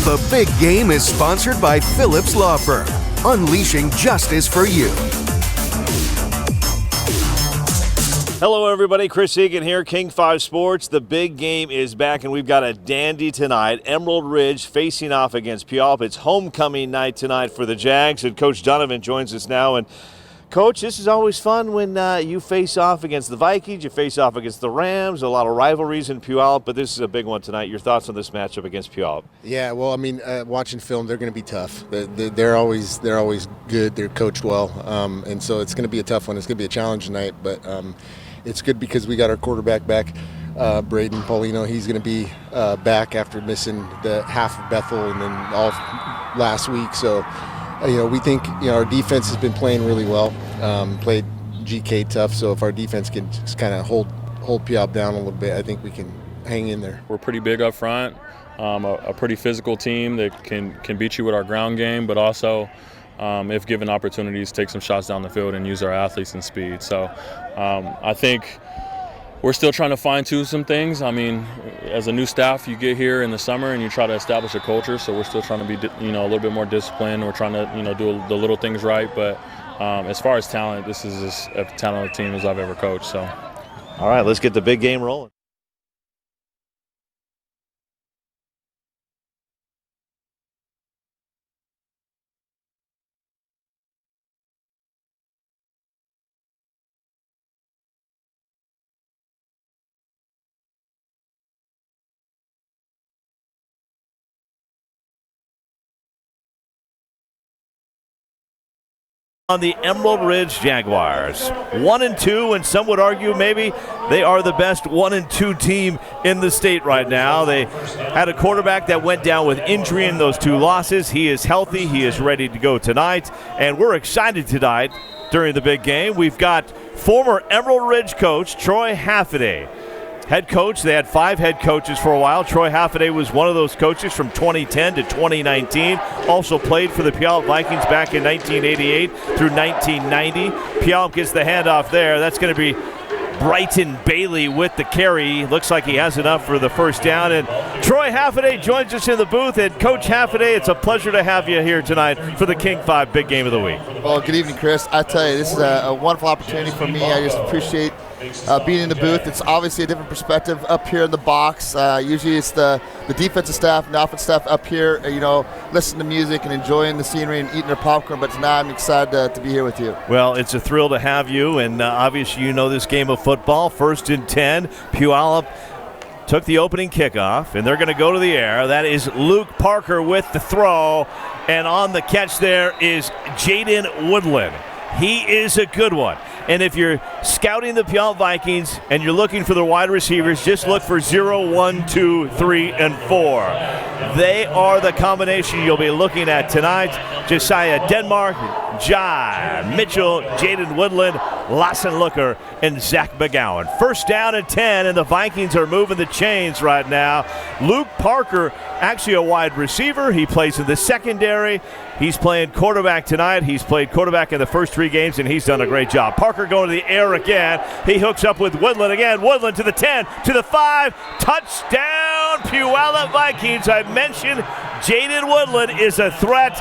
The Big Game is sponsored by Phillips Law Firm, unleashing justice for you. Hello, everybody. Chris Egan here, King 5 Sports. The Big Game is back, and we've got a dandy tonight. Emerald Ridge facing off against Puyallup. It's homecoming night tonight for the Jags, and Coach Donovan joins us now. And Coach, this is always fun when you face off against the Vikings, you face off against the Rams, a lot of rivalries in Puyallup, but this is a big one tonight. Your thoughts on this matchup against Puyallup? Yeah, well, I mean, watching film, they're going to be tough. They're always good. They're coached well, and so it's going to be a tough one. It's going to be a challenge tonight, but it's good because we got our quarterback back, Braden Paulino. He's going to be back after missing the half of Bethel and then all last week. So, we think our defense has been playing really well. Played GK tough. So if our defense can just kind of hold Puyallup down a little bit, I think we can hang in there. We're pretty big up front, a pretty physical team that can beat you with our ground game, but also if given opportunities, take some shots down the field and use our athletes and speed. So I think we're still trying to fine-tune some things. I mean, as a new staff, you get here in the summer and you try to establish a culture. So we're still trying to be, a little bit more disciplined. We're trying to, do the little things right. But as far as talent, this is as talented a team as I've ever coached. So, all right, let's get the big game rolling. On the Emerald Ridge Jaguars, 1-2, and some would argue maybe they are the best 1-2 team in the state right now. They had a quarterback that went down with injury in those two losses. He is healthy. He is ready to go tonight, and we're excited tonight during the big game. We've got former Emerald Ridge coach Troy Haffaday. Head coach, they had 5 head coaches for a while. Troy Haffaday was one of those coaches from 2010 to 2019. Also played for the Puyallup Vikings back in 1988 through 1990. Puyallup gets the handoff there. That's going to be Brighton Bailey with the carry. Looks like he has enough for the first down. And Troy Haffaday joins us in the booth. And Coach Haffaday, it's a pleasure to have you here tonight for the King 5 Big Game of the Week. Well, good evening, Chris. I tell you, this is a wonderful opportunity for me. I just appreciate being in the booth. It's obviously a different perspective up here in the box. Usually it's the defensive staff and the offensive staff up here, listening to music and enjoying the scenery and eating their popcorn. But tonight I'm excited to be here with you. Well, it's a thrill to have you, and obviously you know this game of football. 1st and 10, Puyallup took the opening kickoff, and they're going to go to the air. That is Luke Parker with the throw, and on the catch there is Jaden Woodland. He is a good one. And if you're scouting the Puyallup Vikings and you're looking for the wide receivers, just look for 0, 1, 2, 3, and 4. They are the combination you'll be looking at tonight. Josiah Denmark, Jai Mitchell, Jaden Woodland, Lawson Looker, and Zach McGowan. 1st down and 10, and the Vikings are moving the chains right now. Luke Parker, actually a wide receiver. He plays in the secondary. He's playing quarterback tonight. He's played quarterback in the first 3 games, and he's done a great job. Parker going to the air again. He hooks up with Woodland again. Woodland to the 10, to the 5. Touchdown, Puyallup Vikings. I mentioned Jaden Woodland is a threat.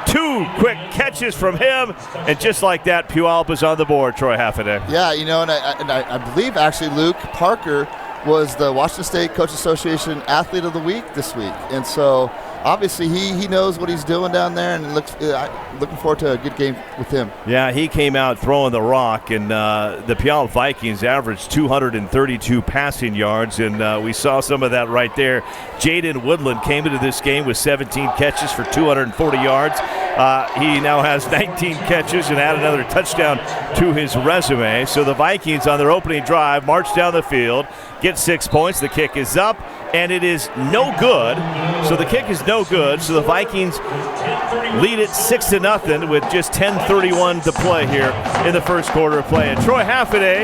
2 quick catches from him, and just like that, Puyallup is on the board, Troy Haffaday. Yeah, and I believe actually Luke Parker was the Washington State Coach Association Athlete of the Week this week. And so obviously he knows what he's doing down there, and looking forward to a good game with him. Yeah, he came out throwing the rock, and the Puyallup Vikings averaged 232 passing yards, and we saw some of that right there. Jaden Woodland came into this game with 17 catches for 240 yards. He now has 19 catches and added another touchdown to his resume. So the Vikings on their opening drive march down the field, get 6 points. The kick is up, and it is no good. So the kick is no good. So the Vikings lead it 6-0 with just 10:31 to play here in the first quarter of play. And Troy Haffaday,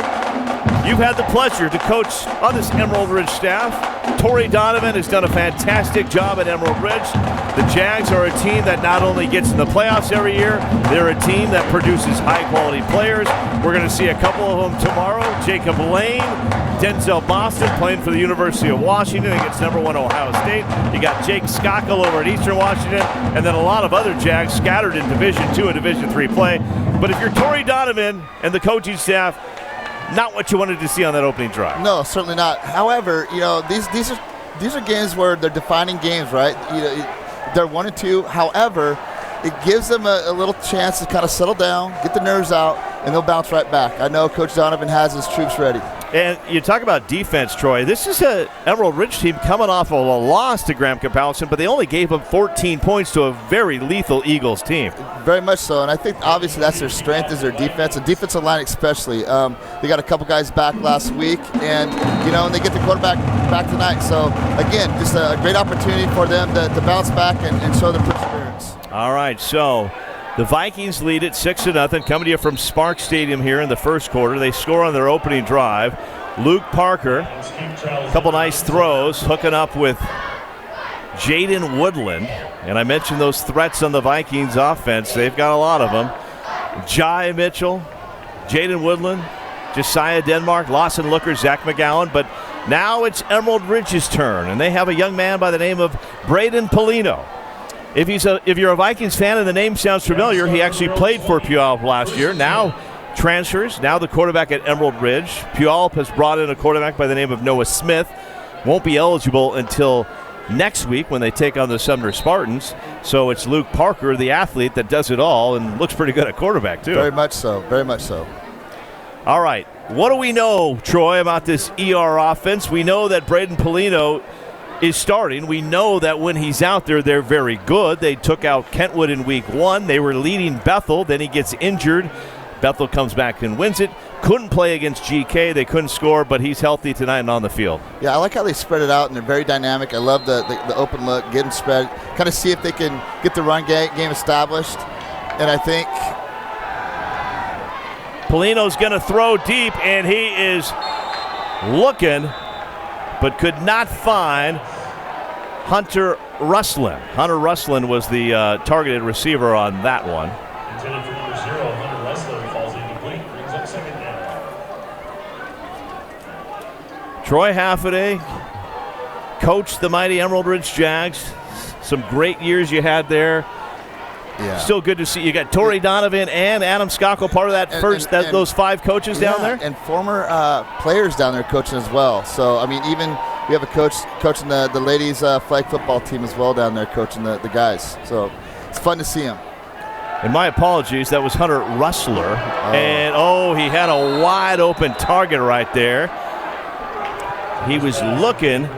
you've had the pleasure to coach on this Emerald Ridge staff. Torrey Donovan has done a fantastic job at Emerald Ridge. The Jags are a team that not only gets in the playoffs every year, they're a team that produces high-quality players. We're going to see a couple of them tomorrow. Jacob Lane, Denzel Boston playing for the University of Washington against number 1 Ohio State. You got Jake Skockel over at Eastern Washington, and then a lot of other Jags scattered in Division II and Division III play. But if you're Torrey Donovan and the coaching staff, not what you wanted to see on that opening drive. No, certainly not. However, these are games where they're defining games, right? They're 1-2. However, it gives them a little chance to kind of settle down, get the nerves out, and they'll bounce right back. I know Coach Donovan has his troops ready. And you talk about defense, Troy. This is an Emerald Ridge team coming off of a loss to Graham Capalson, but they only gave up 14 points to a very lethal Eagles team. Very much so, and I think obviously that's their strength is their defense, and defensive line especially. They got a couple guys back last week, and and they get the quarterback back tonight. So again, just a great opportunity for them to bounce back and show their perseverance. All right, so the Vikings lead it 6-0, coming to you from Spark Stadium here in the first quarter. They score on their opening drive. Luke Parker, a couple nice throws, hooking up with Jaden Woodland. And I mentioned those threats on the Vikings offense. They've got a lot of them. Jai Mitchell, Jaden Woodland, Josiah Denmark, Lawson Looker, Zach McGowan. But now it's Emerald Ridge's turn, and they have a young man by the name of Braden Polino. If you're a Vikings fan and the name sounds familiar, he actually played for Puyallup last year. Now transfers. Now the quarterback at Emerald Ridge. Puyallup has brought in a quarterback by the name of Noah Smith. Won't be eligible until next week when they take on the Sumner Spartans. So it's Luke Parker, the athlete, that does it all and looks pretty good at quarterback too. Very much so. Very much so. All right. What do we know, Troy, about this ER offense? We know that Braden Polino is starting. We know that when he's out there, they're very good. They took out Kentwood in week 1. They were leading Bethel. Then he gets injured. Bethel comes back and wins it. Couldn't play against GK. They couldn't score, but he's healthy tonight and on the field. Yeah, I like how they spread it out, and they're very dynamic. I love the open look, get them spread, kind of see if they can get the run game established. And I think Polino's going to throw deep, and he is looking, but could not find Hunter Russlin. Hunter Russlin was the targeted receiver on that one. Intended for number 0, Hunter Russlin falls incomplete. Brings up second down. Troy Haffaday coached the mighty Emerald Ridge Jags. Some great years you had there. Yeah. Still good to see. You got Torrey Donovan and Adam Skockel, part of that those 5 coaches down there? And former players down there coaching as well. So, I mean, even we have a coach coaching the ladies' flag football team as well down there coaching the guys. So it's fun to see them. And my apologies, that was Hunter Russler. And, he had a wide open target right there. He was looking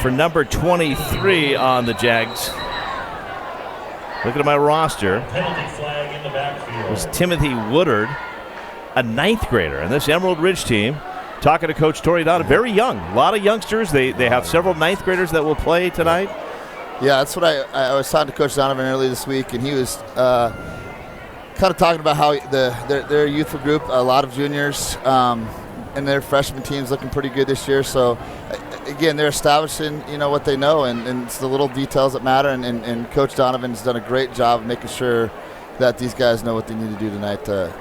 for number 23 on the Jags. Looking at my roster, Penalty flag in the backfield. it was Timothy Woodard, a 9th grader. And this Emerald Ridge team, talking to Coach Torrey Donovan, very young. A lot of youngsters. They have several 9th graders that will play tonight. Yeah, that's what I was talking to Coach Donovan earlier this week, and he was kind of talking about how their youthful group, a lot of juniors, and their freshman team's looking pretty good this year. So, again, they're establishing, what they know, and it's the little details that matter. And Coach Donovan's done a great job of making sure that these guys know what they need to do tonight to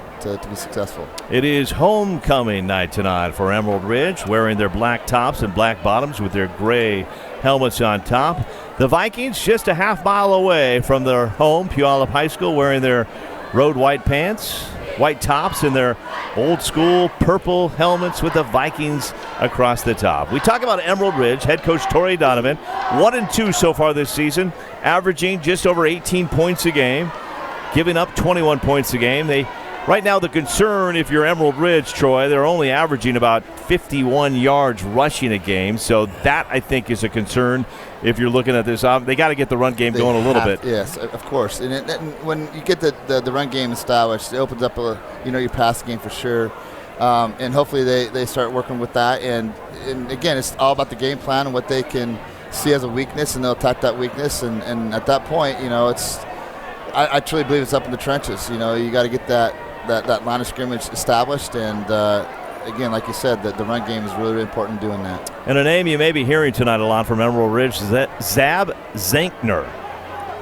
be successful. It is homecoming night tonight for Emerald Ridge, wearing their black tops and black bottoms with their gray helmets on top. The Vikings just a half mile away from their home, Puyallup High School, wearing their road white pants, white tops, and their old school purple helmets with the Vikings across the top. We talk about Emerald Ridge, head coach Torrey Donovan, 1-2 so far this season, averaging just over 18 points a game, giving up 21 points a game. Right now, the concern, if you're Emerald Ridge, Troy, they're only averaging about 51 yards rushing a game. So that, I think, is a concern if you're looking at this. They got to get the run game going a little bit. Yes, of course. And when you get the run game established, it opens up your passing game for sure. And hopefully they start working with that. And again, it's all about the game plan and what they can see as a weakness, and they'll attack that weakness. And at that point, I truly believe it's up in the trenches. You got to get that line of scrimmage established, and again, like you said, the run game is really, really important in doing that. And a name you may be hearing tonight a lot from Emerald Ridge is that Zab Zankner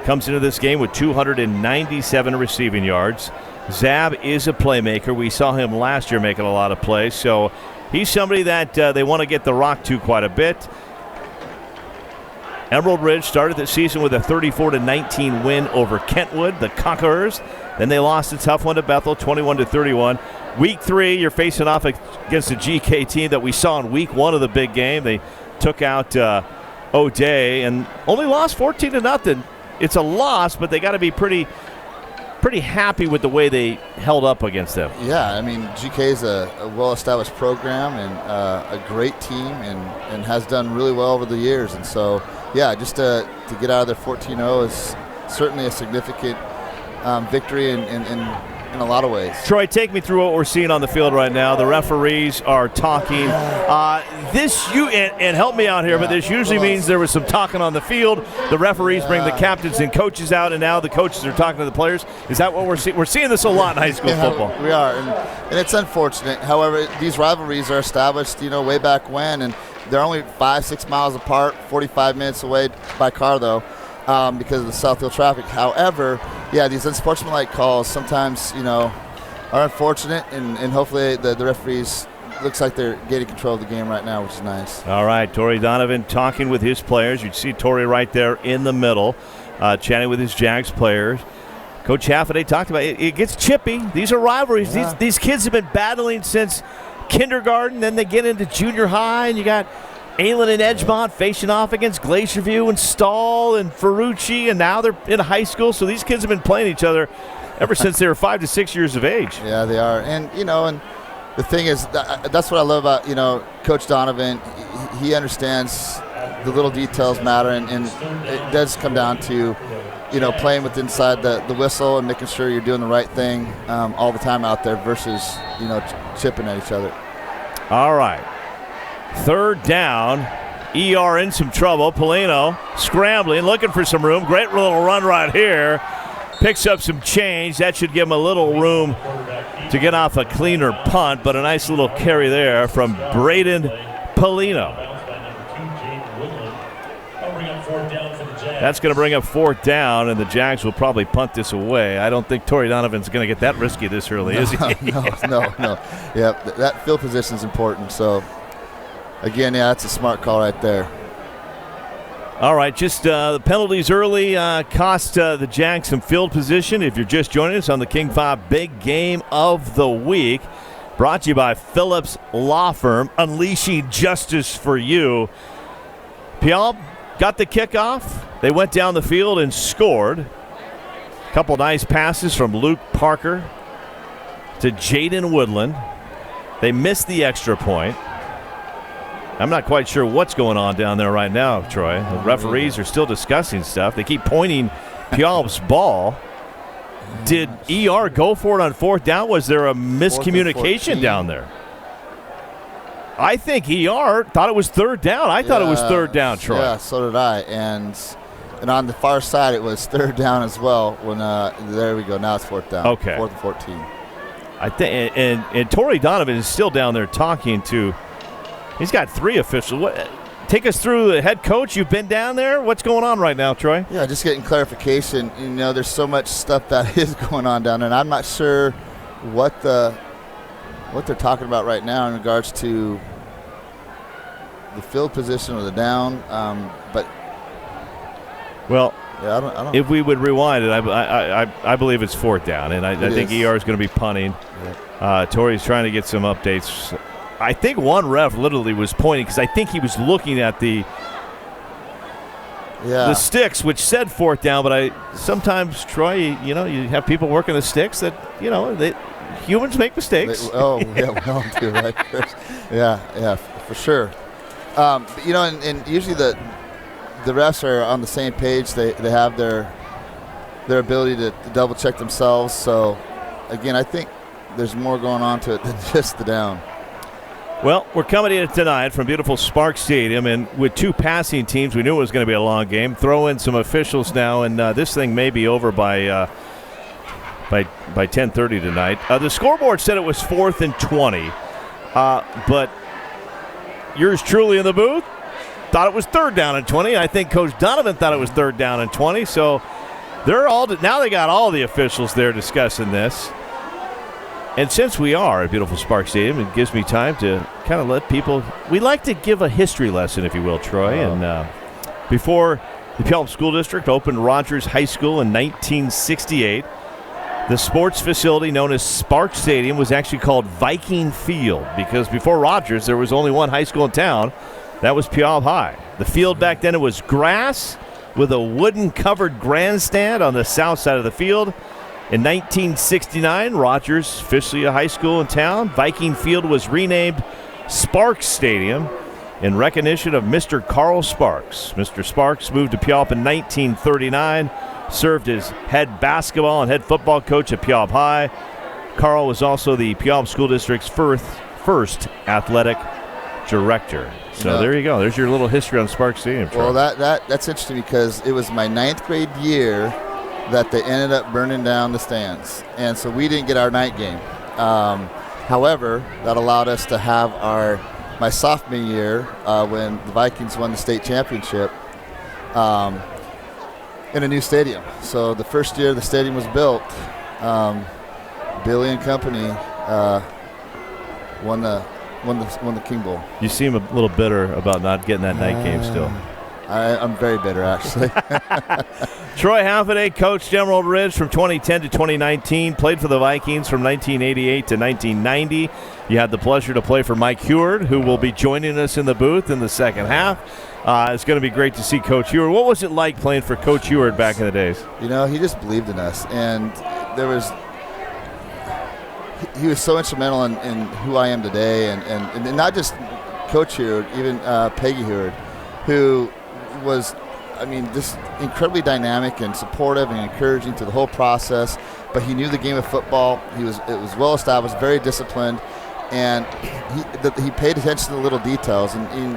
comes into this game with 297 receiving yards. Zab is a playmaker. We saw him last year making a lot of plays, so he's somebody that they want to get the rock to quite a bit. Emerald Ridge started the season with a 34-19 win over Kentwood, the Conquerors. Then they lost a tough one to Bethel, 21-31. Week 3, you're facing off against a GK team that we saw in week 1 of the big game. They took out O'Day and only lost 14-0. It's a loss, but they got to be pretty happy with the way they held up against them. Yeah, I mean, GK is a well-established program and a great team and has done really well over the years. And so, yeah, just to get out of there 14-0 is certainly a significant victory in a lot of ways. Troy, take me through what we're seeing on the field right now. The referees are talking. And help me out here, but this usually means there was some talking on the field. The referees bring the captains and coaches out, and now the coaches are talking to the players. Is that what we're seeing? We're seeing this a lot in high school football. We are, and it's unfortunate. However, these rivalries are established, way back when, and they're only 5-6 miles apart, 45 minutes away by car, though. Because of the Southfield traffic. However, yeah, these unsportsmanlike calls sometimes, are unfortunate, and hopefully the referees looks like they're getting control of the game right now, which is nice. All right, Torrey Donovan talking with his players. You'd see Torrey right there in the middle, chatting with his Jags players. Coach Haffaday talked about it. It gets chippy. These are rivalries. Yeah. These kids have been battling since kindergarten, then they get into junior high, and you got Aylen and Edgemont facing off against Glacier View and Stahl and Ferrucci, and now they're in high school. So these kids have been playing each other ever since they were 5 to 6 years of age. Yeah, they are. And, and the thing is, that's what I love about, Coach Donovan. He understands the little details matter, and it does come down to, playing with inside the whistle and making sure you're doing the right thing all the time out there versus, chipping at each other. All right. 3rd down. ER in some trouble. Polino scrambling, looking for some room. Great little run right here. Picks up some change. That should give him a little room to get off a cleaner punt, but a nice little carry there from Braden Polino. That's going to bring up 4th down, and the Jags will probably punt this away. I don't think Torrey Donovan's going to get that risky this early, is he? No. Yeah, that field position is important, so again, yeah, that's a smart call right there. All right, just the penalties early cost the Jags some field position. If you're just joining us on the King 5 Big Game of the Week, brought to you by Phillips Law Firm, unleashing justice for you. Puyallup got the kickoff. They went down the field and scored. A couple nice passes from Luke Parker to Jaden Woodland. They missed the extra point. I'm not quite sure what's going on down there right now, Troy. The referees are still discussing stuff. They keep pointing Puyallup's ball. Did ER go for it on 4th down? Was there a miscommunication down there? I think ER thought it was 3rd down. I thought it was 3rd down, Troy. Yeah, so did I. And on the far side, it was 3rd down as well. When there we go. Now it's 4th down. Okay. 4th and 14. I think, and Torrey Donovan is still down there talking to. He's got 3 officials. Take us through the head coach. You've been down there. What's going on right now, Troy? Yeah, just getting clarification. There's so much stuff that is going on down there, and I'm not sure what they're talking about right now in regards to the field position or the down. But well, yeah, I don't. If we would rewind it, I believe it's 4th down, and I think ER is going to be punting. Yeah. Torrey's trying to get some updates. I think one ref literally was pointing because I think he was looking at the sticks, which said 4th down. But sometimes, Troy, you have people working the sticks that humans make mistakes. We all do, right? yeah, for sure. And usually the refs are on the same page. They have their ability to double check themselves. So again, I think there's more going on to it than just the down. Well, we're coming in tonight from beautiful Spark Stadium, and with 2 passing teams, we knew it was going to be a long game. Throw in some officials now, and this thing may be over by 10:30 tonight. The scoreboard said it was 4th and 20. But yours truly in the booth thought it was 3rd down and 20. I think Coach Donovan thought it was 3rd down and 20. So now they got all the officials there discussing this. And since we are at beautiful Spark Stadium, it gives me time to kind of let people – we like to give a history lesson, if you will, Troy. And before the Puyallup School District opened Rogers High School in 1968, the sports facility known as Spark Stadium was actually called Viking Field because before Rogers, there was only one high school in town. That was Puyallup High. The field back then, it was grass with a wooden-covered grandstand on the south side of the field. In 1969, Rogers, officially a high school in town, Viking Field was renamed Sparks Stadium in recognition of Mr. Carl Sparks. Mr. Sparks moved to Puyallup in 1939, served as head basketball and head football coach at Puyallup High. Carl was also the Puyallup School District's first athletic director. So there you go. There's your little history on Sparks Stadium. Well, that's interesting because it was my 9th grade year that they ended up burning down the stands. And so we didn't get our night game. However, that allowed us to have my sophomore year when the Vikings won the state championship in a new stadium. So the first year the stadium was built, Billy and company won the King Bowl. You seem a little bitter about not getting that night game still. I'm very bitter, actually. Troy Haffaday coached Emerald Ridge from 2010 to 2019, played for the Vikings from 1988 to 1990. You had the pleasure to play for Mike Heward, who will be joining us in the booth in the second half. It's going to be great to see Coach Heward. What was it like playing for Coach Heward back in the days? You know, he just believed in us, and he was so instrumental in who I am today, and not just Coach Heward, even Peggy Heward, who was, just incredibly dynamic and supportive and encouraging through the whole process. But he knew the game of football. It was well established, very disciplined, and he paid attention to the little details. And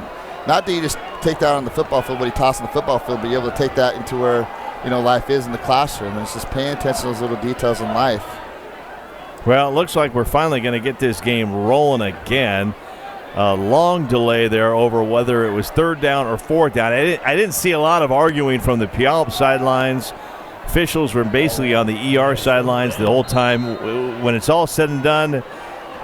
not that you just take that on the football field, but he tossed on the football field, but you're able to take that into where life is in the classroom. And it's just paying attention to those little details in life. Well, it looks like we're finally going to get this game rolling again. A long delay there over whether it was 3rd down or 4th down. I didn't see a lot of arguing from the Puyallup sidelines. Officials were basically on the ER sidelines the whole time. When it's all said and done,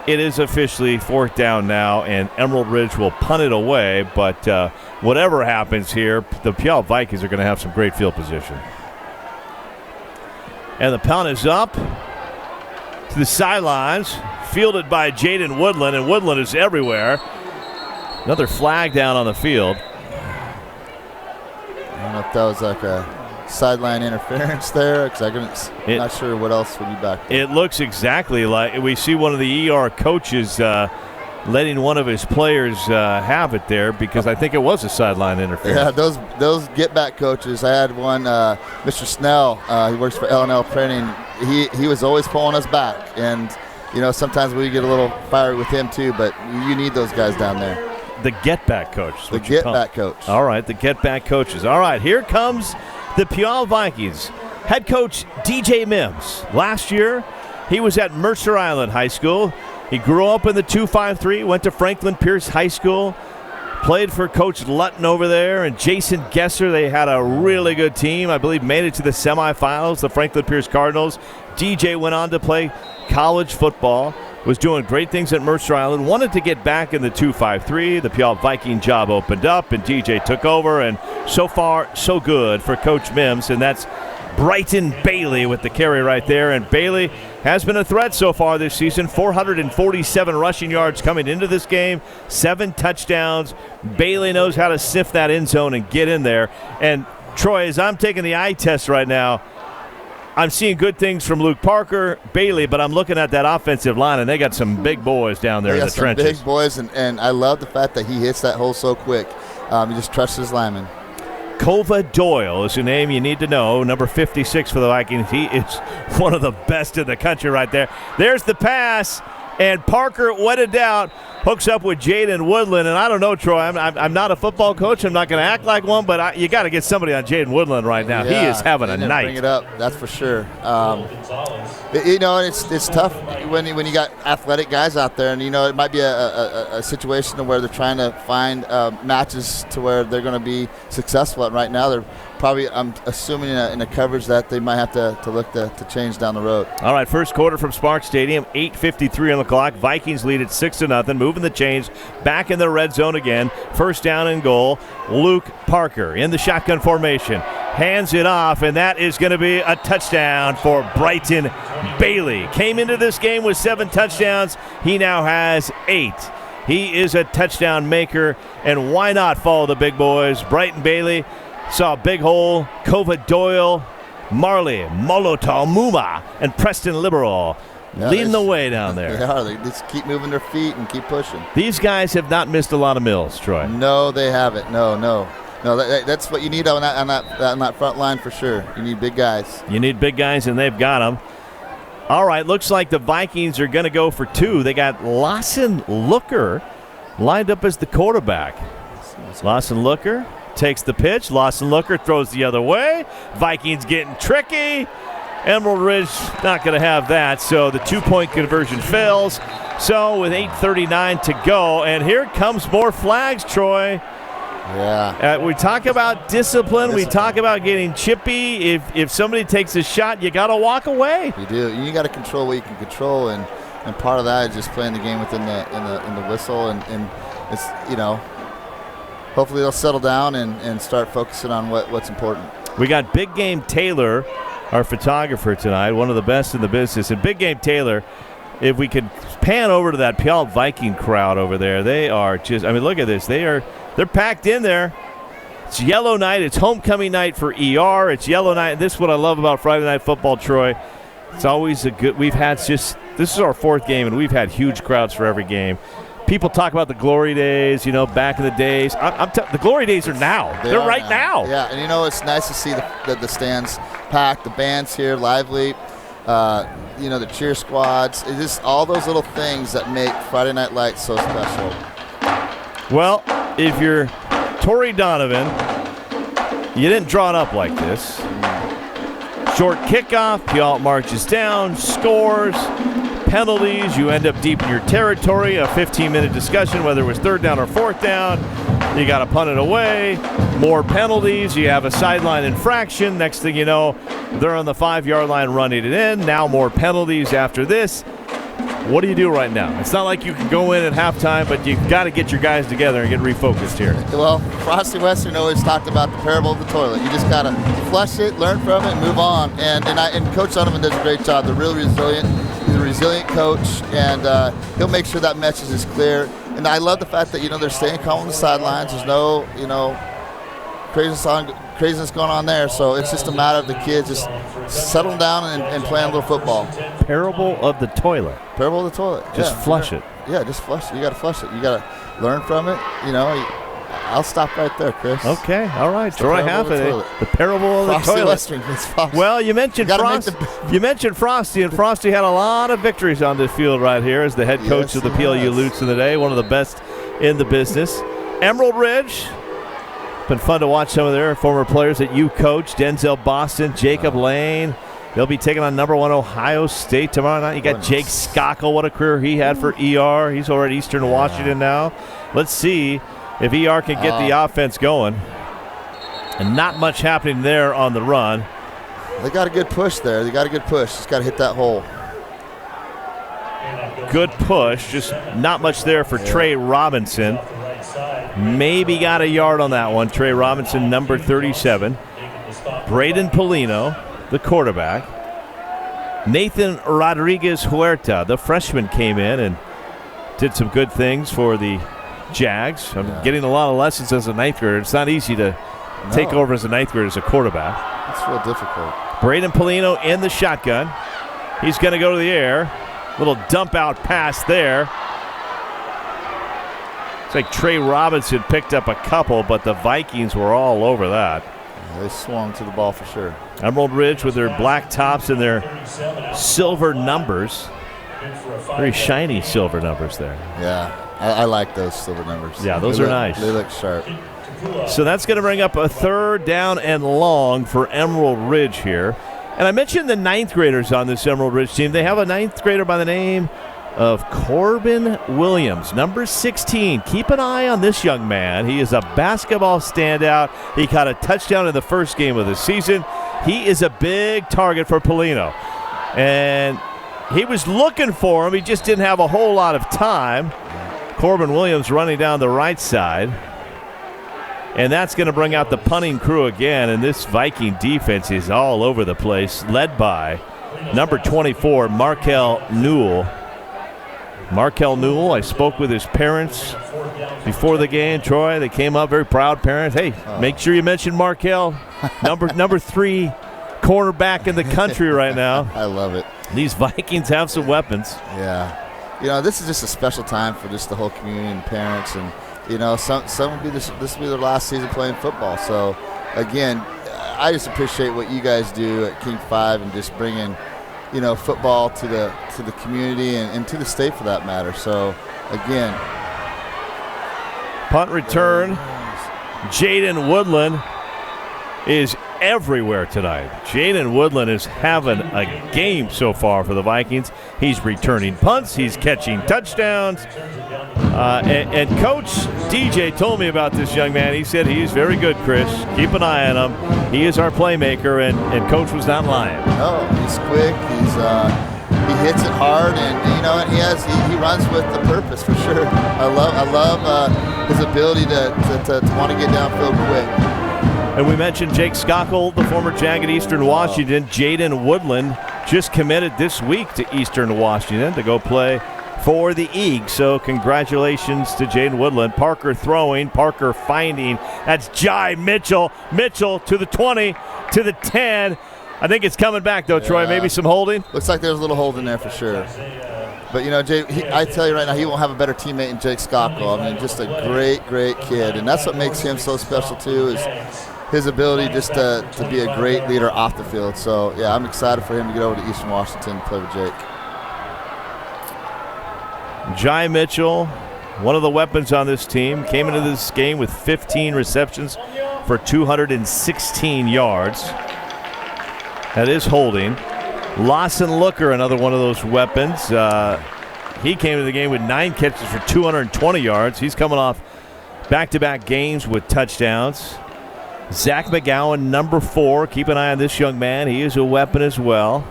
it is officially 4th down now, and Emerald Ridge will punt it away. But whatever happens here, the Puyallup Vikings are going to have some great field position. And the punt is up to the sidelines, fielded by Jaden Woodland, and Woodland is everywhere. Another flag down on the field. I don't know if that was like a sideline interference there, because I'm not sure what else would be back there. It looks exactly like we see one of the ER coaches letting one of his players have it there, because I think it was a sideline interference. Yeah, those get-back coaches. I had one, Mr. Snell. He works for L&L Printing. He was always pulling us back, and sometimes we get a little fiery with him too. But you need those guys down there. The get-back coach. The get-back coach. All right, the get-back coaches. All right, here comes the Puyallup Vikings. Head coach DJ Mims. Last year, he was at Mercer Island High School. He grew up in the 253, went to Franklin Pierce High School, played for Coach Lutton over there, and Jason Gesser. They had a really good team. I believe made it to the semifinals, the Franklin Pierce Cardinals. DJ went on to play college football, was doing great things at Mercer Island, wanted to get back in the 253. The Puyallup Viking job opened up, and DJ took over, and so far, so good for Coach Mims, and that's Brighton Bailey with the carry right there. And Bailey has been a threat so far this season. 447 rushing yards coming into this game, 7 touchdowns. Bailey knows how to sift that end zone and get in there. And Troy, as I'm taking the eye test right now, I'm seeing good things from Luke Parker, Bailey, but I'm looking at that offensive line, and they got some big boys down there in the trenches. Big boys, and I love the fact that he hits that hole so quick. He just trusts his lineman. Kova Doyle is a name you need to know, number 56 for the Vikings. He is one of the best in the country right there. There's the pass, and Parker wetted out. hooks up with Jaden Woodland, and I don't know, Troy. I'm not a football coach. I'm not going to act like one, but you got to get somebody on Jaden Woodland right now. Yeah, he is having a night. Bring it up, that's for sure. It's tough when you got athletic guys out there, and it might be a situation where they're trying to find matches to where they're going to be successful at. Right now, they're probably, I'm assuming, in a coverage that they might have to look to change down the road. All right, first quarter from Sparks Stadium, 8:53 on the clock. Vikings lead at 6-0, moving the chains back in the red zone again. First down and goal. Luke Parker in the shotgun formation. Hands it off, and that is going to be a touchdown for Brighton Bailey. Came into this game with 7 touchdowns. He now has 8. He is a touchdown maker, and why not follow the big boys? Brighton Bailey saw a big hole. Kova Doyle, Marley, Molotov Muma, and Preston Liberal leading the way down there. They are. They just keep moving their feet and keep pushing. These guys have not missed a lot of mills, Troy. No, they haven't. No. That's what you need on that front line for sure. You need big guys. You need big guys, and they've got them. All right, looks like the Vikings are going to go for 2. They got Lawson Looker lined up as the quarterback. Lawson Looker takes the pitch. Lawson Looker throws the other way. Vikings getting tricky. Emerald Ridge not going to have that, so the 2-point conversion fails. So with 8:39 to go, and here comes more flags, Troy. Yeah. We talk about discipline. We talk about getting chippy. If somebody takes a shot, you got to walk away. You do. You got to control what you can control, and part of that is just playing the game within the whistle, and it's hopefully they'll settle down and start focusing on what's important. We got Big Game Taylor, our photographer tonight, one of the best in the business. And Big Game Taylor, if we could pan over to that Puyallup Viking crowd over there, they are just, look at this. They're packed in there. It's yellow night. It's homecoming night for ER. It's yellow night. And this is what I love about Friday Night Football, Troy. It's always this is our 4th game, and we've had huge crowds for every game. People talk about the glory days, back in the days. The glory days are now. They're right now. Yeah, and it's nice to see the stands packed, the band's here, lively, the cheer squads. It's just all those little things that make Friday Night Lights so special. Well, if you're Torrey Donovan, you didn't draw it up like this. Short kickoff, Puyallup marches down, scores, penalties, you end up deep in your territory, a 15-minute discussion whether it was 3rd down or 4th down. You got to punt it away, more penalties, you have a sideline infraction. Next thing you know, they're on the 5-yard line running it in. Now more penalties after this. What do you do right now? It's not like you can go in at halftime, but you've got to get your guys together and get refocused here. Well, Frosty Western always talked about the parable of the toilet. You just got to flush it, learn from it, and move on. And Coach Donovan does a great job. They're really resilient. He's a resilient coach, and he'll make sure that message is clear. And I love the fact that, they're staying calm on the sidelines. There's no, craziness going on there. So it's just a matter of the kids just settling down and playing a little football. Parable of the toilet. Parable of the toilet. Just flush it. Yeah, just flush it. You got to flush it. You got to learn from it. I'll stop right there, Chris. Okay, all right. Troy Halford, the parable of the toilet. Western, well, you mentioned Frosty. You mentioned Frosty, and Frosty had a lot of victories on this field right here as the head coach of the PLU Lutes in the day, one of the best in the business. Emerald Ridge. Been fun to watch some of their former players that you coached. Denzel Boston, Jacob Lane. They'll be taking on number 1 Ohio State tomorrow night. You got Jake Skockle. What a career he had for ER. He's over at Eastern Washington now. Let's see if ER can get the offense going. And not much happening there on the run. They got a good push there. Just got to hit that hole. Good push. Just not much there for Trey Robinson. Maybe got a yard on that one. Trey Robinson, number 37. Braden Polino, the quarterback. Nathan Rodriguez Huerta, the freshman, came in and did some good things for the Jags. I'm getting a lot of lessons as a 9th grader. It's not easy to take over as a 9th grader as a quarterback. It's real difficult. Braden Polino in the shotgun. He's going to go to the air. Little dump out pass there. It's like Trey Robinson picked up a couple, but the Vikings were all over that. They swung to the ball for sure. Emerald Ridge with their black tops and their silver numbers. Very shiny silver numbers there. Yeah. I like those silver numbers. Yeah, those are nice. They look sharp. So that's going to bring up a 3rd down and long for Emerald Ridge here. And I mentioned the 9th graders on this Emerald Ridge team. They have a 9th grader by the name of Corbin Williams, number 16. Keep an eye on this young man. He is a basketball standout. He caught a touchdown in the first game of the season. He is a big target for Polino. And he was looking for him. He just didn't have a whole lot of time. Corbin Williams running down the right side. And that's going to bring out the punting crew again. And this Viking defense is all over the place, led by number 24, Markel Newell. Markel Newell, I spoke with his parents before the game. Troy, they came up, very proud parents. Hey, make sure you mention Markel, number 3 cornerback in the country right now. I love it. These Vikings have some weapons. Yeah. This is just a special time for just the whole community and parents. And, some would be this will be their last season playing football. So, again, I just appreciate what you guys do at King 5 and just bringing, football to the community and to the state for that matter. So, again. Punt return. Jaden Woodland is everywhere tonight. Jaden Woodland is having a game so far for the Vikings. He's returning punts. He's catching touchdowns. And Coach DJ told me about this young man. He said he's very good, Chris. Keep an eye on him. He is our playmaker, and Coach was not lying. No, he's quick. He hits it hard, and he runs with the purpose for sure. I love his ability to want to get downfield quick. And we mentioned Jake Skockle, the former Jag at Eastern Washington. Jaden Woodland just committed this week to Eastern Washington to go play for the Eagles. So congratulations to Jaden Woodland. Parker throwing, Parker finding. That's Jai Mitchell. Mitchell to the 20, to the 10. I think it's coming back, though, Troy. Maybe some holding? Looks like there's a little hold in there for sure. But, Jay, I tell you right now, he won't have a better teammate than Jake Skockle. I mean, just a great, great kid. And that's what makes him so special, too, is his ability just to be a great leader off the field. So, yeah, I'm excited for him to get over to Eastern Washington and play with Jake. Jai Mitchell, one of the weapons on this team, came into this game with 15 receptions for 216 yards. That is holding. Lawson Looker, another one of those weapons. He came into the game with 9 catches for 220 yards. He's coming off back-to-back games with touchdowns. Zach McGowan, number 4. Keep an eye on this young man. He is a weapon as well.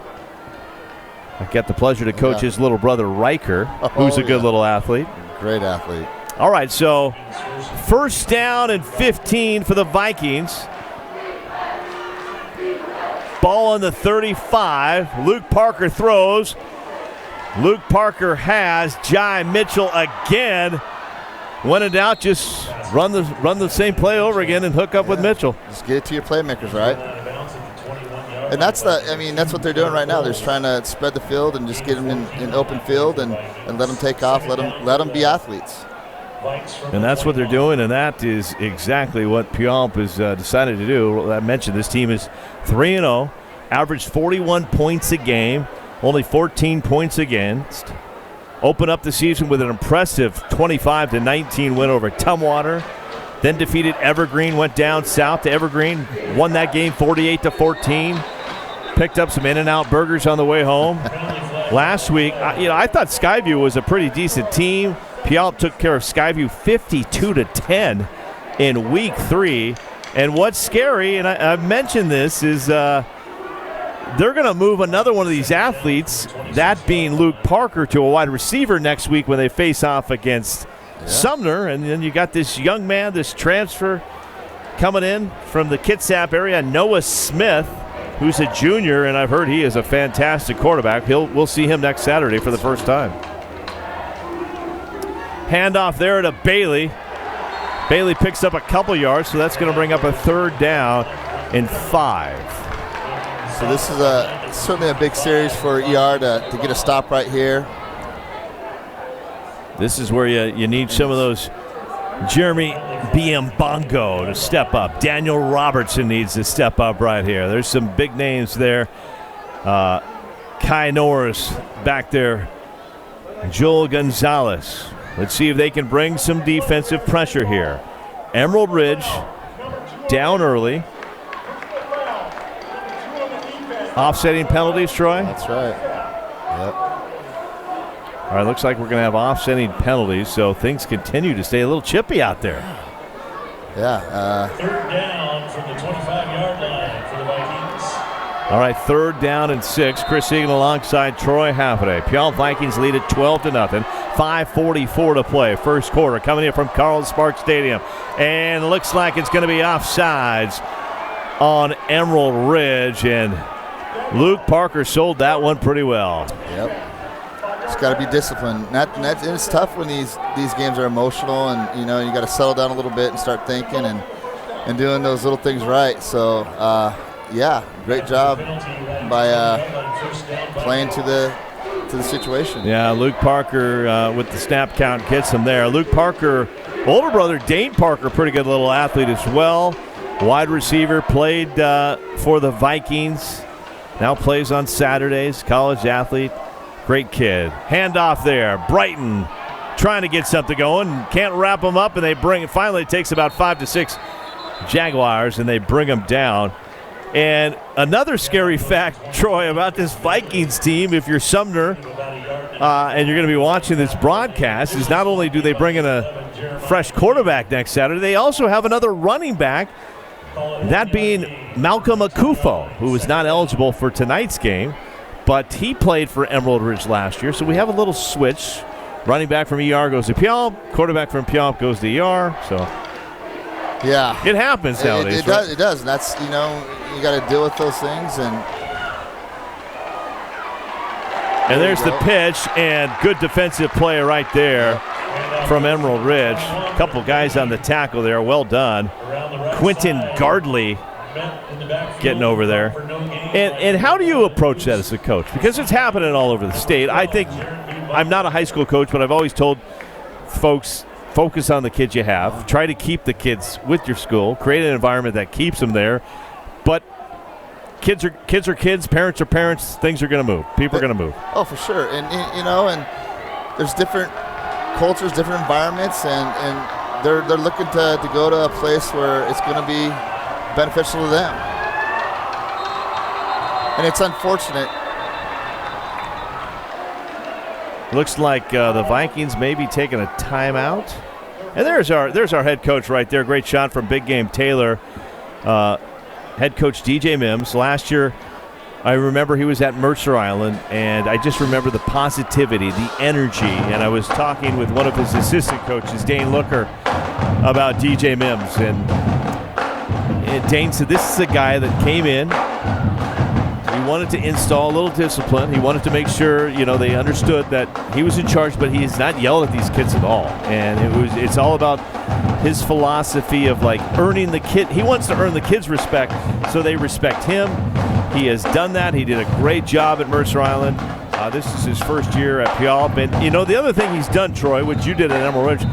I got the pleasure to coach his little brother, Riker, who's a good little athlete. Great athlete. All right, so 1st down and 15 for the Vikings. Ball on the 35. Luke Parker throws. Luke Parker has Jai Mitchell again. When in doubt, just run the same play over again and hook up with Mitchell. Just get it to your playmakers, right? And that's what they're doing right now. They're just trying to spread the field and just get them in open field and let them take off, let them be athletes. And that's what they're doing, and that is exactly what Puyallup has decided to do. I mentioned this team is 3-0, averaged 41 points a game, only 14 points against. Open up the season with an impressive 25-19 win over Tumwater. Then defeated Evergreen, went down south to Evergreen, won that game 48-14. Picked up some In-N-Out burgers on the way home. Last week, I thought Skyview was a pretty decent team. Puyallup took care of Skyview 52-10 in week 3. And what's scary, and I've mentioned this, is they're going to move another one of these athletes, that being Luke Parker, to a wide receiver next week when they face off against Sumner. And then you got this young man, this transfer coming in from the Kitsap area, Noah Smith, who's a junior, and I've heard he is a fantastic quarterback. We'll see him next Saturday for the first time. Handoff there to Bailey. Bailey picks up a couple yards, so that's going to bring up a 3rd down and 5. So this is certainly a big series for ER to get a stop right here. This is where you need some of those Jeremy Biambongo to step up. Daniel Robertson needs to step up right here. There's some big names there. Kai Norris back there. Joel Gonzalez. Let's see if they can bring some defensive pressure here. Emerald Ridge down early. Offsetting penalties, Troy? That's right. Yep. All right, looks like we're going to have offsetting penalties, so things continue to stay a little chippy out there. Yeah. Third down from the 25-yard line for the Vikings. All right, 3rd down and 6. Chris Egan alongside Troy Hafferty. Puyallup Vikings lead it 12-0. 5:44 to play. First quarter coming in from Carl Sparks Stadium. And looks like it's going to be offsides on Emerald Ridge. And Luke Parker sold that one pretty well. Yep. It's got to be disciplined. And it's tough when these games are emotional, and you got to settle down a little bit and start thinking and doing those little things right. So yeah, great job by playing to the situation. Yeah, Luke Parker with the snap count gets him there. Luke Parker, older brother Dane Parker, pretty good little athlete as well. Wide receiver, played for the Vikings. Now plays on Saturdays. College athlete. Great kid. Handoff there. Brighton trying to get something going. Can't wrap them up, and they bring it. Finally, it takes about 5 to 6 Jaguars, and they bring them down. And another scary fact, Troy, about this Vikings team, if you're Sumner and you're going to be watching this broadcast, is not only do they bring in a fresh quarterback next Saturday, they also have another running back, that being Malcolm Akufo, who was not eligible for tonight's game, but he played for Emerald Ridge last year. So we have a little switch. Running back from ER goes to Puyallup. Quarterback from Puyallup goes to ER. So yeah, it happens nowadays. It does. It does. And that's you got to deal with those things. And there's the pitch, and good defensive play right there from Emerald Ridge. A couple guys on the tackle there. Well done. Quentin Gardley getting over there. And how do you approach that as a coach? Because it's happening all over the state. I think I'm not a high school coach, but I've always told folks, focus on the kids you have. Try to keep the kids with your school. Create an environment that keeps them there. But kids are kids, parents are parents. Things are going to move. People are going to move. Oh, for sure. And and there's different cultures, different environments, and they're looking to go to a place where it's going to be beneficial to them. And it's unfortunate. Looks like the Vikings may be taking a timeout. And there's our head coach right there. Great shot from Big Game Taylor. Head coach DJ Mims. Last year, I remember he was at Mercer Island, and I just remember the positivity, the energy. And I was talking with one of his assistant coaches, Dane Looker, about DJ Mims. And Dane said this is a guy that came in. He wanted to install a little discipline. He wanted to make sure, they understood that he was in charge, but he has not yelled at these kids at all. And it's all about his philosophy of earning the kid. He wants to earn the kids' respect, so they respect him. He has done that. He did a great job at Mercer Island. This is his first year at Puyallup. And, the other thing he's done, Troy, which you did at Emerald Ridge,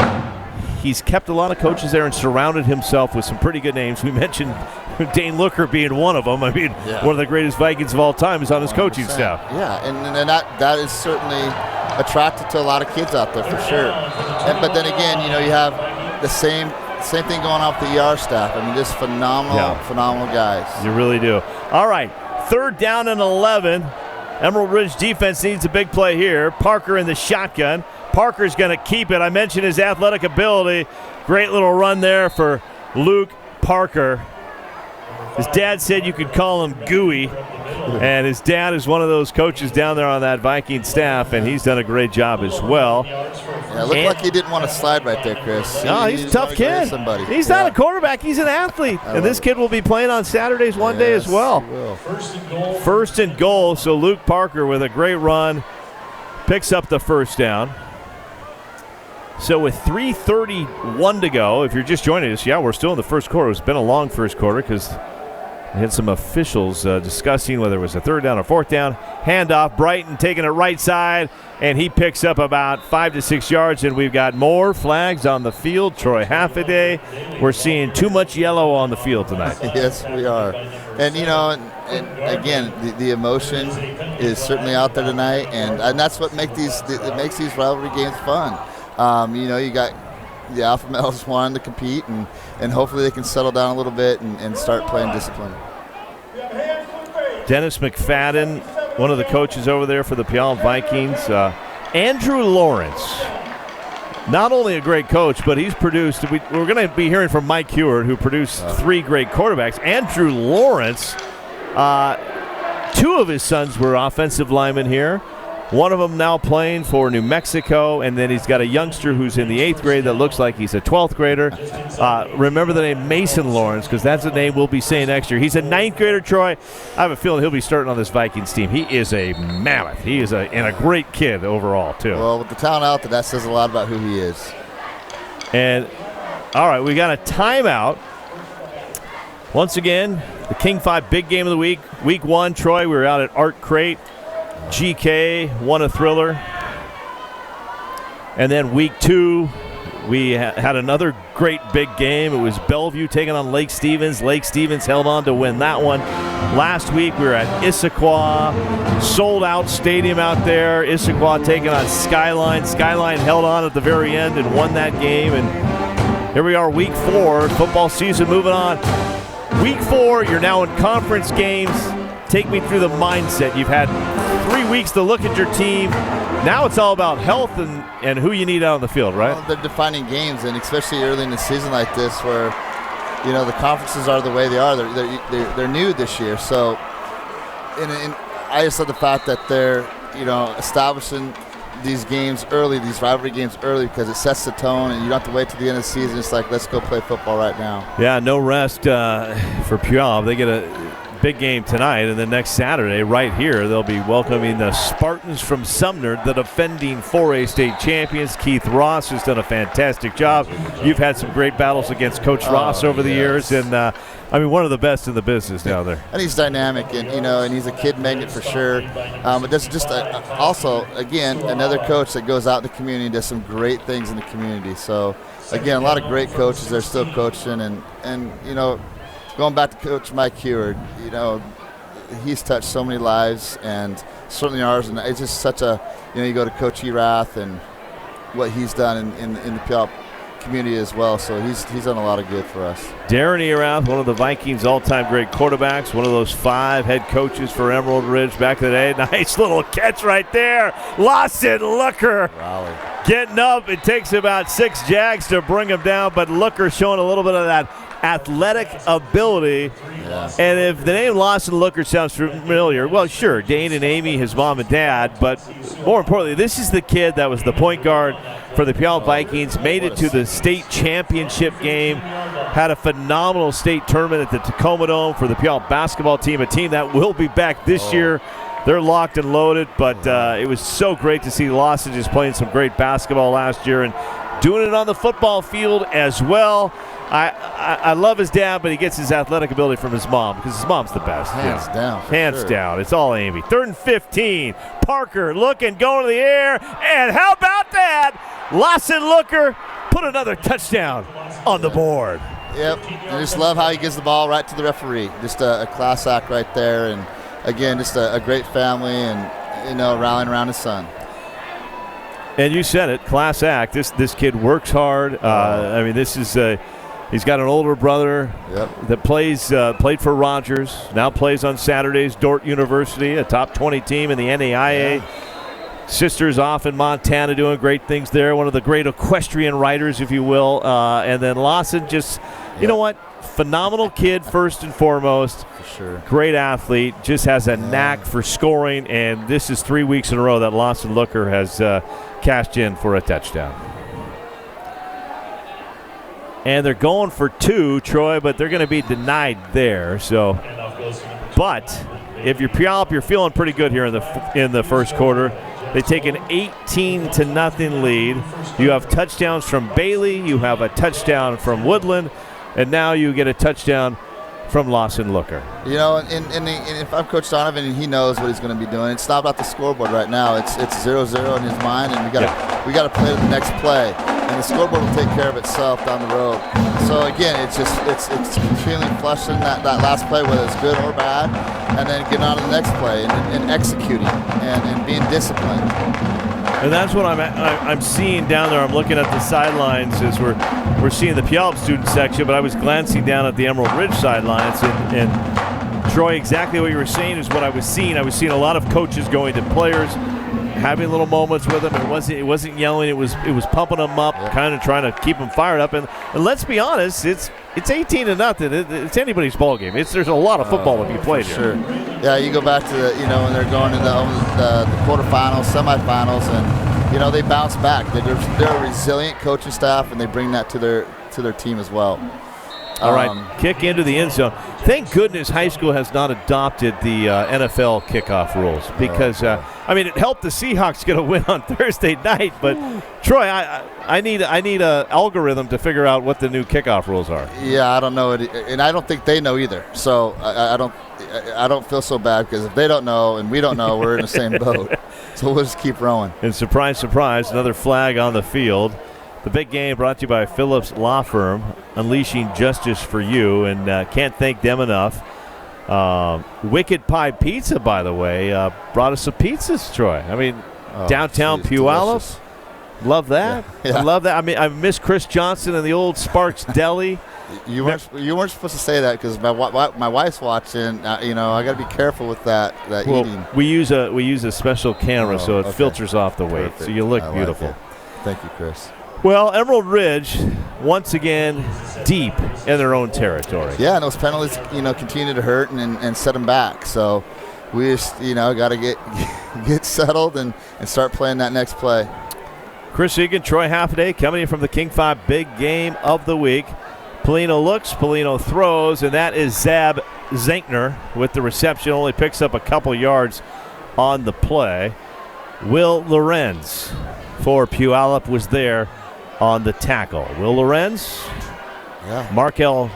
he's kept a lot of coaches there and surrounded himself with some pretty good names. We mentioned Dane Looker being one of them. I mean, one of the greatest Vikings of all time is on his coaching staff. Yeah, and that is certainly attracted to a lot of kids out there for sure. But then again, you have the same thing going on with the ER staff. I mean, just phenomenal guys. You really do. All right, 3rd down and 11. Emerald Ridge defense needs a big play here. Parker in the shotgun. Parker's going to keep it. I mentioned his athletic ability. Great little run there for Luke Parker. His dad said you could call him Gooey, and his dad is one of those coaches down there on that Viking staff, and he's done a great job as well. Yeah, it looked like he didn't want to slide right there, Chris. No, he's a tough kid. He's not a quarterback. He's an athlete, and this kid will be playing on Saturdays one day as well. First and goal, so Luke Parker with a great run picks up the first down. So with 3:31 to go, if you're just joining us, we're still in the first quarter. It's been a long first quarter because we had some officials discussing whether it was a 3rd down or 4th down. Handoff, Brighton taking it right side, and he picks up about 5 to 6 yards, and we've got more flags on the field. Troy Hafferty, we're seeing too much yellow on the field tonight. Yes, we are. And, and again, the emotion is certainly out there tonight, and that's what makes these rivalry games fun. You got the alpha males wanting to compete, and hopefully they can settle down a little bit and start playing discipline. Dennis McFadden, one of the coaches over there for the Puyallup Vikings. Andrew Lawrence, not only a great coach, but he's produced, we're going to be hearing from Mike Heward, who produced 3 great quarterbacks. Andrew Lawrence, 2 of his sons were offensive linemen here. One of them now playing for New Mexico, and then he's got a youngster who's in the 8th grade that looks like he's a 12th grader. Remember the name Mason Lawrence, because that's the name we'll be saying next year. He's a 9th grader, Troy. I have a feeling he'll be starting on this Vikings team. He is a mammoth. He is a great kid overall, too. Well, with the talent out there, that says a lot about who he is. And, all right, we got a timeout. Once again, the King 5 big game of the week. Week 1, Troy, we were out at Art Crate. GK won a thriller. And then week 2, we had another great big game. It was Bellevue taking on Lake Stevens. Lake Stevens held on to win that one. Last week we were at Issaquah, sold out stadium out there. Issaquah taking on Skyline. Skyline held on at the very end and won that game. And here we are, week 4, football season moving on. Week 4, you're now in conference games. Take me through the mindset. You've had 3 weeks to look at your team. Now it's all about health and who you need out on the field, right? Well, they're defining games, and especially early in the season like this, where the conferences are the way they are. They're new this year, so and I just love the fact that they're establishing these games early, these rivalry games early, because it sets the tone, and you don't have to wait till the end of the season. It's like, let's go play football right now. Yeah, no rest for Puyallup. They get a big game tonight, and then next Saturday right here they'll be welcoming the Spartans from Sumner, the defending 4A state champions. Keith Ross has done a fantastic job. You've had some great battles against Coach Ross over the years, and one of the best in the business down there. And he's dynamic, and he's a kid magnet for sure. But that's just also, again, another coach that goes out in the community and does some great things in the community. So again, a lot of great coaches are still coaching, and going back to Coach Mike Heward, he's touched so many lives, and certainly ours. And it's just such a, you go to Coach Erath and what he's done in the Puyallup community as well. So he's done a lot of good for us. Darren Erath, one of the Vikings' all-time great quarterbacks, one of those 5 head coaches for Emerald Ridge back in the day. Nice little catch right there. Lawson Looker. Raleigh. Getting up. It takes about 6 Jags to bring him down, but Looker showing a little bit of that athletic ability. Yeah. And if the name Lawson Looker sounds familiar, well, sure, Dane and Amy, his mom and dad, but more importantly, this is the kid that was the point guard for the Puyallup Vikings, made it to the state championship game, had a phenomenal state tournament at the Tacoma Dome for the Puyallup basketball team, a team that will be back this year. They're locked and loaded, but it was so great to see Lawson just playing some great basketball last year and doing it on the football field as well. I love his dad, but he gets his athletic ability from his mom, because his mom's the best. Hands down. Hands down. It's all Amy. 3rd and 15. Parker looking, going to the air, and how about that? Lawson Looker put another touchdown on the board. Yep. I just love how he gives the ball right to the referee. Just a class act right there, and again, just a great family, and rallying around his son. And you said it, class act. This kid works hard. This is he's got an older brother that played for Rogers, now plays on Saturdays, Dordt University, a top 20 team in the NAIA. Yeah. Sisters off in Montana doing great things there, one of the great equestrian riders, if you will. And then Lawson just, you know what, phenomenal kid first and foremost. For sure. Great athlete, just has a knack for scoring, and this is 3 weeks in a row that Lawson Looker has cashed in for a touchdown. And they're going for 2, Troy, but they're going to be denied there. So, but if you're Puyallup, you're feeling pretty good here in the first quarter. They take an 18-0 lead. You have touchdowns from Bailey. You have a touchdown from Woodland, and now you get a touchdown from Lawson Looker. And if I'm Coach Donovan, he knows what he's going to be doing. It's not about the scoreboard right now. It's 0-0 in his mind, and we got to play the next play. And the scoreboard will take care of itself down the road. So again, it's continually flushing that last play, whether it's good or bad, and then getting on to the next play and executing and being disciplined. And that's what I'm seeing down there. I'm looking at the sidelines as we're seeing the Puyallup student section, but I was glancing down at the Emerald Ridge sidelines, and Troy, exactly what you were saying is what I was seeing. I was seeing a lot of coaches going to players, having little moments with them. It wasn't yelling. It was pumping them up, kind of trying to keep them fired up. And let's be honest, it's 18-0. It's anybody's ball game. There's a lot of football to be played here. Sure. Yeah, you go back to when they're going into the quarterfinals, semifinals, and they bounce back. They're a resilient coaching staff, and they bring that to their team as well. All right, kick into the end zone. Thank goodness high school has not adopted the NFL kickoff rules because, it helped the Seahawks get a win on Thursday night. But Troy, I need a algorithm to figure out what the new kickoff rules are. Yeah, I don't know it, and I don't think they know either. So I don't feel so bad because if they don't know and we don't know, we're in the same boat. So we'll just keep rowing. And surprise, surprise, another flag on the field. The big game brought to you by Phillips Law Firm, unleashing justice for you, and can't thank them enough. Wicked Pie Pizza, by the way, brought us some pizzas, Troy. Downtown Puyallup. Delicious. Love that. Yeah. I love that. I miss Chris Johnson and the old Sparks Deli. You weren't supposed to say that because my wife's watching. I got to be careful with that eating. We use a special camera, so it okay. filters off the weight, Perfect. so you look I beautiful. like it. Thank you, Chris. Well, Emerald Ridge, once again, deep in their own territory. Yeah, and those penalties, continue to hurt and set them back. So we just, got to get settled and start playing that next play. Chris Egan, Troy Halfday, coming in from the King 5 big game of the week. Polino looks, Polino throws, and that is Zab Zinkner with the reception. Only picks up a couple yards on the play. Will Lorenz for Puyallup was there on the tackle. Will Lorenz, Markel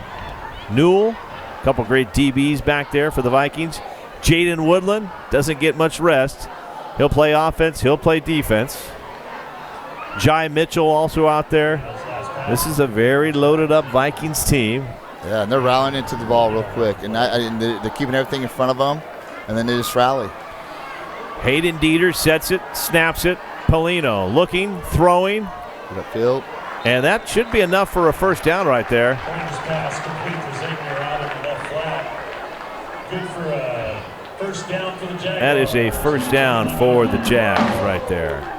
Newell, a couple great DBs back there for the Vikings. Jaden Woodland doesn't get much rest. He'll play offense, he'll play defense. Jai Mitchell also out there. This is a very loaded up Vikings team. Yeah, and they're rallying into the ball real quick. And they're keeping everything in front of them, and then they just rally. Hayden Dieter sets it, snaps it. Polino looking, throwing. Good upfield. And that should be enough for a first down right there. Pass complete to Zinkner out of the left flat. Good for a first down for the Jaguars. That is a first down for the Jags right there.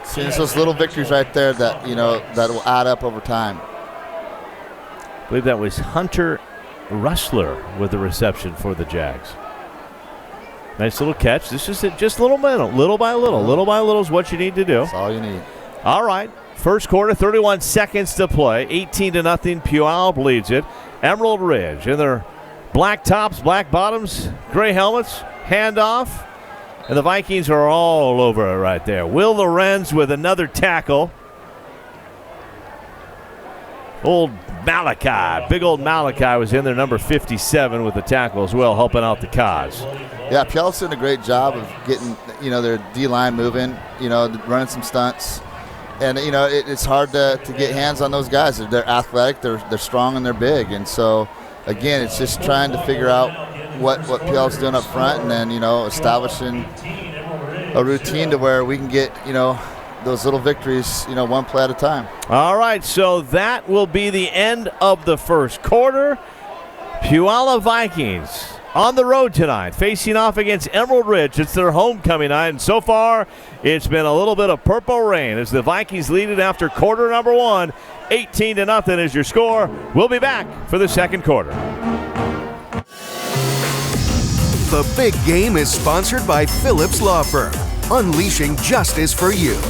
See, it's those little victories right there that that will add up over time. I believe that was Hunter Rustler with the reception for the Jags. Nice little catch. This is just little by little. Little by little is what you need to do. That's all you need. All right. First quarter, 31 seconds to play. 18-0. Puyallup leads it. Emerald Ridge in their black tops, black bottoms, gray helmets. Handoff. And the Vikings are all over it right there. Will Lorenz with another tackle. Old Malachi, big old Malachi was in there, number 57 with the tackle as well, helping out the Cause. Yeah, Puyallup's doing a great job of getting, their D-line moving, running some stunts. And, it's hard to get hands on those guys. They're athletic, they're strong, and they're big. And so, again, it's just trying to figure out what Puyallup's doing up front and then, establishing a routine to where we can get, those little victories, one play at a time. All right, so that will be the end of the first quarter. Puyallup Vikings on the road tonight, facing off against Emerald Ridge. It's their homecoming night, and so far it's been a little bit of purple rain as the Vikings lead it after quarter number one. 18-0 is your score. We'll be back for the second quarter. The big game is sponsored by Phillips Law Firm, unleashing justice for you.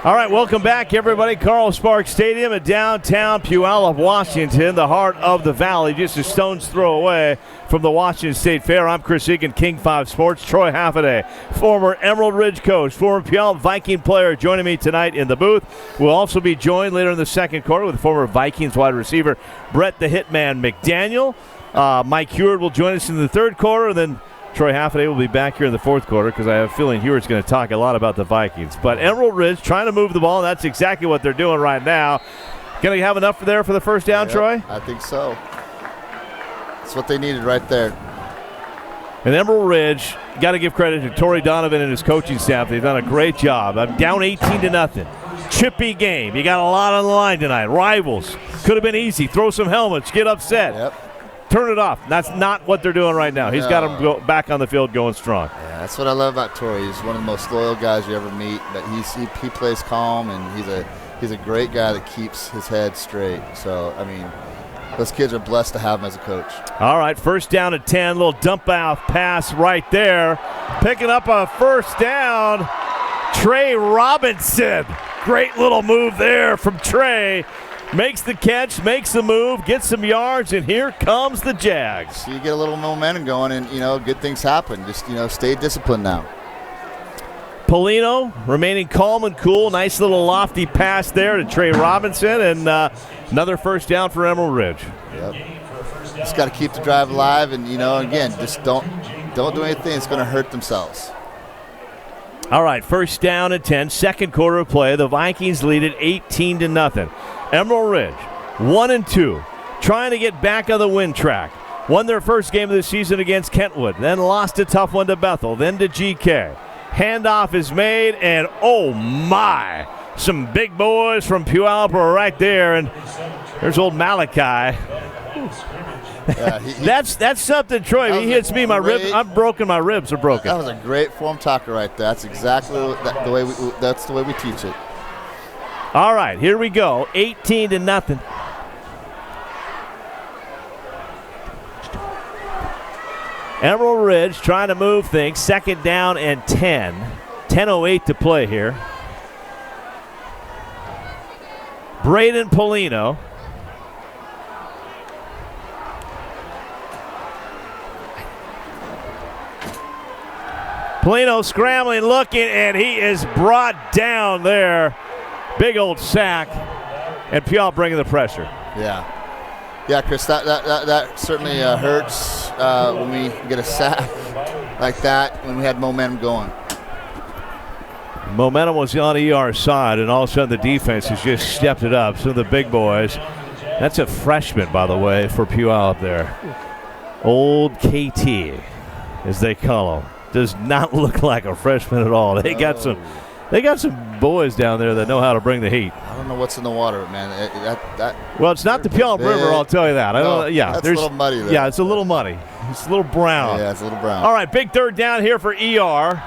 All right, welcome back, everybody. Carl Sparks Stadium in downtown Puyallup, Washington, the heart of the valley, just a stone's throw away from the Washington State Fair. I'm Chris Egan, King 5 Sports. Troy Haffaday, former Emerald Ridge coach, former Puyallup Viking player, joining me tonight in the booth. We'll also be joined later in the second quarter with former Vikings wide receiver Brett the Hitman McDaniel. Mike Heward will join us in the third quarter, and then Troy Haffaday will be back here in the fourth quarter because I have a feeling Heward's going to talk a lot about the Vikings. But Emerald Ridge trying to move the ball, and that's exactly what they're doing right now. Going to have enough there for the first down, Troy? I think so. That's what they needed right there. And Emerald Ridge, got to give credit to Torrey Donovan and his coaching staff. They've done a great job. I'm down 18-0. Chippy game. You got a lot on the line tonight. Rivals. Could have been easy. Throw some helmets. Get upset. Yep. Turn it off. That's not what they're doing right now. He's got them back on the field going strong. Yeah, that's what I love about Torrey. He's one of the most loyal guys you ever meet. But he plays calm, and he's a great guy that keeps his head straight. So, I mean, those kids are blessed to have him as a coach. All right, first down at 10. Little dump-off pass right there. Picking up a first down, Trey Robinson. Great little move there from Trey. Makes the catch, makes the move, gets some yards, and here comes the Jags. So you get a little momentum going, and, good things happen. Just, stay disciplined now. Polino remaining calm and cool. Nice little lofty pass there to Trey Robinson, and another first down for Emerald Ridge. Yep. Just got to keep the drive alive, and, again, just don't do anything that's going to hurt themselves. All right, first down at 10, second quarter of play. The Vikings lead it 18-0. Emerald Ridge, 1-2, trying to get back on the win track. Won their first game of the season against Kentwood, then lost a tough one to Bethel, then to GK. Handoff is made, and oh my, some big boys from Puyallup are right there, and there's old Malachi. Yeah, that's something, Troy. He hits me, my ribs. I'm broken. My ribs are broken. That was a great form talker right there. That's exactly the way we teach it. All right, here we go. 18-0. Emerald Ridge trying to move things. Second down and 10. 10:08 to play here. Braden Polino. Polino scrambling, looking, and he is brought down there. Big old sack, and Puyallup bringing the pressure. Yeah, Chris, that certainly hurts when we get a sack like that when we had momentum going. Momentum was on ER's side, and all of a sudden the defense has just stepped it up. Some of the big boys. That's a freshman, by the way, for Puyallup there. Old KT, as they call him. Does not look like a freshman at all. They got some boys down there that know how to bring the heat. I don't know what's in the water, man. Well, it's not the Puyallup River, I'll tell you that. That's a little muddy there. Yeah, it's a little muddy. It's a little brown. Yeah, it's a little brown. All right, big third down here for ER.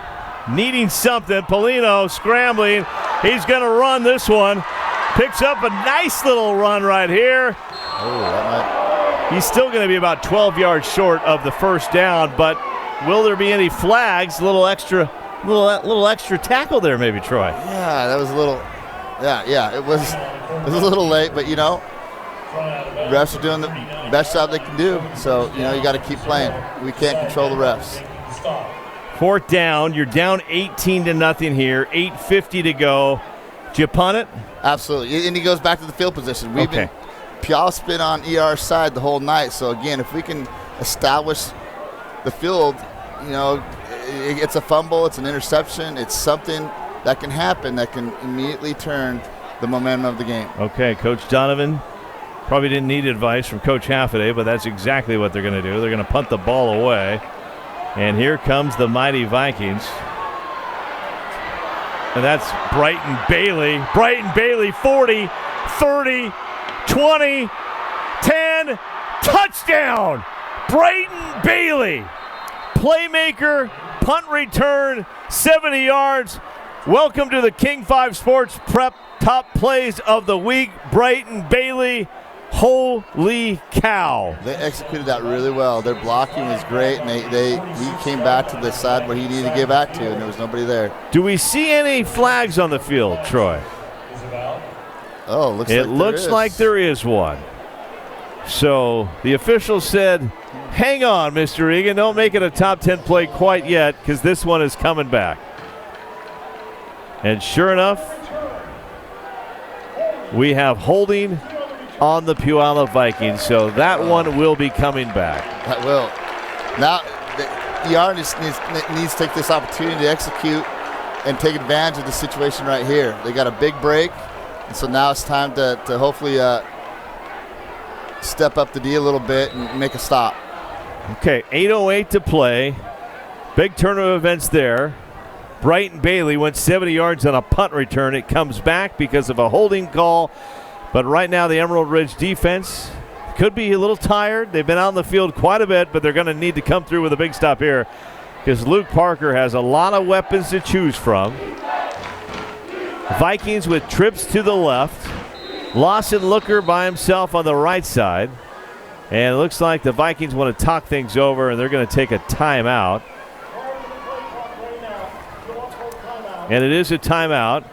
Needing something. Polino scrambling. He's going to run this one. Picks up a nice little run right here. He's still going to be about 12 yards short of the first down, but will there be any flags? A little extra tackle there, maybe, Troy. Yeah, that was a little. Yeah, it was a little late, but refs are doing the best job they can do. So you got to keep playing. We can't control the refs. Fourth down. You're down 18-0 here. 8:50 to go. Do you punt it? Absolutely, and he goes back to the field position. Puyallup's been on ER's side the whole night. So again, if we can establish the field, it's a fumble, it's an interception, it's something that can happen that can immediately turn the momentum of the game. Okay, Coach Donovan probably didn't need advice from Coach Haffaday, but that's exactly what they're going to do. They're going to punt the ball away. And here comes the mighty Vikings. And that's Brighton Bailey. Brighton Bailey, 40, 30, 20, 10, touchdown! Brighton Bailey, playmaker, punt return, 70 yards. Welcome to the King 5 Sports Prep Top Plays of the Week. Brighton Bailey Holy cow. They executed that really well. Their blocking was great, and he came back to the side where he needed to get back to, and there was nobody there. Do we see any flags on the field, Troy? Oh, looks like there is one. So the official said, hang on, Mr. Egan, don't make it a top 10 play quite yet because this one is coming back. And sure enough, we have holding on the Puyallup Vikings, so that one will be coming back. That will. Now, the ER needs to take this opportunity to execute and take advantage of the situation right here. They got a big break, and so now it's time to hopefully step up the D a little bit and make a stop. Okay, 8:08 to play. Big turn of events there. Brighton Bailey went 70 yards on a punt return. It comes back because of a holding call. But right now the Emerald Ridge defense could be a little tired. They've been out in the field quite a bit, but they're going to need to come through with a big stop here because Luke Parker has a lot of weapons to choose from. Vikings with trips to the left. Lawson Looker by himself on the right side. And it looks like the Vikings want to talk things over, and they're going to take a timeout. And it is a timeout.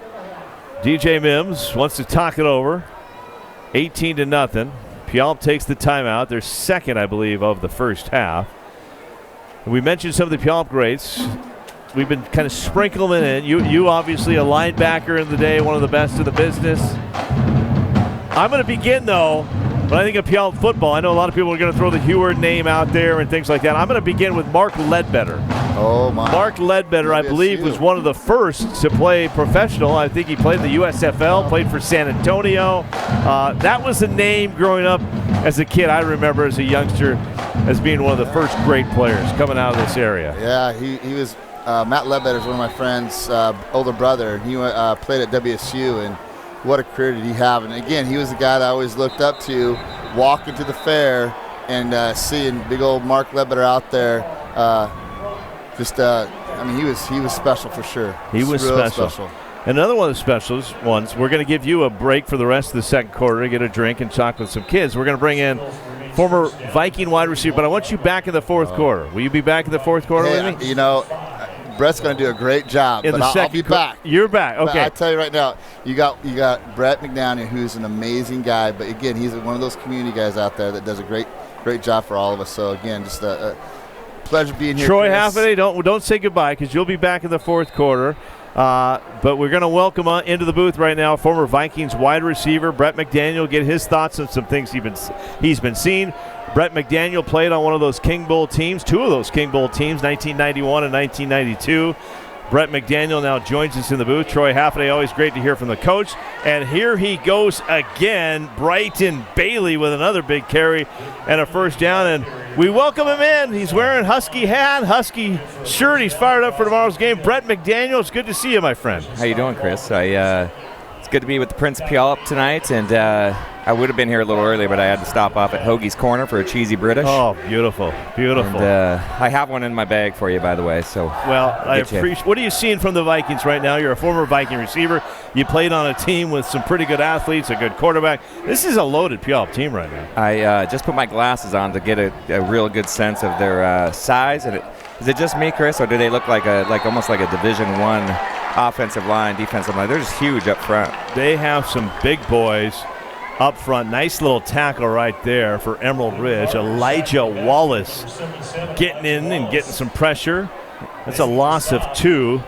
DJ Mims wants to talk it over. 18-0. Puyallup takes the timeout. They're second, I believe, of the first half. And we mentioned some of the Puyallup greats. We've been kind of sprinkling them in. You obviously a linebacker in the day, one of the best in the business. I'm going to begin, though, when I think of Puyallup football. I know a lot of people are going to throw the Heward name out there and things like that. I'm going to begin with Mark Ledbetter. Oh, my. Mark Ledbetter, I believe, was one of the first to play professional. I think he played in the USFL, played for San Antonio. That was a name growing up as a kid. I remember as a youngster as being one of the first great players coming out of this area. Yeah, he was Matt Ledbetter is one of my friend's older brother. He played at WSU, and what a career did he have. And, again, he was the guy that I always looked up to, walking to the fair and seeing big old Mark Ledbetter out there. I mean, he was special for sure. He was special. Another one of the special ones, we're going to give you a break for the rest of the second quarter to get a drink and talk with some kids. We're going to bring in former Viking wide receiver, but I want you back in the fourth quarter. Will you be back in the fourth quarter with me? You know, Brett's going to do a great job, but I'll be back. You're back, okay. But I tell you right now, you got Brett McDaniel, who's an amazing guy, but again, he's one of those community guys out there that does a great job for all of us. So again, just a pleasure being here. Troy Halfpenny, don't say goodbye because you'll be back in the fourth quarter. But we're going to welcome into the booth right now former Vikings wide receiver Brett McDaniel, get his thoughts on some things he's been seeing. Brett McDaniel played on one of those King Bowl teams, two of those King Bowl teams, 1991 and 1992. Brett McDaniel now joins us in the booth. Troy Halfpenny, always great to hear from the coach. And here he goes again, Brighton Bailey with another big carry and a first down. And we welcome him in. He's wearing Husky hat, Husky shirt. He's fired up for tomorrow's game. Brett McDaniel, it's good to see you, my friend. How you doing, Chris? It's good to be with the Prince of Puyallup tonight, and I would have been here a little earlier, but I had to stop off at Hoagie's Corner for a cheesy British. Oh, beautiful, beautiful. And I have one in my bag for you, by the way. So well, I appreciate. What are you seeing from the Vikings right now? You're a former Viking receiver. You played on a team with some pretty good athletes, a good quarterback. This is a loaded Puyallup team right now. I just put my glasses on to get a real good sense of their size. And is it just me, Chris, or do they look like almost like a Division I offensive line, defensive line? They're just huge up front. They have some big boys up front. Nice little tackle right there for Emerald Ridge. Elijah Wallace getting in and getting some pressure. That's a loss of 2.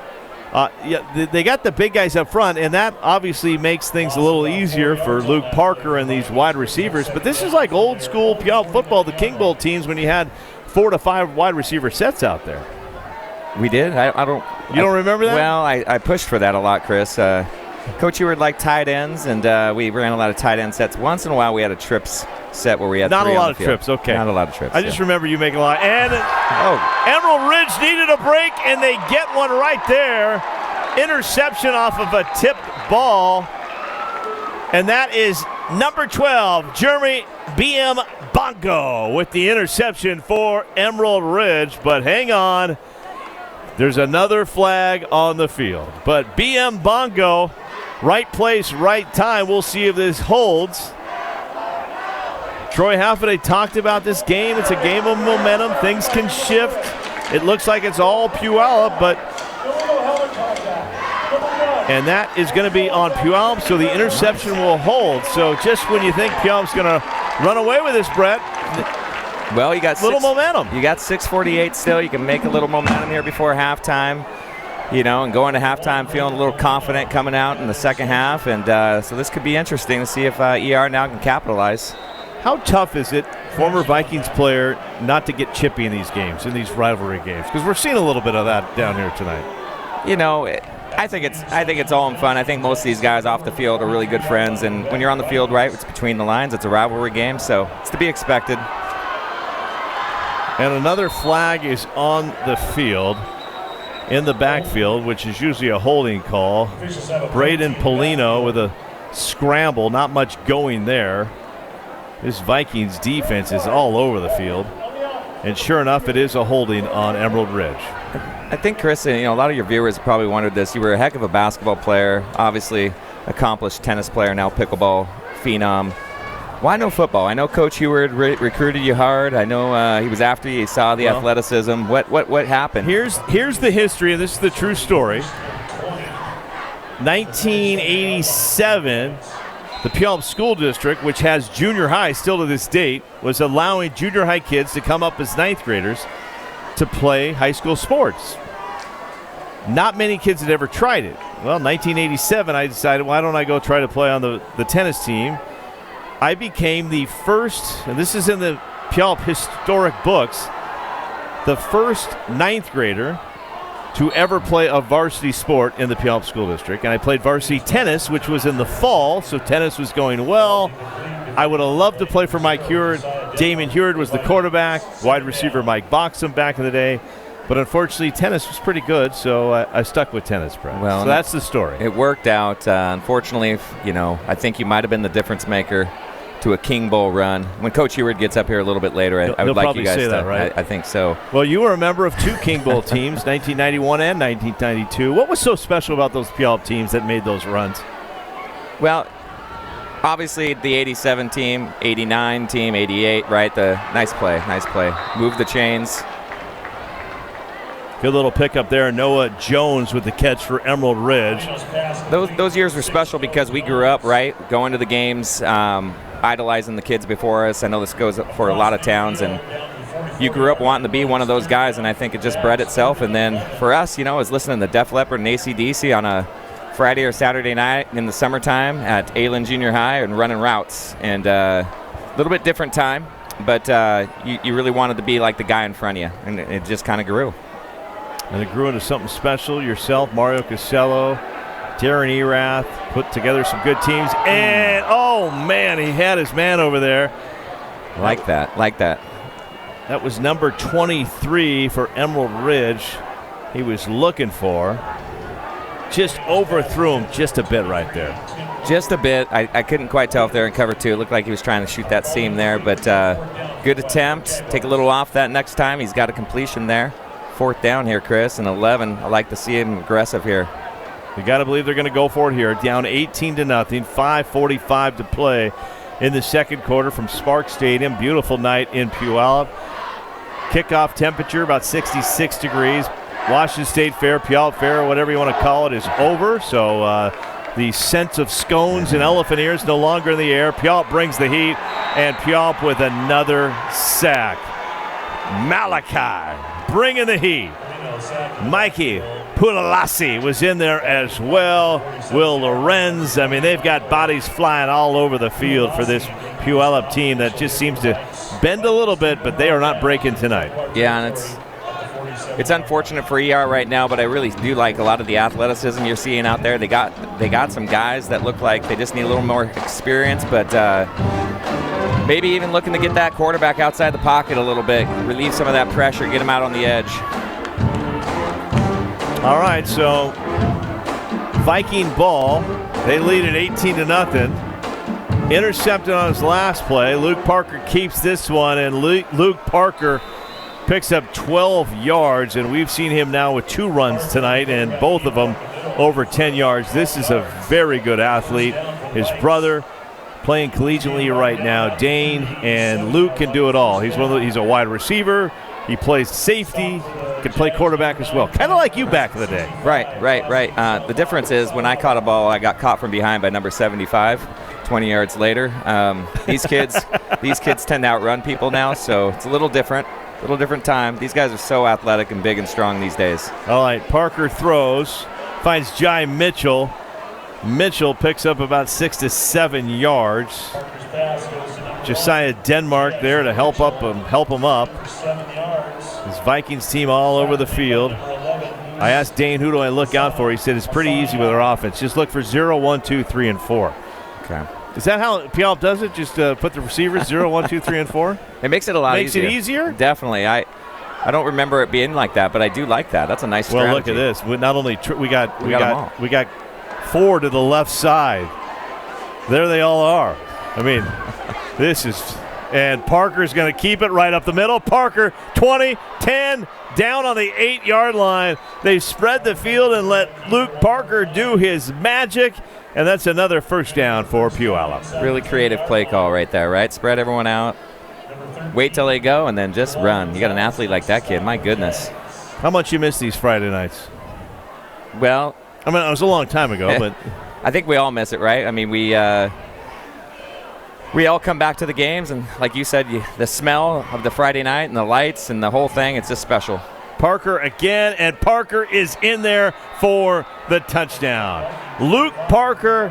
They got the big guys up front, and that obviously makes things a little easier for Luke Parker and these wide receivers. But this is like old school Puyallup football, the King Bowl teams, when you had 4 to 5 wide receiver sets out there. We did? I don't. You don't remember that? Well, I pushed for that a lot, Chris. Coach Eward liked tight ends, and we ran a lot of tight end sets. Once in a while, we had a trips set where we had not 3 a lot on the of field. trips. Okay, not a lot of trips. I just remember you making a lot. And Emerald Ridge needed a break, and they get one right there. Interception off of a tipped ball, and that is number 12, Jeremy BM Bongo with the interception for Emerald Ridge. But hang on, there's another flag on the field. But BM Bongo, right place, right time. We'll see if this holds. Troy Halford talked about this game. It's a game of momentum. Things can shift. It looks like it's all Puyallup, and that is going to be on Puyallup, so the interception will hold. So just when you think Puyallup's going to run away with this, Brett, well, you got momentum. You got 6:48 still. You can make a little momentum here before halftime, and going to halftime feeling a little confident coming out in the second half. And so this could be interesting to see if ER now can capitalize. How tough is it, former Vikings player, not to get chippy in these games, in these rivalry games? Because we're seeing a little bit of that down here tonight. I think it's all in fun. I think most of these guys off the field are really good friends, and when you're on the field, right, it's between the lines. It's a rivalry game, so it's to be expected. And another flag is on the field, in the backfield, which is usually a holding call. Braden Polino with a scramble, not much going there. This Vikings defense is all over the field. And sure enough, it is a holding on Emerald Ridge. I think, Chris, a lot of your viewers probably wondered this. You were a heck of a basketball player, obviously accomplished tennis player, now pickleball phenom. Why no football? I know Coach Heward recruited you hard. I know he was after you. He saw the athleticism. What happened? Here's the history, and this is the true story. 1987, the Puyallup School District, which has junior high still to this date, was allowing junior high kids to come up as ninth graders to play high school sports. Not many kids had ever tried it. Well, 1987, I decided, why don't I go try to play on the tennis team? I became the first, and this is in the Puyallup historic books, the first ninth grader to ever play a varsity sport in the Puyallup School District. And I played varsity tennis, which was in the fall, so tennis was going well. I would have loved to play for Mike Heward. Damon Heward was the quarterback, wide receiver Mike Boxham back in the day. But unfortunately, tennis was pretty good, so I stuck with tennis, Brad. Well, so that's the story. It worked out. Unfortunately, I think you might have been the difference maker to a King Bowl run. When Coach Heward gets up here a little bit later, I would like you guys say to that, right? I think so. Well, you were a member of two King Bowl teams, 1991 and 1992. What was so special about those Puyallup teams that made those runs? Well, obviously the 87 team, 89 team, 88, right? The nice play. Move the chains. Good little pickup there. Noah Jones with the catch for Emerald Ridge. Those years were special because we grew up, right, going to the games, idolizing the kids before us. I know this goes for a lot of towns, and you grew up wanting to be one of those guys, and I think it just bred itself. And then for us, was listening to Def Leppard and AC/DC on a Friday or Saturday night in the summertime at Aylen Junior High and running routes. And a little bit different time, but you really wanted to be like the guy in front of you, and it just kind of grew. And it grew into something special. Yourself, Mario Casello, Darren Erath put together some good teams. And, oh, man, he had his man over there. Like that. That was number 23 for Emerald Ridge. He was looking for. Just overthrew him just a bit right there. Just a bit. I couldn't quite tell if they were in cover two. It looked like he was trying to shoot that seam there, but good attempt. Take a little off that next time. He's got a completion there. Fourth down here, Chris, and 11. I like to see him aggressive here. You got to believe they're going to go for it here. Down 18-0, 5:45 to play in the second quarter from Spark Stadium. Beautiful night in Puyallup. Kickoff temperature about 66 degrees. Washington State Fair, Puyallup Fair, whatever you want to call it, is over. So the scent of scones and elephant ears no longer in the air. Puyallup brings the heat, and Puyallup with another sack. Malachi bringing the heat. Mikey Pulalasi was in there as well. Will Lorenz. I mean, they've got bodies flying all over the field for this Puyallup team that just seems to bend a little bit, but they are not breaking tonight. Yeah, and it's unfortunate for ER right now, but I really do like a lot of the athleticism you're seeing out there. They got some guys that look like they just need a little more experience, but maybe even looking to get that quarterback outside the pocket a little bit, relieve some of that pressure, get him out on the edge. All right, so Viking ball. They lead at 18-0. Intercepted on his last play. Luke Parker keeps this one, and Luke Parker picks up 12 yards, and we've seen him now with 2 runs tonight, and both of them over 10 yards. This is a very good athlete. His brother, playing collegiately right now. Dane and Luke can do it all. He's a wide receiver. He plays safety, can play quarterback as well. Kind of like you back in the day. Right. The difference is when I caught a ball, I got caught from behind by number 75, 20 yards later. These kids tend to outrun people now, so it's a little different time. These guys are so athletic and big and strong these days. All right, Parker throws, finds Jai Mitchell. Mitchell picks up about 6 to 7 yards. Josiah Denmark there to help him up. This Vikings team all over the field. I asked Dane, who do I look out for? He said it's pretty easy with our offense. Just look for 0, 1, 2, 3, and 4. Okay. Is that how Puyallup does it? Just put the receivers 0, 1, 2, 3, and 4? It makes it a lot easier. Makes it easier? Definitely. I don't remember it being like that, but I do like that. That's a nice strategy. Well, look at this. Not only we got 4 to the left side. There they all are. I mean, this is – and Parker's going to keep it right up the middle. Parker, 20, 10, down on the 8-yard line. They spread the field and let Luke Parker do his magic, and that's another first down for Puyallup. Really creative play call right there, right? Spread everyone out. Wait till they go and then just run. You got an athlete like that kid. My goodness. How much you miss these Friday nights? Well – I mean, it was a long time ago, but I think we all miss it, right? I mean, we all come back to the games, and like you said, the smell of the Friday night and the lights and the whole thing, it's just special. Parker again, and Parker is in there for the touchdown. Luke Parker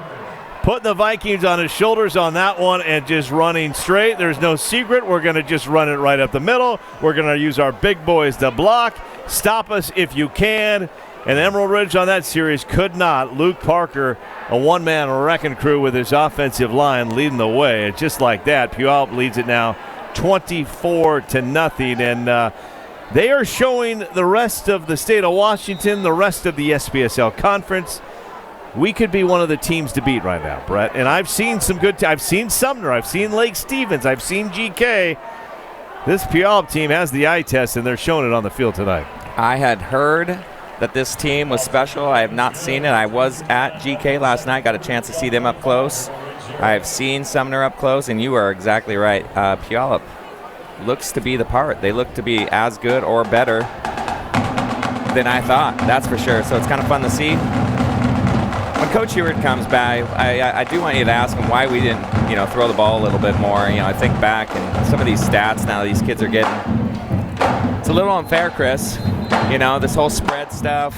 putting the Vikings on his shoulders on that one and just running straight. There's no secret. We're going to just run it right up the middle. We're going to use our big boys to block. Stop us if you can. And Emerald Ridge on that series could not. Luke Parker, a one-man wrecking crew with his offensive line leading the way. And just like that, Puyallup leads it now 24-0. And they are showing the rest of the state of Washington, the rest of the SPSL conference, we could be one of the teams to beat right now, Brett. And I've seen some good I've seen Sumner. I've seen Lake Stevens. I've seen GK. This Puyallup team has the eye test, and they're showing it on the field tonight. I had heard that this team was special. I have not seen it. I was at GK last night, got a chance to see them up close. I've seen Sumner up close, and you are exactly right. Puyallup looks to be the part. They look to be as good or better than I thought, that's for sure. So it's kind of fun to see. When Coach Heward comes by, I do want you to ask him why we didn't, throw the ball a little bit more. I think back and some of these stats now these kids are getting. It's a little unfair, Chris. This whole spread stuff.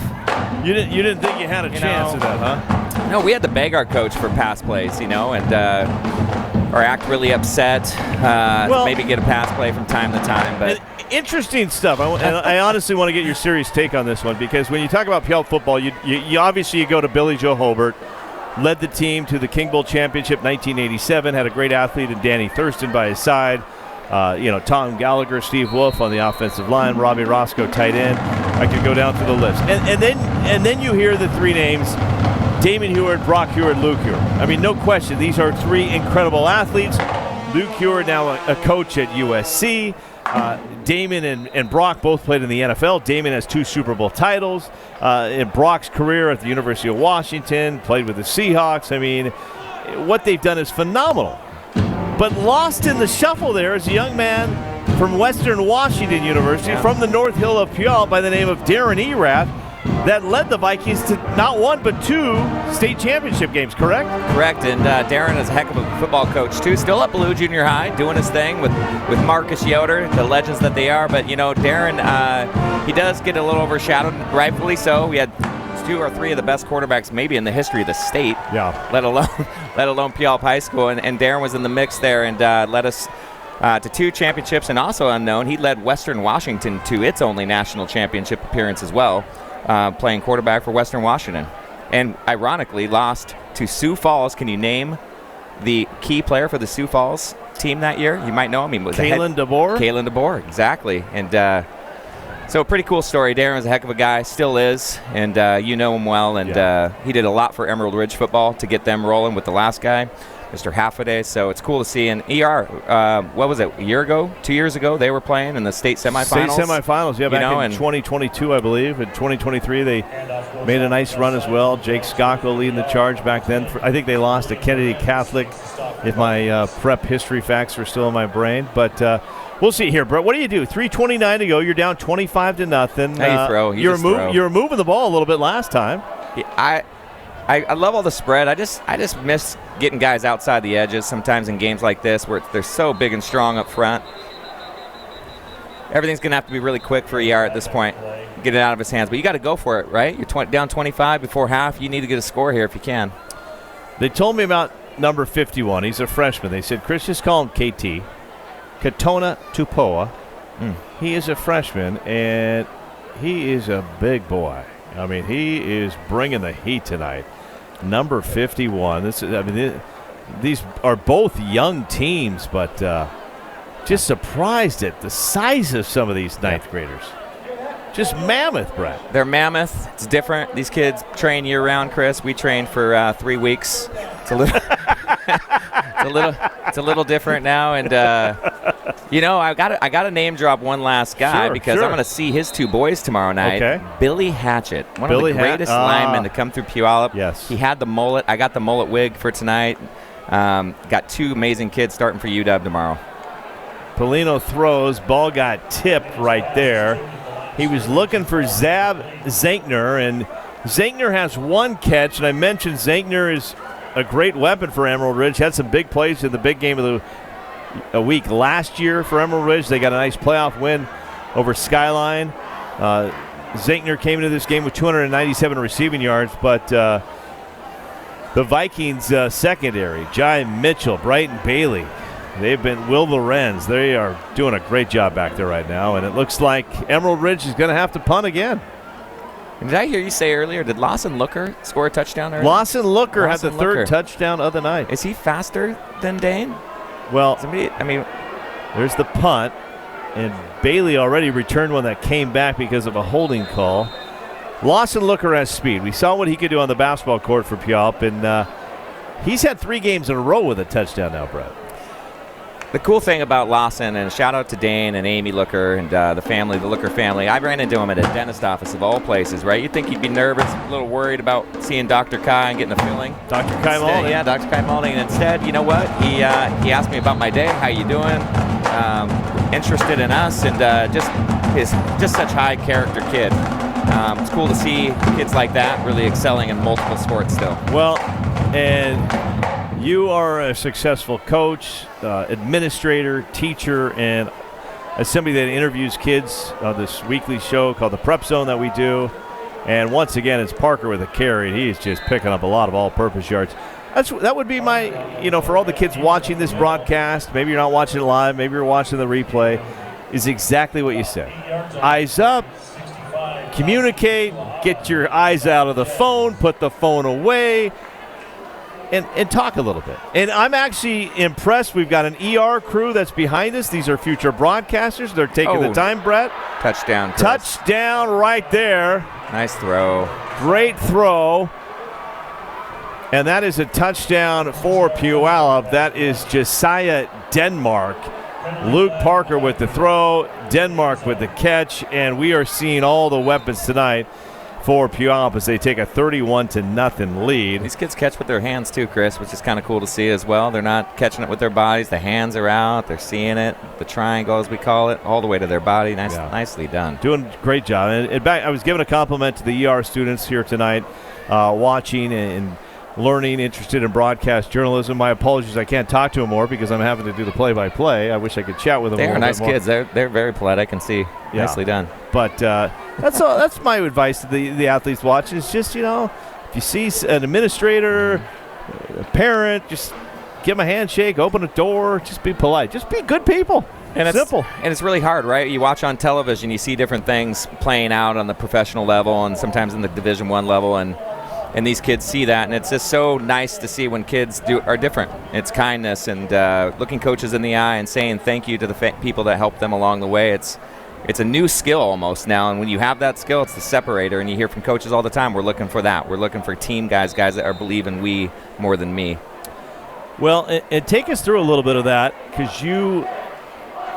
You didn't think you had a chance of that, huh? No, we had to beg our coach for pass plays, and or act really upset. Maybe get a pass play from time to time. But interesting stuff. I honestly want to get your serious take on this one, because when you talk about Puyallup football, you obviously go to Billy Joe Hobart, led the team to the King Bowl Championship 1987, had a great athlete in Danny Thurston by his side. Tom Gallagher, Steve Wolf on the offensive line, Robbie Roscoe tight end. I could go down through the list. And then you hear the three names, Damon Heward, Brock Heward, Luke Heward. I mean, no question, these are three incredible athletes. Luke Heward now a coach at USC. Damon and Brock both played in the NFL. Damon has 2 Super Bowl titles. In Brock's career at the University of Washington, played with the Seahawks. I mean, what they've done is phenomenal. But lost in the shuffle there is a young man from Western Washington University, from the North Hill of Puyallup, by the name of Darren Erath, that led the Vikings to not 1 but 2 state championship games, correct? Correct, and Darren is a heck of a football coach, too. Still at Blue Junior High, doing his thing with Marcus Yoder, the legends that they are. But, Darren, he does get a little overshadowed, rightfully so. We had 2 or 3 of the best quarterbacks maybe in the history of the state, let alone Puyallup High School, and Darren was in the mix there and led us to 2 championships, and also unknown, he led Western Washington to its only national championship appearance as well, playing quarterback for Western Washington, and ironically lost to Sioux Falls. Can you name the key player for the Sioux Falls team that year? You might know him. He was Kalen DeBoer? Kalen DeBoer, exactly, and so a pretty cool story. Darren was a heck of a guy, still is, and you know him well, and he did a lot for Emerald Ridge football to get them rolling with the last guy. Mr. Halfaday. So it's cool to see. And ER, what was it, a year ago, 2 years ago, they were playing in the state semifinals. State semifinals, yeah, back in 2022, I believe. In 2023, they made a nice run as well. Jake Skocko leading the charge back then. I think they lost to Kennedy Catholic, if my prep history facts are still in my brain. But we'll see here, Brett. What do you do? 3:29 to go. You're down 25-0. How you throw? You were moving the ball a little bit last time. Yeah, I love all the spread. I just miss getting guys outside the edges sometimes in games like this where they're so big and strong up front. Everything's going to have to be really quick for ER at this point. Get it out of his hands. But you got to go for it, right? You're down 25 before half. You need to get a score here if you can. They told me about number 51. He's a freshman. They said, Chris, just call him KT. Katona Tupoa. He is a freshman, and he is a big boy. I mean, he is bringing the heat tonight. Number 51. These are both young teams, but just surprised at the size of some of these ninth graders. Just mammoth, Brett. They're mammoth. It's different. These kids train year-round, Chris. We train for 3 weeks. It's a little, it's a little different now. And I got to name drop one last guy because I'm going to see his two boys tomorrow night. Okay. Billy Hatchett, one of the greatest linemen to come through Puyallup. Yes. He had the mullet. I got the mullet wig for tonight. Got two amazing kids starting for UW tomorrow. Polino throws. Ball got tipped right there. He was looking for Zab Zankner, and Zankner has one catch, and I mentioned Zankner is a great weapon for Emerald Ridge. Had some big plays in the big game of the week last year for Emerald Ridge. They got a nice playoff win over Skyline. Zankner came into this game with 297 receiving yards, but the Vikings secondary, Jai Mitchell, Brighton Bailey, they've been Will Lorenz. They are doing a great job back there right now, and it looks like Emerald Ridge is going to have to punt again. Did I hear you say earlier, did Lawson Looker score a touchdown earlier? Lawson Looker had the third touchdown of the night. Is he faster than Dane? Well, there's the punt, and Bailey already returned one that came back because of a holding call. Lawson Looker has speed. We saw what he could do on the basketball court for Puyallup, and he's had 3 games in a row with a touchdown now, Brett. The cool thing about Lawson, and shout out to Dane and Amy Looker and the family, the Looker family, I ran into him at a dentist office of all places, right? You'd think he'd be nervous, a little worried about seeing Dr. Kai and getting a filling. Dr. Kai Malning. Yeah, Dr. Kai Malning. And instead, you know what? He asked me about my day, how you doing, interested in us, and just such high character kid. It's cool to see kids like that really excelling in multiple sports still. Well, and you are a successful coach, administrator, teacher, and as somebody that interviews kids on this weekly show called the Prep Zone that we do. And once again, it's Parker with a carry, and he's just picking up a lot of all-purpose yards. That would be my, for all the kids watching this broadcast, maybe you're not watching it live, maybe you're watching the replay, is exactly what you said. Eyes up, communicate, get your eyes out of the phone, put the phone away, and talk a little bit. And I'm actually impressed. We've got an ER crew that's behind us. These are future broadcasters. They're taking the time, Brett. Touchdown, Chris. Touchdown right there. Nice throw. Great throw. And that is a touchdown for Puyallup. That is Josiah Denmark. Luke Parker with the throw, Denmark with the catch, and we are seeing all the weapons tonight for Puyallup as they take a 31-0 lead. These kids catch with their hands too, Chris, which is kind of cool to see as well. They're not catching it with their bodies. The hands are out. They're seeing it, the triangle as we call it, all the way to their body. Nicely done. Doing a great job. And in fact, I was giving a compliment to the ER students here tonight, watching and learning, interested in broadcast journalism. My apologies, I can't talk to them more because I'm having to do the play-by-play. I wish I could chat with them. They are nice kids. They're very polite. I can see. Yeah. Nicely done. But that's all. That's my advice to the athletes watching. Is just if you see an administrator, a parent, just give them a handshake, open a door, just be polite, just be good people. And it's simple. And it's really hard, right? You watch on television, you see different things playing out on the professional level and sometimes in the Division I level, and these kids see that, and it's just so nice to see when kids are different. It's kindness and looking coaches in the eye and saying thank you to the people that helped them along the way. It's a new skill almost now, and when you have that skill, it's the separator, and you hear from coaches all the time, we're looking for that. We're looking for team guys that are believing we more than me. Well, and take us through a little bit of that, because you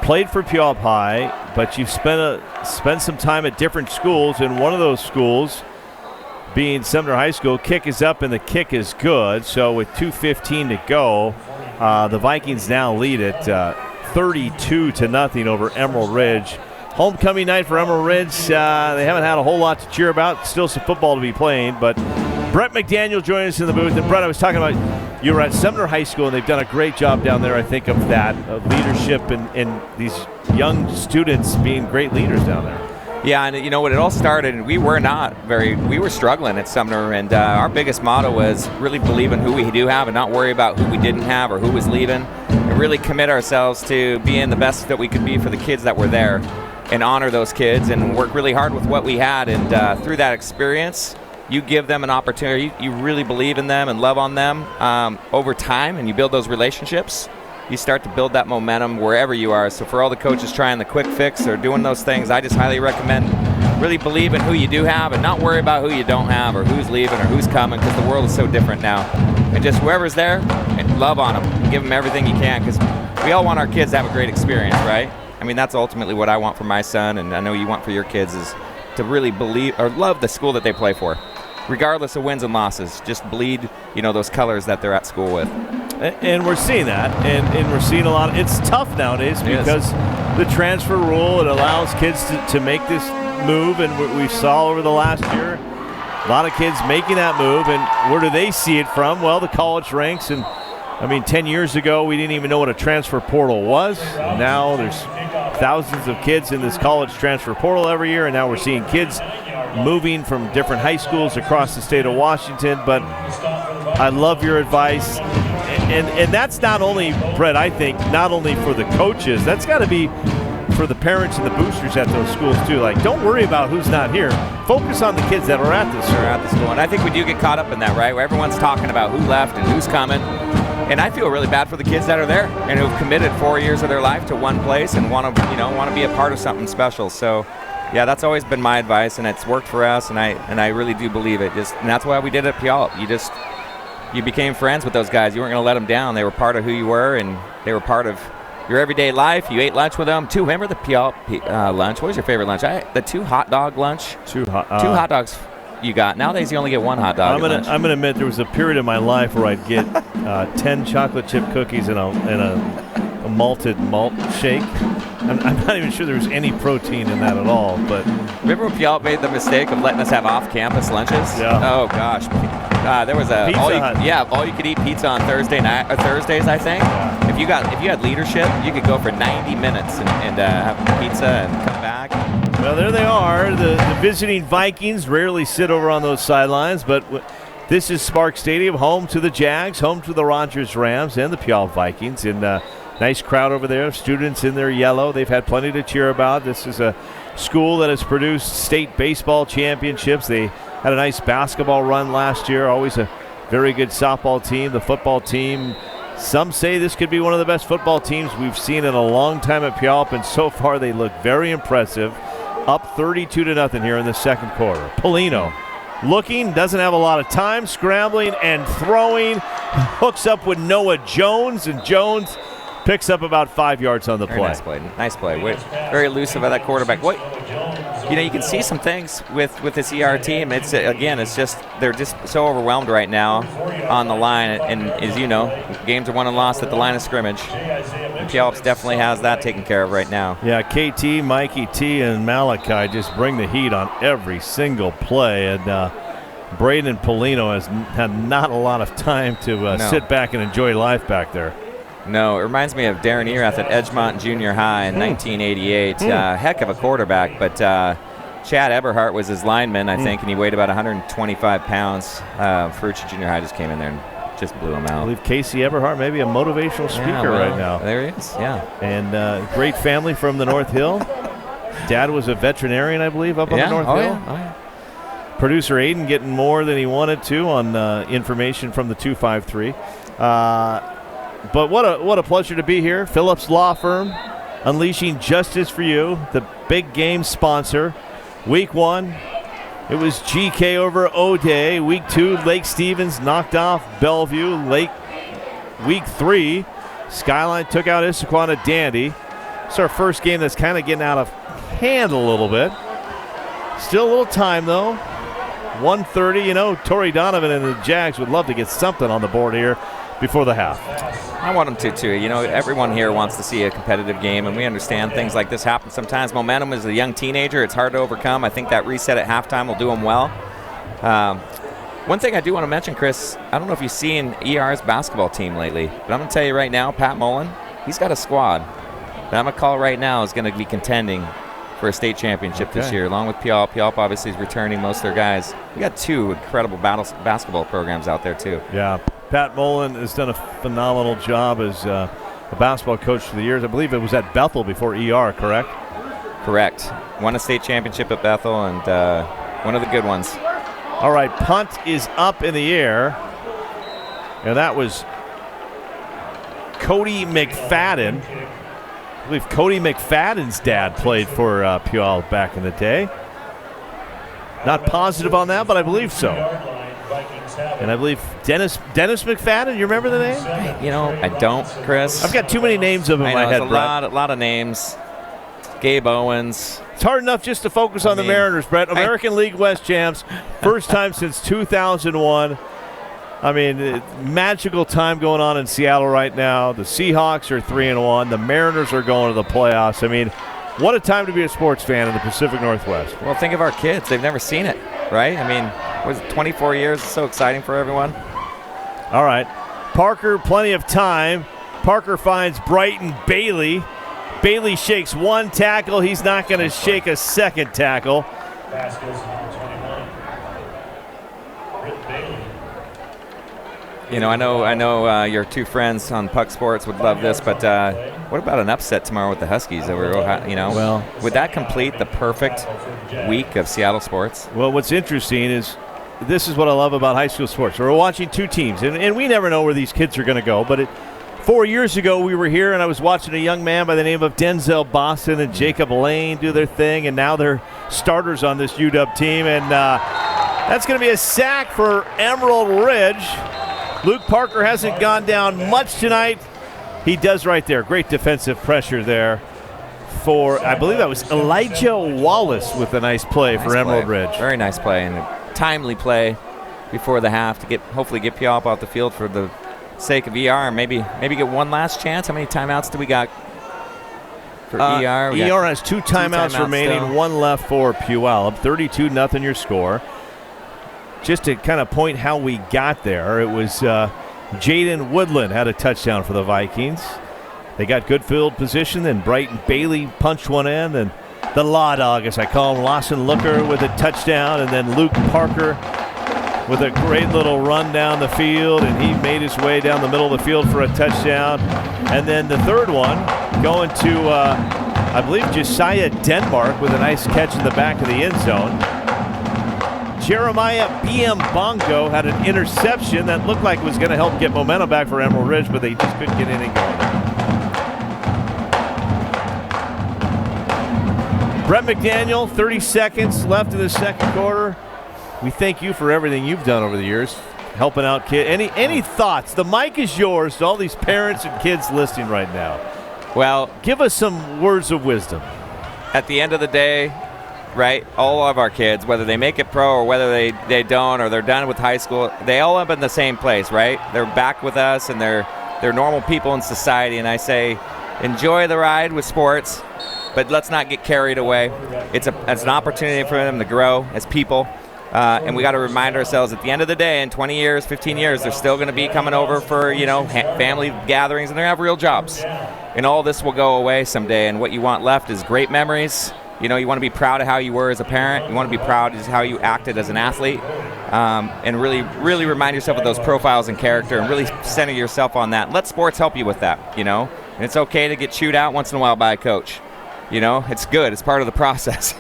played for Puyallup High, but you've spent some time at different schools, and one of those schools being Sumner High School. Kick is up, and the kick is good. So with 2:15 to go, the Vikings now lead it 32-0 over Emerald Ridge. Homecoming night for Emerald Ridge. They haven't had a whole lot to cheer about. Still some football to be playing, but Brett McDaniel joined us in the booth. And Brett, I was talking about you were at Sumner High School, and they've done a great job down there, I think, of that, of leadership and these young students being great leaders down there. Yeah, and you know what, it all started, and we were struggling at Sumner, and our biggest motto was really believe in who we do have and not worry about who we didn't have or who was leaving, and really commit ourselves to being the best that we could be for the kids that were there and honor those kids and work really hard with what we had. And through that experience, you give them an opportunity, you really believe in them and love on them over time, and you build those relationships. You start to build that momentum wherever you are. So for all the coaches trying the quick fix or doing those things, I just highly recommend really believe in who you do have and not worry about who you don't have or who's leaving or who's coming, because the world is so different now. And just whoever's there, and love on them. Give them everything you can, because we all want our kids to have a great experience, right? I mean, that's ultimately what I want for my son, and I know you want for your kids, is to really believe or love the school that they play for, regardless of wins and losses. Just bleed, those colors that they're at school with. And we're seeing that, and we're seeing a lot. It's tough nowadays because the transfer rule, it allows kids to make this move, and we saw over the last year a lot of kids making that move. And where do they see it from? Well, the college ranks. And I mean, 10 years ago, we didn't even know what a transfer portal was. Now there's thousands of kids in this college transfer portal every year, and now we're seeing kids moving from different high schools across the state of Washington. But I love your advice. And that's not only, Brett, I think, not only for the coaches, that's got to be for the parents and the boosters at those schools too. Like, don't worry about who's not here. Focus on the kids that are at the school. And I think we do get caught up in that, right? Where everyone's talking about who left and who's coming. And I feel really bad for the kids that are there and who've committed 4 years of their life to one place and want to be a part of something special. So, yeah, that's always been my advice, and it's worked for us, and I really do believe it. And that's why we did it at Puyallup. You became friends with those guys. You weren't going to let them down. They were part of who you were, and they were part of your everyday life. You ate lunch with them. Remember the Puyallup lunch? What was your favorite lunch? The 2 hot dog lunch. 2 hot dogs you got. Nowadays you only get 1 hot dog. I'm gonna admit there was a period in my life where I'd get 10 chocolate chip cookies and a malted malt shake. I'm not even sure there was any protein in that at all. But remember when Puyallup made the mistake of letting us have off-campus lunches? Yeah. Oh gosh. There was a all you could eat pizza on Thursdays, I think. Yeah. If you had leadership, you could go for 90 minutes and have pizza and come back. Well, there they are. The visiting Vikings rarely sit over on those sidelines, but this is Spark Stadium, home to the Jags, home to the Rogers Rams and the Puyallup Vikings. And nice crowd over there, students in their yellow. They've had plenty to cheer about. This is a school that has produced state baseball championships. They had a nice basketball run last year, always a very good softball team. The football team, some say this could be one of the best football teams we've seen in a long time at Puyallup, and so far they look very impressive. Up 32-0 here in the second quarter. Polino looking, doesn't have a lot of time, scrambling and throwing. Hooks up with Noah Jones, and Jones picks up about 5 yards on the play. Nice play. Very elusive of that quarterback. You can see some things with this ER team. It's just they're just so overwhelmed right now on the line, and as you know, games are won and lost at the line of scrimmage. And Puyallup definitely has that taken care of right now. Yeah, KT, Mikey T, and Malachi just bring the heat on every single play, and Braden Polino has had not a lot of time to sit back and enjoy life back there. No, it reminds me of Darren Erath at Edgemont Junior High in 1988. Heck of a quarterback, but Chad Eberhardt was his lineman, I think, and he weighed about 125 pounds. Ferrucci Junior High just came in there and just blew him out. I believe Casey Eberhardt may be a motivational speaker right now. There he is, yeah. And great family from the North Hill. Dad was a veterinarian, I believe, up on the North Hill. Yeah. Producer Aiden getting more than he wanted to on information from the 253. But what a pleasure to be here. Phillips Law Firm, unleashing justice for you, the big game sponsor. Week 1, it was GK over O'Day. Week 2, Lake Stevens knocked off Bellevue. week 3. Skyline took out Issaquah Dandy. It's our first game that's kind of getting out of hand a little bit. Still a little time, though. 1:30. You know, Torrey Donovan and the Jags would love to get something on the board here before the half. I want them to, too. You know, everyone here wants to see a competitive game, and we understand things like this happen sometimes. Momentum as a young teenager, it's hard to overcome. I think that reset at halftime will do them well. One thing I do want to mention, Chris, I don't know if you've seen ER's basketball team lately, but I'm going to tell you right now, Pat Mullen, he's got a squad that I'm going to call right now is going to be contending for a state championship this year, along with Puyallup. Puyallup obviously is returning most of their guys. We got 2 incredible basketball programs out there, too. Yeah, Pat Mullen has done a phenomenal job as a basketball coach for the years. I believe it was at Bethel before ER, correct? Correct. Won a state championship at Bethel, and one of the good ones. All right, punt is up in the air. And that was Cody McFadden. I believe Cody McFadden's dad played for Puyallup back in the day. Not positive on that, but I believe so. And I believe Dennis McFadden, you remember the name? You know, I don't, Chris. I've got too many names of him in my head, Brett. A lot of names. Gabe Owens. It's hard enough just to focus on the Mariners, Brett. American League West champs, first time since 2001. I mean, magical time going on in Seattle right now. The Seahawks are 3-1. The Mariners are going to the playoffs. I mean, what a time to be a sports fan in the Pacific Northwest. Well, think of our kids. They've never seen it, right? I mean, was it 24 years? It's so exciting for everyone. All right. Parker, plenty of time. Parker finds Brighton Bailey. Bailey shakes 1 tackle. He's not going to shake a second tackle. You know, I know your 2 friends on Puck Sports would love this, but what about an upset tomorrow with the Huskies over Ohio? You know, well, would that complete the perfect week of Seattle sports? Well, what's interesting is this is what I love about high school sports. We're watching 2 teams, and we never know where these kids are going to go, but 4 years ago, we were here, and I was watching a young man by the name of Denzel Boston and Jacob Lane do their thing, and now they're starters on this UW team, and that's going to be a sack for Emerald Ridge. Luke Parker hasn't gone down much tonight. He does right there. Great defensive pressure there for, I believe that was Elijah Wallace with a nice play for Emerald Ridge. Very nice play, and a timely play before the half to hopefully get Puyallup off the field for the sake of ER, maybe get one last chance. How many timeouts do we got for ER? ER has 2 timeouts remaining, still. 1 left for Puyallup. 32-0 your score. Just to kind of point how we got there, it was Jaden Woodland had a touchdown for the Vikings. They got good field position, then Brighton Bailey punched one in, and the Law Dog, as I call him, Lawson Looker with a touchdown, and then Luke Parker with a great little run down the field, and he made his way down the middle of the field for a touchdown. And then the third one going to, I believe, Josiah Denmark with a nice catch in the back of the end zone. Jeremiah B.M. Bongo had an interception that looked like it was going to help get momentum back for Emerald Ridge, but they just couldn't get anything going. Brett McDaniel, 30 seconds left in the second quarter. We thank you for everything you've done over the years, helping out kids. Any thoughts? The mic is yours to all these parents and kids listening right now. Well, give us some words of wisdom. At the end of the day, right, all of our kids, whether they make it pro or whether they don't or they're done with high school, they all end up in the same place, right? They're back with us, and they're normal people in society. And I say, enjoy the ride with sports, but let's not get carried away. It's an opportunity for them to grow as people. And we got to remind ourselves at the end of the day, in 20 years, 15 years, they're still going to be coming over for, family gatherings, and they're going to have real jobs. And all this will go away someday, and what you want left is great memories. You want to be proud of how you were as a parent. You want to be proud of how you acted as an athlete. And really, really remind yourself of those profiles and character, and really center yourself on that. Let sports help you with that, And it's okay to get chewed out once in a while by a coach. It's good. It's part of the process.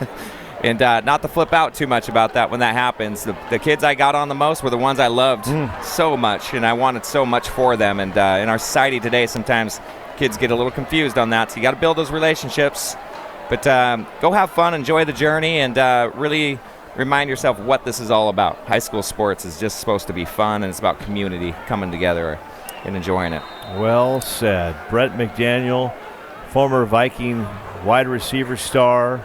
And not to flip out too much about that when that happens. The kids I got on the most were the ones I loved so much, and I wanted so much for them. And in our society today, sometimes kids get a little confused on that. So you got to build those relationships. But go have fun, enjoy the journey, and really remind yourself what this is all about. High school sports is just supposed to be fun, and it's about community coming together. and enjoying it. Well said. Brett McDaniel, former Viking wide receiver star,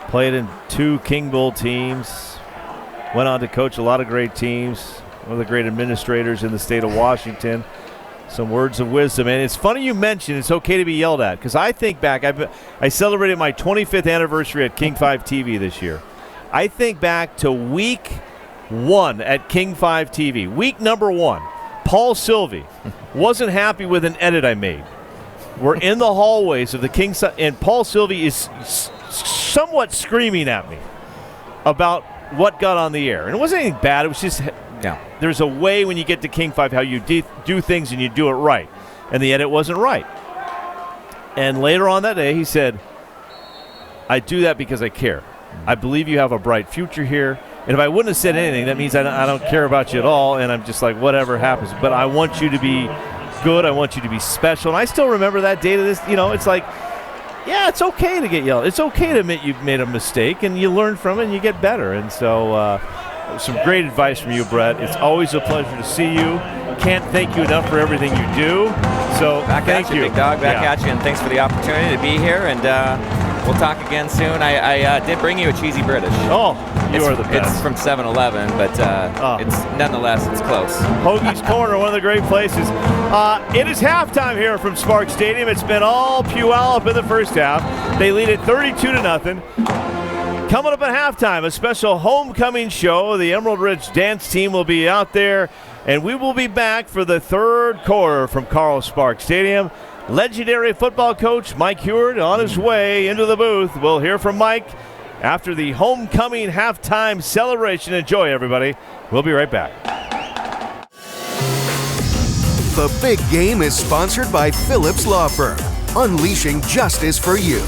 played in 2 King Bowl teams, went on to coach a lot of great teams, one of the great administrators in the state of Washington. Some words of wisdom. And it's funny you mentioned it's okay to be yelled at, because I think back, I celebrated my 25th anniversary at King 5 TV this year. I think back to week 1 at King 5 TV, week number 1. Paul Sylvie wasn't happy with an edit I made. We're in the hallways of the King, and Paul Sylvie is somewhat screaming at me about what got on the air. And it wasn't anything bad. It was just, there's a way when you get to King 5 how you do things and you do it right. And the edit wasn't right. And later on that day, he said, I do that because I care. I believe you have a bright future here. And if I wouldn't have said anything, that means I don't care about you at all. And I'm just like, whatever happens. But I want you to be good. I want you to be special. And I still remember that day to this. It's like, yeah, it's okay to get yelled. It's okay to admit you've made a mistake, and you learn from it and you get better. And so some great advice from you, Brett. It's always a pleasure to see you. Can't thank you enough for everything you do. So back thank at you, big dog. Back at you, and thanks for the opportunity to be here. And we'll talk again soon. I did bring you a cheesy British. Oh, you are the best. It's from 7-Eleven, but it's nonetheless, it's close. Hoagie's Corner, one of the great places. It is halftime here from Spark Stadium. It's been all Puyallup in the first half. They lead it 32-0. Coming up at halftime, a special homecoming show. The Emerald Ridge dance team will be out there, and we will be back for the third quarter from Carl Sparks Stadium. Legendary football coach Mike Heward on his way into the booth. We'll hear from Mike after the homecoming halftime celebration. Enjoy, everybody. We'll be right back. The Big Game is sponsored by Phillips Law Firm, unleashing justice for you.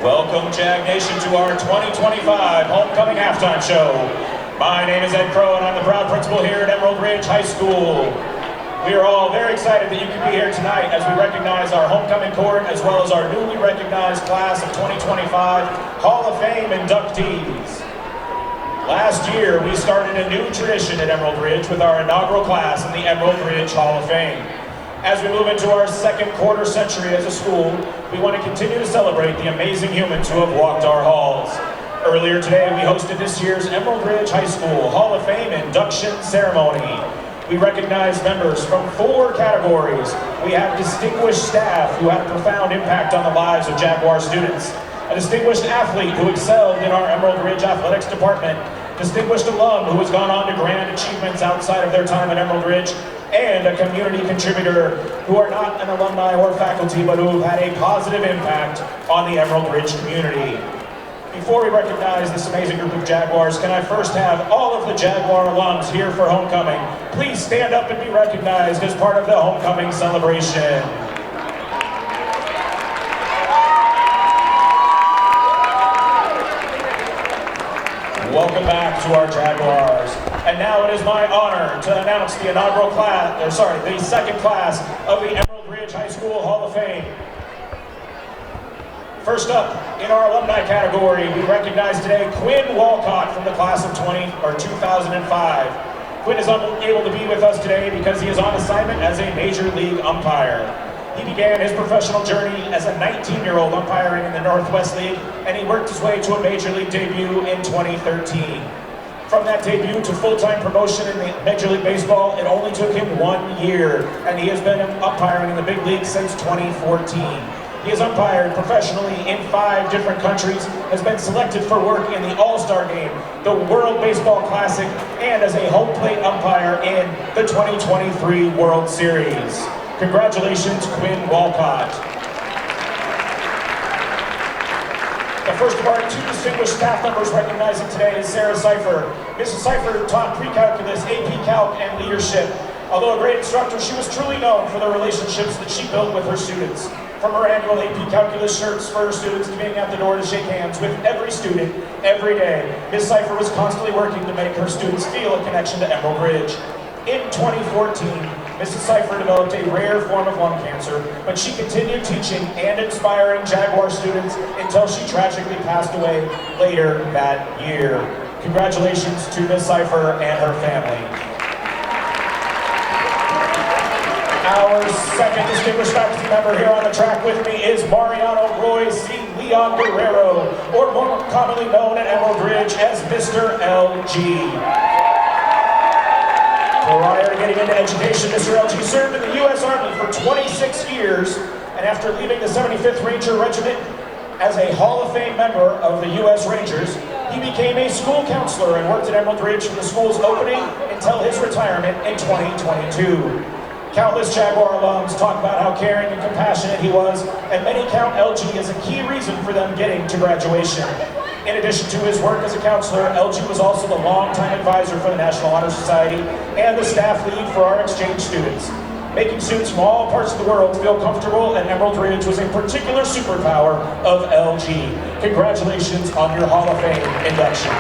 Welcome, Jag Nation, to our 2025 Homecoming Halftime Show. My name is Ed Crow, and I'm the proud principal here at Emerald Ridge High School. We are all very excited that you can be here tonight as we recognize our homecoming court as well as our newly recognized class of 2025 Hall of Fame inductees. Last year, we started a new tradition at Emerald Ridge with our inaugural class in the Emerald Ridge Hall of Fame. As we move into our second quarter century as a school, we want to continue to celebrate the amazing humans who have walked our halls. Earlier today, we hosted this year's Emerald Ridge High School Hall of Fame induction ceremony. We recognize members from 4 categories. We have distinguished staff who had a profound impact on the lives of Jaguar students, a distinguished athlete who excelled in our Emerald Ridge athletics department, distinguished alum who has gone on to grand achievements outside of their time at Emerald Ridge, and a community contributor who are not an alumni or faculty, but who have had a positive impact on the Emerald Ridge community. Before we recognize this amazing group of Jaguars, can I first have all of the Jaguar alums here for homecoming please stand up and be recognized as part of the homecoming celebration. Welcome back to our Jaguars. And now it is my honor to announce the inaugural class, the second class of the Emerald Ridge High School Hall of Fame. First up, in our alumni category, we recognize today Quinn Walcott from the class of 2005. Quinn is unable to be with us today because he is on assignment as a Major League umpire. He began his professional journey as a 19-year-old umpiring in the Northwest League, and he worked his way to a Major League debut in 2013. From that debut to full-time promotion in the Major League Baseball, it only took him 1 year, and he has been umpiring in the big league since 2014. He has umpired professionally in 5 different countries, has been selected for work in the All-Star Game, the World Baseball Classic, and as a home plate umpire in the 2023 World Series. Congratulations, Quinn Walcott. The first of our 2 distinguished staff members recognizing today is Sarah Seifer. Mrs. Seifer taught pre-calculus, AP Calc, and leadership. Although a great instructor, she was truly known for the relationships that she built with her students. From her annual AP Calculus shirts for her students to being at the door to shake hands with every student, every day, Ms. Seifer was constantly working to make her students feel a connection to Emerald Ridge. In 2014, Mrs. Seifer developed a rare form of lung cancer, but she continued teaching and inspiring Jaguar students until she tragically passed away later that year. Congratulations to Ms. Seifer and her family. Our second distinguished faculty member here on the track with me is Mariano Roy C. Leon Guerrero, or more commonly known at Emerald Ridge as Mr. LG. Prior to getting into education, Mr. LG served in the U.S. Army for 26 years, and after leaving the 75th Ranger Regiment as a Hall of Fame member of the U.S. Rangers, he became a school counselor and worked at Emerald Ridge from the school's opening until his retirement in 2022. Countless Jaguar alums talk about how caring and compassionate he was, and many count LG as a key reason for them getting to graduation. In addition to his work as a counselor, LG was also the longtime advisor for the National Honor Society and the staff lead for our exchange students. Making students from all parts of the world feel comfortable at Emerald Ridge was a particular superpower of LG. Congratulations on your Hall of Fame induction.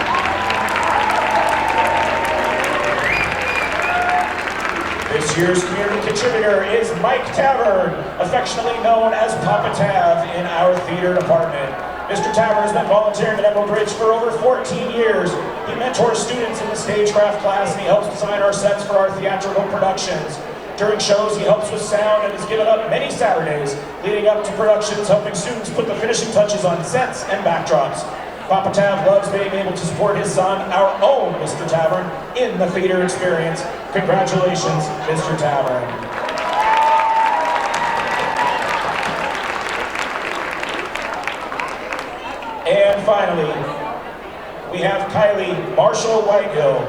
This year's community contributor is Mike Tavern, affectionately known as Papa Tav in our theater department. Mr. Tavern has been volunteering at Emerald Ridge for over 14 years. He mentors students in the stagecraft class, and he helps design our sets for our theatrical productions. During shows, he helps with sound and has given up many Saturdays leading up to productions, helping students put the finishing touches on sets and backdrops. Papa Tav loves being able to support his son, our own Mr. Tavern, in the theater experience. Congratulations, Mr. Tavern. And finally, we have Kylie Marshall Whitehill.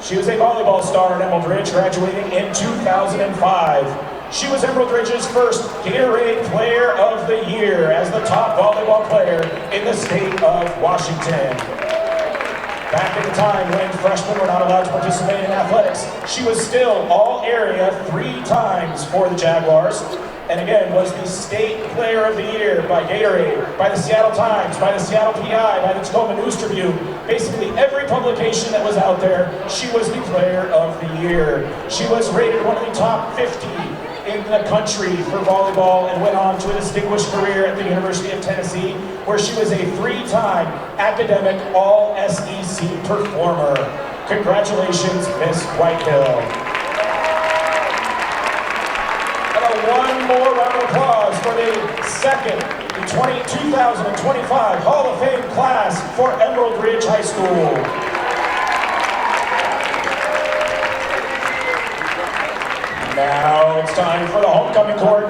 She was a volleyball star at Emerald Ridge, graduating in 2005. She was Emerald Ridge's first Gatorade Player of the Year as the top volleyball player in the state of Washington. Back in the time when freshmen were not allowed to participate in athletics, she was still All-Area 3 times for the Jaguars, and again was the State Player of the Year by Gatorade, by the Seattle Times, by the Seattle PI, by the Tacoma News Tribune. Basically every publication that was out there, she was the Player of the Year. She was rated one of the top 50 in the country for volleyball and went on to a distinguished career at the University of Tennessee, where she was a 3-time academic All-SEC performer. Congratulations, Miss Whitehill. And one more round of applause for the second 2025 Hall of Fame class for Emerald Ridge High School. Now it's time for the homecoming court.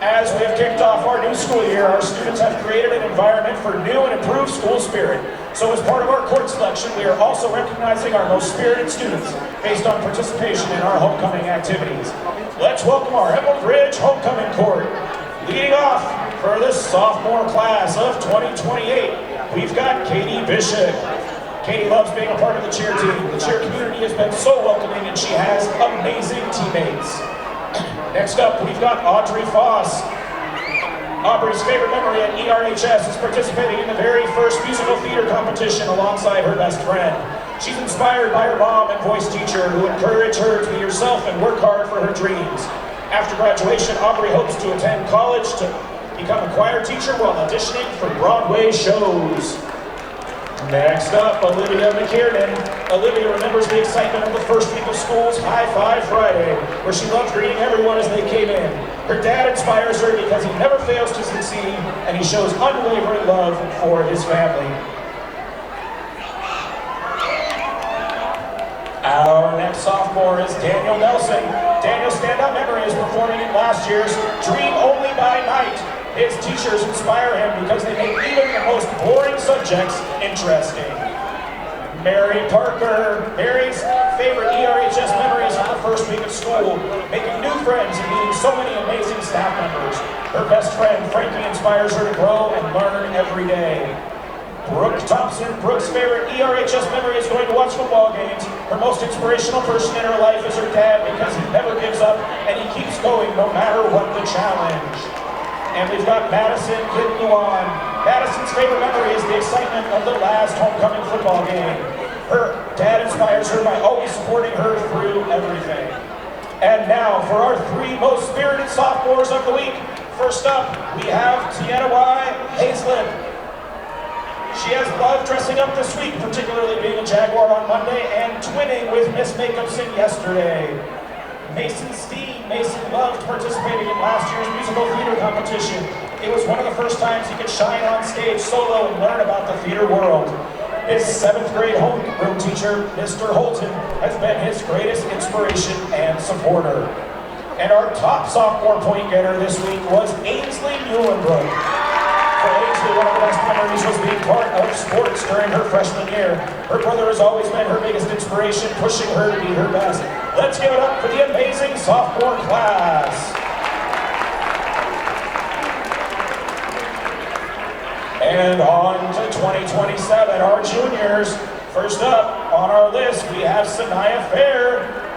As we have kicked off our new school year, our students have created an environment for new and improved school spirit. So as part of our court selection, we are also recognizing our most spirited students based on participation in our homecoming activities. Let's welcome our Emerald Ridge homecoming court. Leading off for the sophomore class of 2028, we've got Katie Bishop. Katie loves being a part of the cheer team. The cheer community has been so welcoming and she has amazing teammates. Next up, we've got Audrey Foss. Aubrey's favorite memory at ERHS is participating in the very first musical theater competition alongside her best friend. She's inspired by her mom and voice teacher who encourage her to be herself and work hard for her dreams. After graduation, Aubrey hopes to attend college to become a choir teacher while auditioning for Broadway shows. Next up, Olivia McKiernan. Olivia remembers the excitement of the first week of school's High Five Friday, where she loved greeting everyone as they came in. Her dad inspires her because he never fails to succeed, and he shows unwavering love for his family. Our next sophomore is Daniel Nelson. Daniel's standout memory is performing in last year's Dream Only by Night. His teachers inspire him because they make even the most boring subjects interesting. Mary Parker. Mary's favorite ERHS memories from the first week of school, making new friends and meeting so many amazing staff members. Her best friend, Frankie, inspires her to grow and learn every day. Brooke Thompson. Brooke's favorite ERHS memory is going to watch football games. Her most inspirational person in her life is her dad because he never gives up and he keeps going no matter what the challenge. And we've got Madison Kid-Luan. Madison's favorite memory is the excitement of the last homecoming football game. Her dad inspires her by always supporting her through everything. And now for our three most spirited sophomores of the week. First up, we have Tiana Y. Hazlett. She has loved dressing up this week, particularly being a Jaguar on Monday and twinning with Miss Makeupson yesterday. Mason Steen. Mason loved participating in last year's musical theater competition. It was one of the first times he could shine on stage solo and learn about the theater world. His 7th grade homeroom teacher, Mr. Holton, has been his greatest inspiration and supporter. And our top sophomore point getter this week was Ainsley Muhlenbrook. For Ainsley, one of the best memories was being part of sports during her freshman year. Her brother has always been her biggest inspiration, pushing her to be her best. Let's give it up for the amazing sophomore class. And on to 2027, our juniors. First up on our list, we have Sanaya Fair.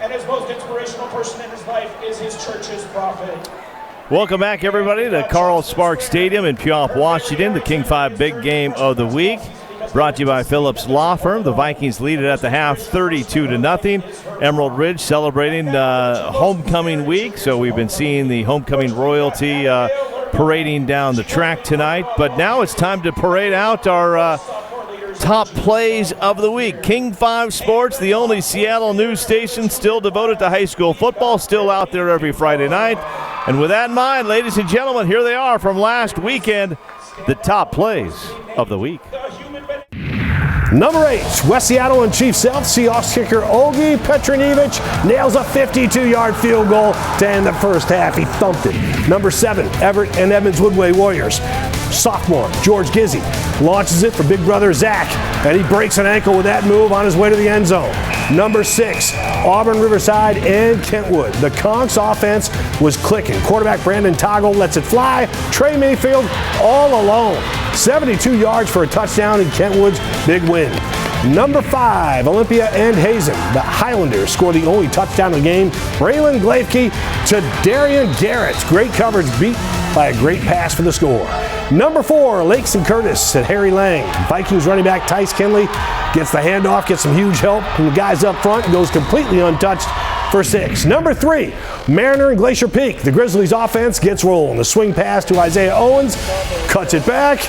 and his most inspirational person in his life is his church's prophet. Welcome back, everybody, to Carl Sparks Stadium in Puyallup, Washington, the King 5 big game of the week. Brought to you by Phillips Law Firm. The Vikings lead it at the half 32-0. Emerald Ridge celebrating homecoming week, so we've been seeing the homecoming royalty parading down the track tonight. But now it's time to parade out our top plays of the week. King 5 Sports, the only Seattle news station still devoted to high school football, still out there every Friday night. And with that in mind, ladies and gentlemen, here they are from last weekend, the top plays of the week. Number 8, West Seattle and Chief Sealth. Seahawks kicker Ogi Petronevich nails a 52-yard field goal to end the first half. He thumped it. Number 7, Everett and Edmonds Woodway Warriors. Sophomore George Gizzi launches it for big brother Zach, and he breaks an ankle with that move on his way to the end zone. Number 6, Auburn Riverside and Kentwood. The Conks offense was clicking. Quarterback Brandon Toggle lets it fly. Trey Mayfield all alone. 72 yards for a touchdown in Kentwood's big win. Number 5, Olympia and Hazen. The Highlanders score the only touchdown of the game. Braylon Glafke to Darian Garrett. Great coverage beat by a great pass for the score. Number 4, Lakes and Curtis at Harry Lang. Vikings running back Tice Kinley gets the handoff, gets some huge help from the guys up front, and goes completely untouched for 6. Number 3, Mariner and Glacier Peak. The Grizzlies offense gets rolling. The swing pass to Isaiah Owens, cuts it back,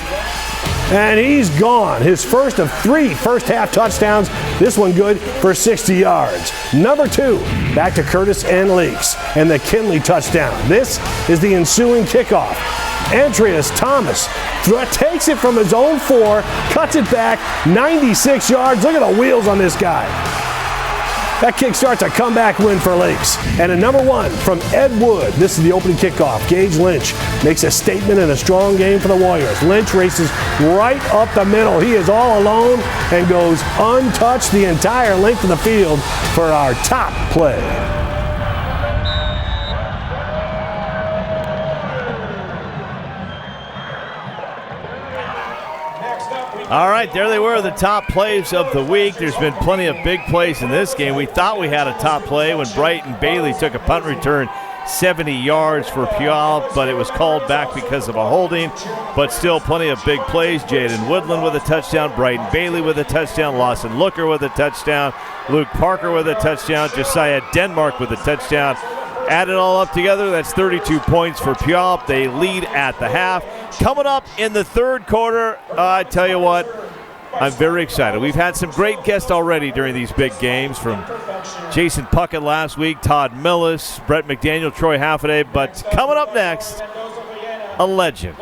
and he's gone. His first of 3 first-half touchdowns. This one good for 60 yards. Number 2, back to Curtis and Lakes, and the Kinley touchdown. This is the ensuing kickoff. Andreas Thomas takes it from his own 4, cuts it back, 96 yards. Look at the wheels on this guy. That kick starts a comeback win for Lakes. And a number 1 from Ed Wood. This is the opening kickoff. Gage Lynch makes a statement in a strong game for the Warriors. Lynch races right up the middle. He is all alone and goes untouched the entire length of the field for our top play. All right, there they were, the top plays of the week. There's been plenty of big plays in this game. We thought we had a top play when Brighton Bailey took a punt return 70 yards for Puyallup, but it was called back because of a holding. But still plenty of big plays. Jaden Woodland with a touchdown, Brighton Bailey with a touchdown, Lawson Looker with a touchdown, Luke Parker with a touchdown, Josiah Denmark with a touchdown. Add it all up together, that's 32 points for Puyallup. They lead at the half. Coming up in the third quarter, I tell you what, I'm very excited. We've had some great guests already during these big games, from Jason Puckett last week, Todd Millis, Brett McDaniel, Troy Haffeday. But coming up next, a legend.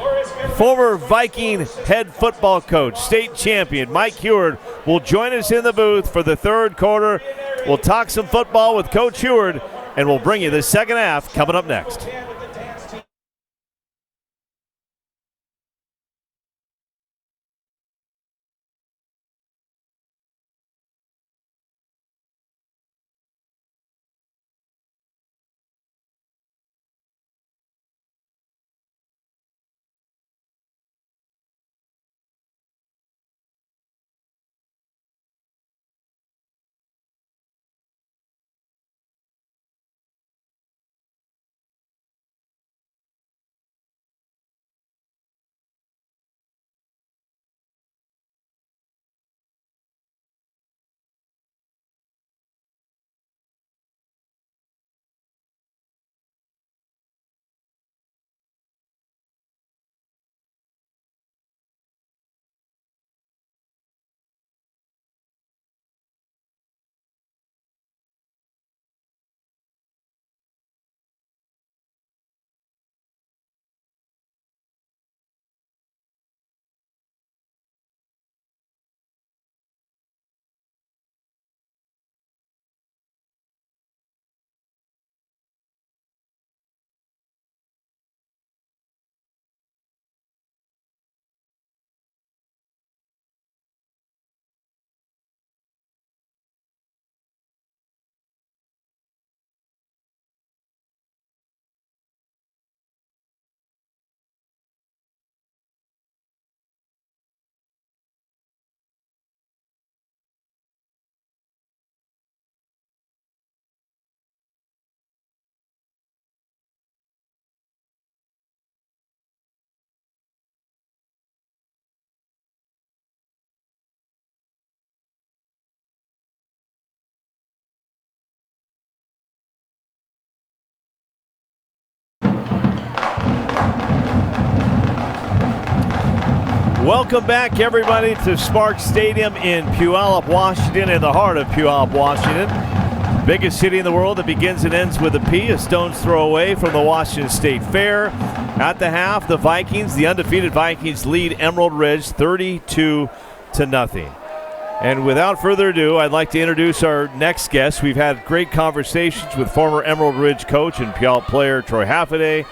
Former Viking head football coach, state champion Mike Heward will join us in the booth for the third quarter. We'll talk some football with Coach Heward, and we'll bring you the second half coming up next. Welcome back, everybody, to Sparks Stadium in Puyallup, Washington, in the heart of Puyallup, Washington. Biggest city in the world that begins and ends with a P, a stone's throw away from the Washington State Fair. At the half, the Vikings, the undefeated Vikings, lead Emerald Ridge 32-0. And without further ado, I'd like to introduce our next guest. We've had great conversations with former Emerald Ridge coach and Puyallup player Troy Haffaday,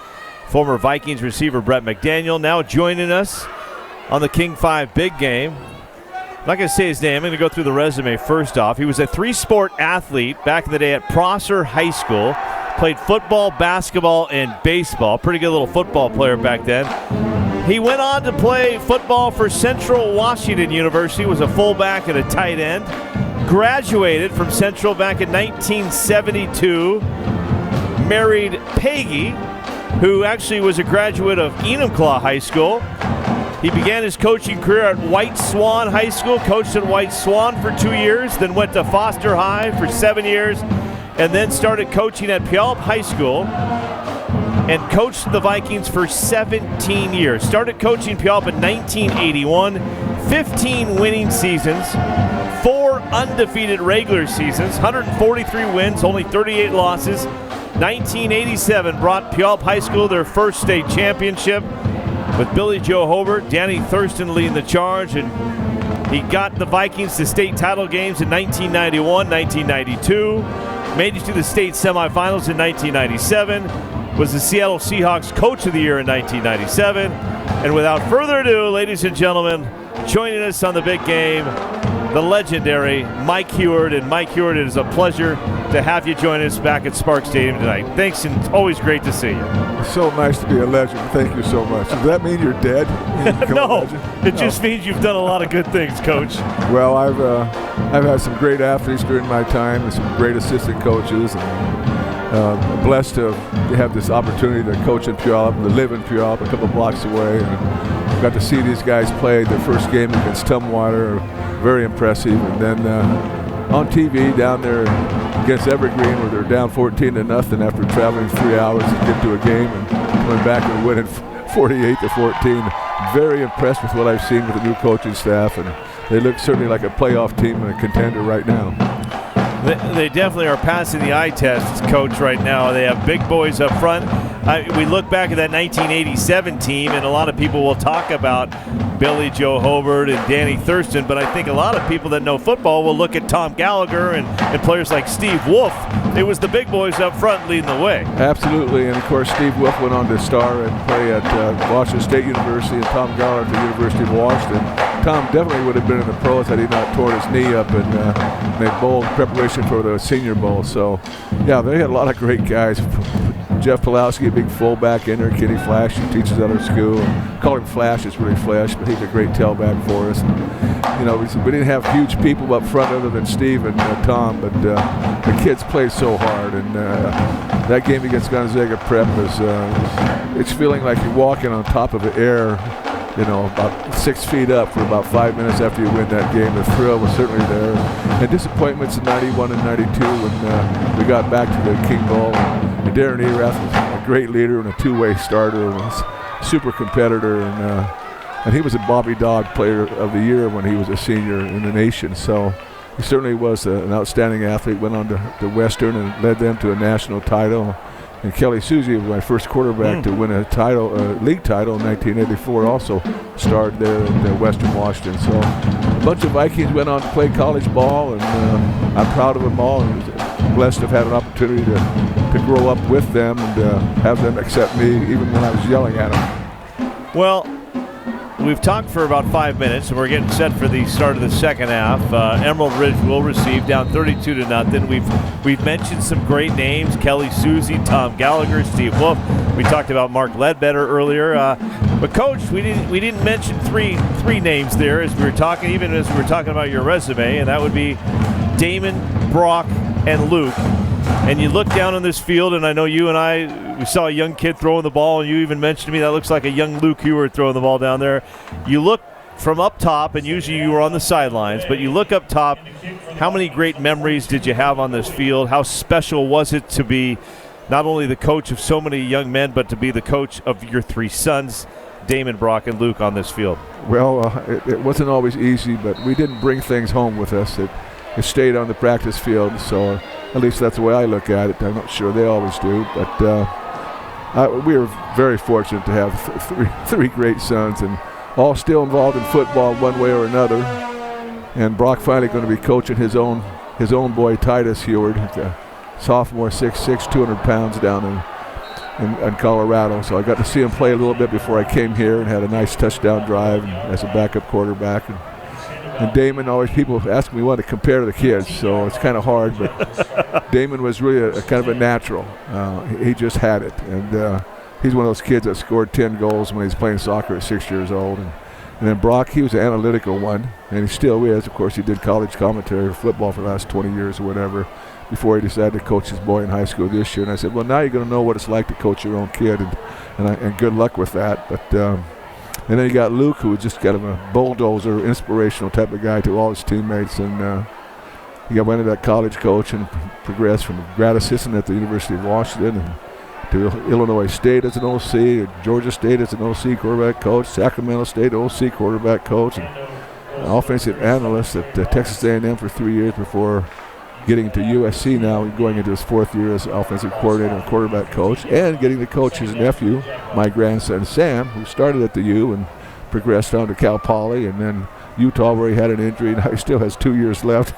former Vikings receiver Brett McDaniel, now joining us on the King 5 big game. I'm not going to say his name. I'm going to go through the resume first off. He was a three-sport athlete back in the day at Prosser High School. Played football, basketball, and baseball. Pretty good little football player back then. He went on to play football for Central Washington University, was a fullback and a tight end. Graduated from Central back in 1972. Married Peggy, who actually was a graduate of Enumclaw High School. He began his coaching career at White Swan High School, coached at White Swan for 2 years, then went to Foster High for 7 years, and then started coaching at Puyallup High School and coached the Vikings for 17 years. Started coaching Puyallup in 1981, 15 winning seasons, 4 undefeated regular seasons, 143 wins, only 38 losses. 1987 brought Puyallup High School their first state championship, with Billy Joe Hobart, Danny Thurston leading the charge, and he got the Vikings to state title games in 1991, 1992, made it to the state semifinals in 1997, was the Seattle Seahawks Coach of the Year in 1997, and without further ado, ladies and gentlemen, joining us on the big game, the legendary Mike Heward. And Mike Heward, it is a pleasure to have you join us back at Sparks Stadium tonight. Thanks, and it's always great to see you. It's so nice to be a legend. Thank you so much. Does that mean you're dead? No, it just means you've done a lot of good things, Coach. Well, I've had some great athletes during my time and some great assistant coaches. And blessed to have this opportunity to coach in Puyallup, to live in Puyallup, a couple blocks away. And got to see these guys play their first game against Tumwater. Very impressive. And then on TV down there against Evergreen, where they're down 14-0 after traveling 3 hours to get to a game and coming back and winning 48-14. Very impressed with what I've seen with the new coaching staff, and they look certainly like a playoff team and a contender right now. They definitely are passing the eye test, Coach, right now. They have big boys up front. We look back at that 1987 team, and a lot of people will talk about Billy Joe Hobart and Danny Thurston, but I think a lot of people that know football will look at Tom Gallagher and players like Steve Wolf. It was the big boys up front leading the way. Absolutely, and of course Steve Wolf went on to star and play at Washington State University, and Tom Gallagher at the University of Washington. Tom definitely would have been in the pros had he not torn his knee up in the bowl preparation for the Senior Bowl. So, yeah, they had a lot of great guys. Jeff Pulowski, a big fullback in there. Kenny Flash, who teaches at our school. Call him Flash, it's really Flash, but he's a great tailback for us. And, you know, we didn't have huge people up front other than Steve and Tom, but the kids played so hard. And that game against Gonzaga Prep was, it's feeling like you're walking on top of the air, you know, about 6 feet up for about 5 minutes after you win that game. The thrill was certainly there. And disappointments in 91 and 92 when we got back to the King Bowl. And Darren Erath was a great leader and a two-way starter and a super competitor. And he was a Bobby Dodd Player of the Year when he was a senior in the nation. So he certainly was an outstanding athlete, went on to Western and led them to a national title. And Kelly Susie was my first quarterback to win a title, league title in 1984, also starred there at Western Washington. So a bunch of Vikings went on to play college ball, and I'm proud of them all, and blessed to have had an opportunity to grow up with them and have them accept me even when I was yelling at them. Well, we've talked for about 5 minutes, and we're getting set for the start of the second half. Emerald Ridge will receive, down 32-0. We've mentioned some great names: Kelly Susie, Tom Gallagher, Steve Wolf. We talked about Mark Ledbetter earlier. But Coach, we didn't mention three names there as we were talking, even as we were talking about your resume, and that would be Damon, Brock, and Luke. And you look down on this field, and I know you and we saw a young kid throwing the ball, and you even mentioned to me that looks like a young Luke Heward throwing the ball down there. You look from up top, and usually you were on the sidelines, but you look up top, how many great memories did you have on this field? How special was it to be not only the coach of so many young men, but to be the coach of your three sons? Damon, Brock, and Luke on this field? Well, it wasn't always easy, but we didn't bring things home with us. It stayed on the practice field, so at least that's the way I look at it. I'm not sure they always do, but we were very fortunate to have three great sons, and all still involved in football one way or another. And Brock finally going to be coaching his own boy Titus Heward, sophomore, 6'6", 200 pounds down in Colorado. So I got to see him play a little bit before I came here and had a nice touchdown drive as a backup quarterback. And Damon, always people ask me what to compare the kids, so it's kind of hard, but Damon was really a kind of a natural. He just had it. And he's one of those kids that scored 10 goals when he was playing soccer at 6 years old. And then Brock, he was an analytical one, and he still is. Of course, he did college commentary for football for the last 20 years or whatever before he decided to coach his boy in high school this year. And I said, well, now you're going to know what it's like to coach your own kid, and good luck with that. But and then you got Luke, who was just kind of a bulldozer, inspirational type of guy to all his teammates. And he went into that college coach and progressed from a grad assistant at the University of Washington and to Illinois State as an OC, Georgia State as an OC quarterback coach, Sacramento State OC quarterback coach, and offensive analyst at Texas A&M for 3 years before getting to USC now, going into his 4th year as offensive coordinator and quarterback coach, and getting to coach his nephew, my grandson Sam, who started at the U and progressed on to Cal Poly, and then Utah where he had an injury, and now he still has 2 years left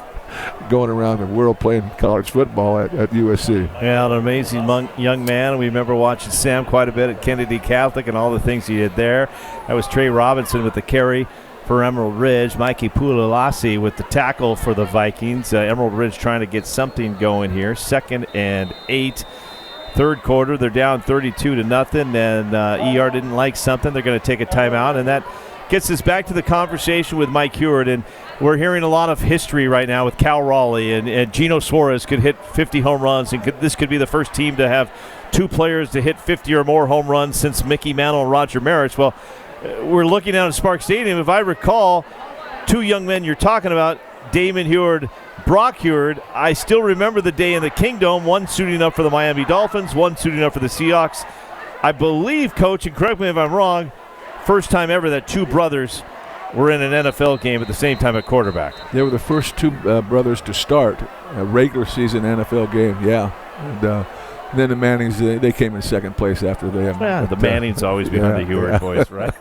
going around the world playing college football at USC. Yeah, an amazing young man. We remember watching Sam quite a bit at Kennedy Catholic and all the things he did there. That was Trey Robinson with the carry for Emerald Ridge. Mikey Puyallup with the tackle for the Vikings. Emerald Ridge trying to get something going here. 2nd and 8. Third quarter, they're down 32-0, and ER didn't like something. They're going to take a timeout, and that gets us back to the conversation with Mike Heward. And we're hearing a lot of history right now with Cal Raleigh, and Gino Suarez could hit 50 home runs, and this could be the first team to have 2 players to hit 50 or more home runs since Mickey Mantle and Roger Maris. Well, we're looking down at Spark Stadium. If I recall, 2 young men you're talking about, Damon Heward, Brock Heward, I still remember the day in the Kingdom, one suiting up for the Miami Dolphins, one suiting up for the Seahawks. I believe, Coach, and correct me if I'm wrong, first time ever that 2 brothers were in an NFL game at the same time at quarterback. They were the first 2 brothers to start a regular season NFL game, yeah. And then the Mannings, they came in second place after them. Yeah, the Mannings always behind the Heward boys, right?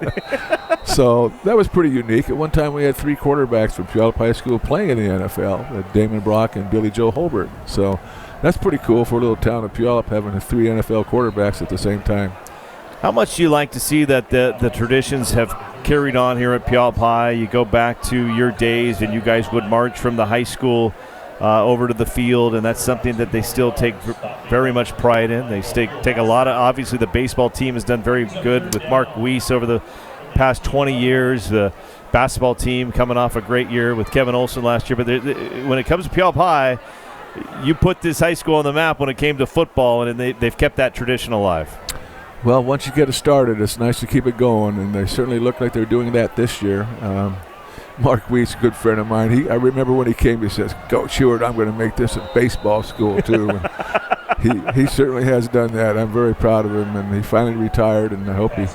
So that was pretty unique. At one time we had 3 quarterbacks from Puyallup High School playing in the NFL, Damon Brock and Billy Joe Holbert. So that's pretty cool for a little town of Puyallup having 3 NFL quarterbacks at the same time. How much do you like to see that the traditions have carried on here at Puyallup High? You go back to your days and you guys would march from the high school over to the field, and that's something that they still take very much pride in. They take a lot of, obviously the baseball team has done very good with Mark Weiss over the past 20 years. The basketball team coming off a great year with Kevin Olson last year. But when it comes to Puyallup High, you put this high school on the map when it came to football, and they've kept that tradition alive. Well, once you get it started, it's nice to keep it going, and they certainly look like they're doing that this year. Mark Weiss, a good friend of mine, I remember when he came, he says, Coach Heward, I'm going to make this a baseball school too. And he certainly has done that. I'm very proud of him, and he finally retired, and I hope he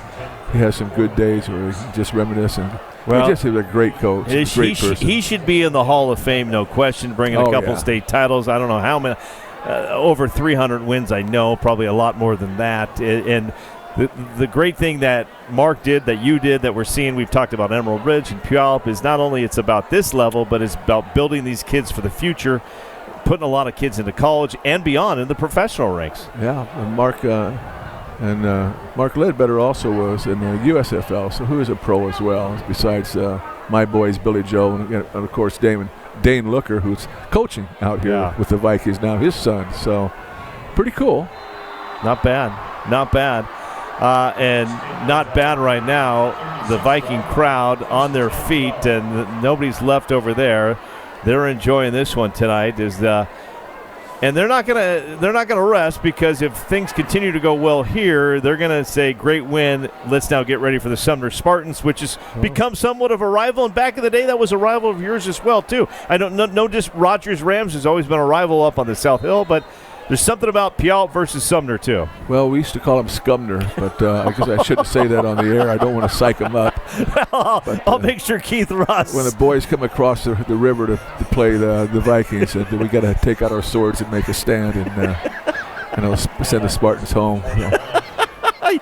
has some good days where he can just reminisce. And he just is a great coach, a great person. He should be in the Hall of Fame, no question, bringing a couple state titles. I don't know how many. Over 300 wins, I know, probably a lot more than that. And the great thing that Mark did, that you did, that we're seeing, we've talked about Emerald Ridge and Puyallup, is not only it's about this level, but it's about building these kids for the future, putting a lot of kids into college and beyond in the professional ranks. Yeah, and Mark Ledbetter also was in the USFL, so who is a pro as well, besides my boys, Billy Joe, and of course Dane Looker, who's coaching out here with the Vikings now, his son. So pretty cool. Not bad. And not bad right now. The Viking crowd on their feet, and nobody's left over there. They're enjoying this one tonight. And they're not gonna rest, because if things continue to go well here, they're gonna say, great win, let's now get ready for the Sumner Spartans, which has become somewhat of a rival. And back in the day, that was a rival of yours as well too. I don't know, just Rogers Rams has always been a rival up on the South Hill, but There's something about Puyallup versus Sumner, too. Well, we used to call him Scumner, but I guess I shouldn't say that on the air. I don't want to psych him up. I'll make sure Keith Ross. When the boys come across the river to play the Vikings, we got to take out our swords and make a stand and send the Spartans home.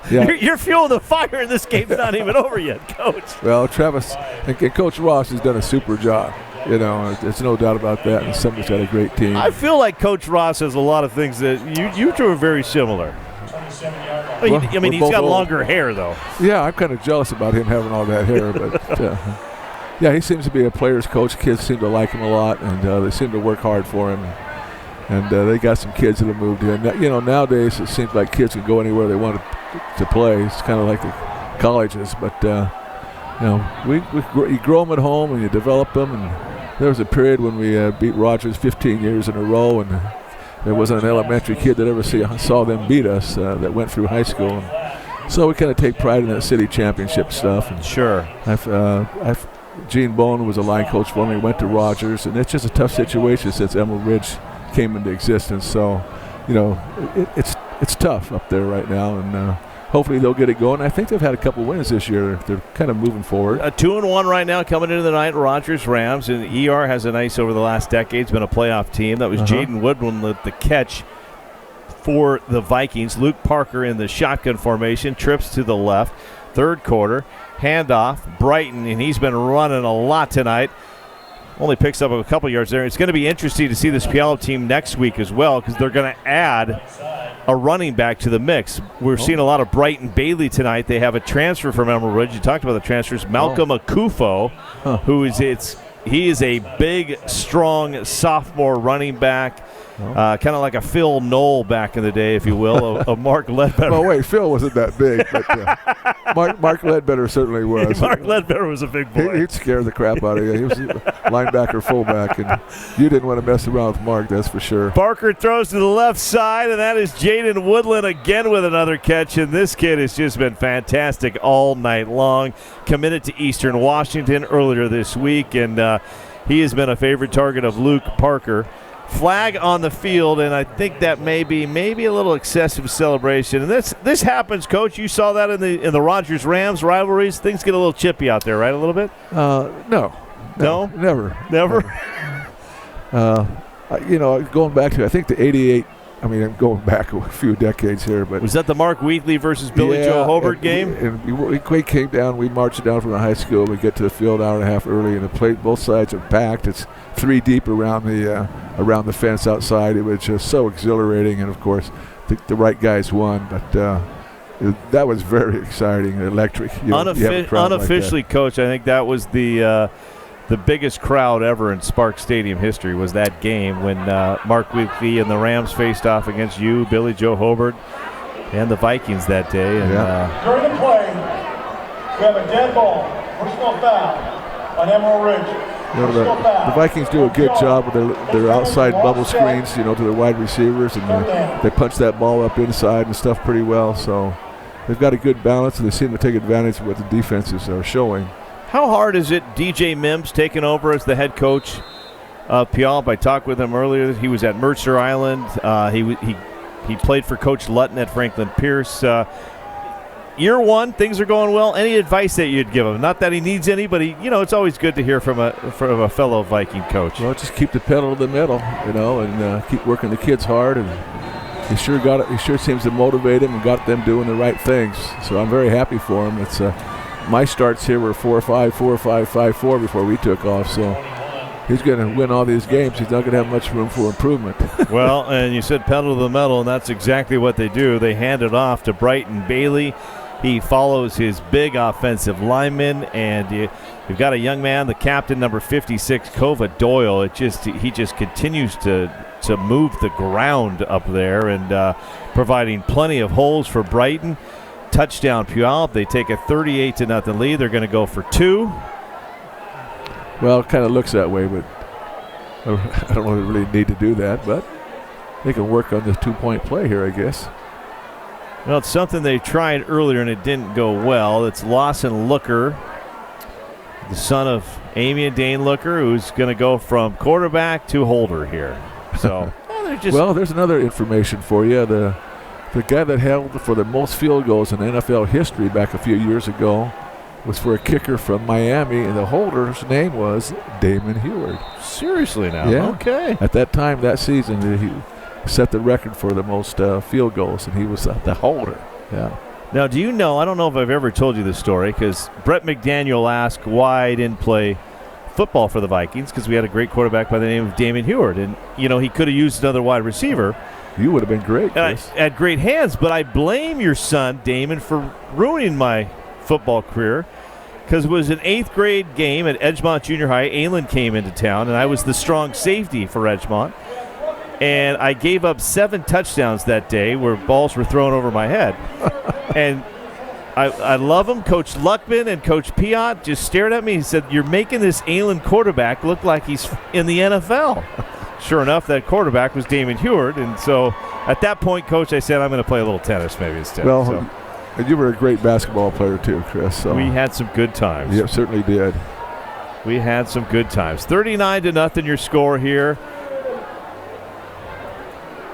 Yeah. You're fueling the fire, and this game's not even over yet, Coach. Well, Travis and Coach Ross has done a super job. There's no doubt about that, and Sumner's got a great team. I feel like Coach Ross has a lot of things that you two are very similar. I mean, he's got longer hair, though. Yeah, I'm kind of jealous about him having all that hair, but yeah, he seems to be a player's coach. Kids seem to like him a lot, and they seem to work hard for him. And they got some kids that have moved in. Nowadays it seems like kids can go anywhere they want to play. It's kind of like the colleges, but you grow them at home and you develop them. And there was a period when we beat Rogers 15 years in a row, and there wasn't an elementary kid that ever saw them beat us that went through high school. And so we kind of take pride in that city championship stuff. And sure. Gene Bone was a line coach for me. Went to Rogers, and it's just a tough situation since Emerald Ridge came into existence. So, it's tough up there right now, and hopefully they'll get it going. I think they've had a couple wins this year. They're kind of moving forward. 2-1 right now coming into the night. Rogers Rams, and ER has a nice over the last decade. It's been a playoff team. That was Jaden Woodland with the catch for the Vikings. Luke Parker in the shotgun formation, trips to the left. Third quarter, handoff, Brighton, and he's been running a lot tonight. Only picks up a couple yards there. It's going to be interesting to see this Puyallup team next week as well, because they're going to add a running back to the mix. We're seeing a lot of Brighton Bailey tonight. They have a transfer from Emerald Ridge. You talked about the transfers. Malcolm Akufo, who he is a big, strong sophomore running back. Kind of like a Phil Knoll back in the day, if you will, of Mark Ledbetter. Oh, wait, Phil wasn't that big, but Mark Ledbetter certainly was. Mark Ledbetter was a big boy. He'd scare the crap out of you. He was a linebacker, fullback, and you didn't want to mess around with Mark, that's for sure. Parker throws to the left side, and that is Jaden Woodland again with another catch, and this kid has just been fantastic all night long. Committed to Eastern Washington earlier this week, and he has been a favorite target of Luke Parker. Flag on the field, and I think that may be a little excessive celebration. And this happens, Coach. You saw that in the Rogers Rams rivalries. Things get a little chippy out there, right? A little bit. No, never. Going back to I think the '88. I mean, I'm going back a few decades here, but was that the Mark Wheatley versus Billy Joe Hobart game? And we came down. We marched down from the high school. We get to the field an hour and a half early, and the plate both sides are packed. It's 3 deep around the fence outside. It was just so exhilarating, and of course, the right guys won. But that was very exciting, electric. Unofficially, like Coach, I think that was the biggest crowd ever in Spark Stadium history was that game when Mark Wheatley and the Rams faced off against you, Billy Joe Hobart, and the Vikings that day. And, during the play, we have a dead ball, personal foul on Emerald Ridge. The Vikings do a good job with their outside bubble screens, to their wide receivers, and they punch that ball up inside and stuff pretty well. So they've got a good balance, and they seem to take advantage of what the defenses are showing. How hard is it, DJ Mims taking over as the head coach of Puyallup? I talked with him earlier. He was at Mercer Island. He played for Coach Lutton at Franklin Pierce. Year one, things are going well. Any advice that you'd give him? Not that he needs any, but it's always good to hear from a fellow Viking coach. Well, just keep the pedal to the metal, and keep working the kids hard. And he sure got it. He sure seems to motivate them and got them doing the right things. So I'm very happy for him. It's my starts here were 4-5, 4-5, 5-4 before we took off. So he's going to win all these games. He's not going to have much room for improvement. Well, and you said pedal to the metal, and that's exactly what they do. They hand it off to Brighton Bailey. He follows his big offensive lineman, and you've got a young man, the captain, number 56, Kova Doyle. He just continues to move the ground up there and providing plenty of holes for Brighton. Touchdown Puyallup. They take a 38-0 lead. They're going to go for 2. Well, it kind of looks that way, but I don't really need to do that, but they can work on this 2-point play here, I guess. Well, it's something they tried earlier and it didn't go well. It's Lawson Looker, the son of Amy and Dane Looker, who's going to go from quarterback to holder here. So they're just. Well, there's another information for you. The guy that held for the most field goals in NFL history back a few years ago was for a kicker from Miami, and the holder's name was Damon Heward. Seriously now? Yeah. Okay. At that time, that season, he set the record for the most field goals, and he was the holder. Yeah. Now, do you know, I don't know if I've ever told you this story, because Brett McDaniel asked why I didn't play football for the Vikings, because we had a great quarterback by the name of Damon Heward. And, you know, he could have used another wide receiver. You would have been great, Chris. I had great hands, but I blame your son, Damon, for ruining my football career, because it was an 8th grade game at Edgemont Junior High. Aylin came into town, and I was the strong safety for Edgemont. And I gave up 7 touchdowns that day where balls were thrown over my head. And I love them. Coach Luckman and Coach Piot just stared at me and said, "You're making this Aylin quarterback look like he's in the NFL." Sure enough, that quarterback was Damon Heward. And so at that point, Coach, I said, I'm going to play a little tennis maybe instead. Well, and you were a great basketball player too, Chris. So. We had some good times. Yeah, certainly did. We had some good times. 39-0 your score here.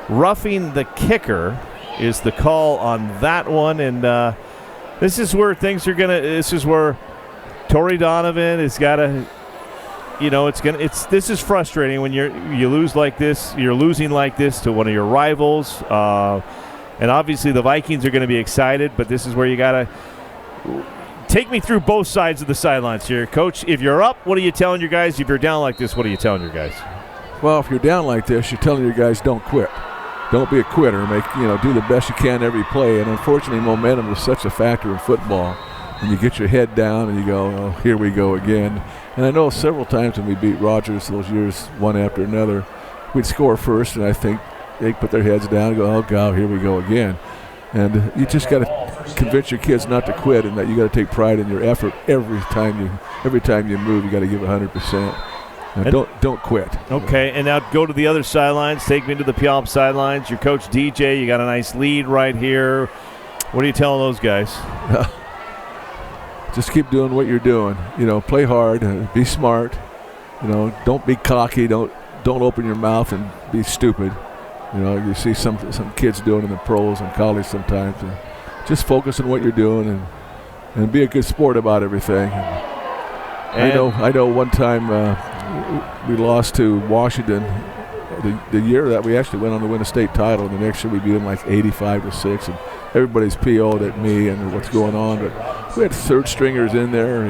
Roughing the kicker is the call on that one, and this is where things are gonna. This is where Torrey Donovan has got to. You know, this is frustrating when you lose like this. You're losing like this to one of your rivals, and obviously the Vikings are going to be excited. But this is where you got to take me through both sides of the sidelines here, Coach. If you're up, what are you telling your guys? If you're down like this, what are you telling your guys? Well, if you're down like this, you're telling your guys don't quit. Don't be a quitter. Do the best you can every play. And unfortunately, momentum is such a factor in football. And you get your head down and you go, "Oh, here we go again." And I know several times when we beat Rogers those years, one after another, we'd score first, and I think they put their heads down and go, "Oh God, here we go again." And you just got to convince your kids not to quit, and that you got to take pride in your effort every time you move. You got to give 100%. Don't quit. Okay, and now go to the other sidelines. Take me to the Puyallup sidelines. Your coach, DJ, you got a nice lead right here. What are you telling those guys? Just keep doing what you're doing. Play hard, be smart. Don't be cocky. Don't open your mouth and be stupid. You see some kids doing in the pros and college sometimes. And just focus on what you're doing and be a good sport about everything. I know one time we lost to Washington the year that we actually went on to win a state title. The next year we beat them like 85-6, and everybody's PO'd at me and what's going on. But we had 3rd stringers in there,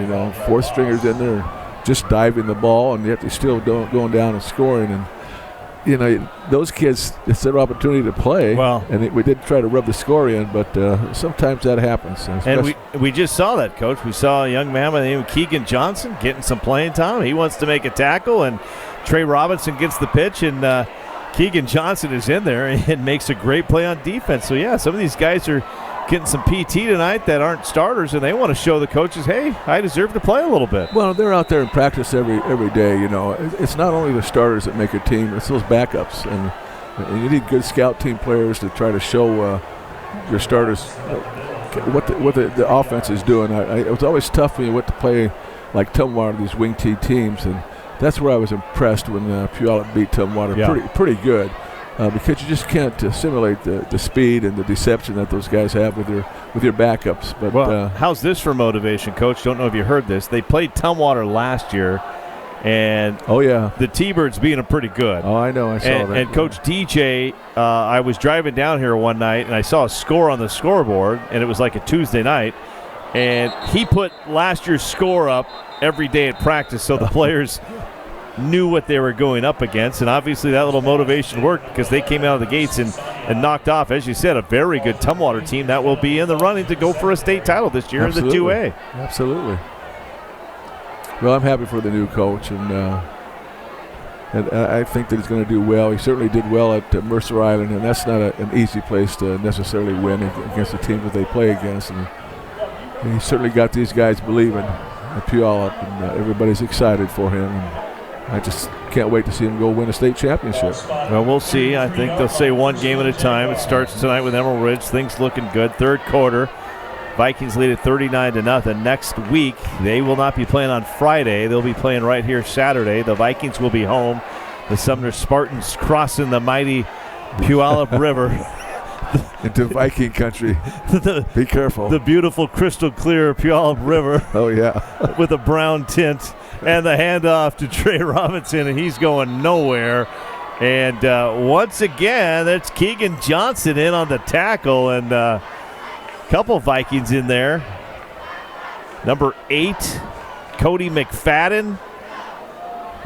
4th stringers in there, just diving the ball, and yet they're still going down and scoring. And those kids, it's their opportunity to play. Well, and we did try to rub the score in, but sometimes that happens. And we just saw that, Coach. We saw a young man by the name of Keegan Johnson getting some playing time. He wants to make a tackle, and Trey Robinson gets the pitch, and Keegan Johnson is in there and makes a great play on defense. So, yeah, some of these guys are getting some PT tonight that aren't starters, and they want to show the coaches, hey, I deserve to play a little bit. Well, they're out there in practice every day. It's not only the starters that make a team, it's those backups. And you need good scout team players to try to show your starters what the offense is doing. It was always tough when you went to play like Tumwater, these wing T teams, and that's where I was impressed when Puyallup beat Tumwater. Yeah. Pretty good. Because you just can't simulate the speed and the deception that those guys have with your backups. But how's this for motivation, Coach? Don't know if you heard this. They played Tumwater last year, and the T-Birds beat them pretty good. Oh, I know. I saw that. And Coach DJ, I was driving down here one night, and I saw a score on the scoreboard, and it was like a Tuesday night, and he put last year's score up every day at practice, so the players knew what they were going up against, and obviously that little motivation worked because they came out of the gates and knocked off, as you said, a very good Tumwater team that will be in the running to go for a state title this year. Absolutely. In the 2A. Absolutely. Well, I'm happy for the new coach, and I think that he's going to do well. He certainly did well at Mercer Island, and that's not an easy place to necessarily win against the teams that they play against. And he certainly got these guys believing at Puyallup, and everybody's excited for him. And I just can't wait to see him go win a state championship. Well, we'll see. I think they'll say one game at a time. It starts tonight with Emerald Ridge. Things looking good. 3rd quarter. Vikings lead at 39-0. Next week, they will not be playing on Friday. They'll be playing right here Saturday. The Vikings will be home. The Sumner Spartans crossing the mighty Puyallup River into Viking country. Be careful. The beautiful crystal clear Puyallup River. Oh, yeah. With a brown tint. And the handoff to Trey Robinson, and he's going nowhere. And once again, that's Keegan Johnson in on the tackle, and a couple Vikings in there. Number 8, Cody McFadden.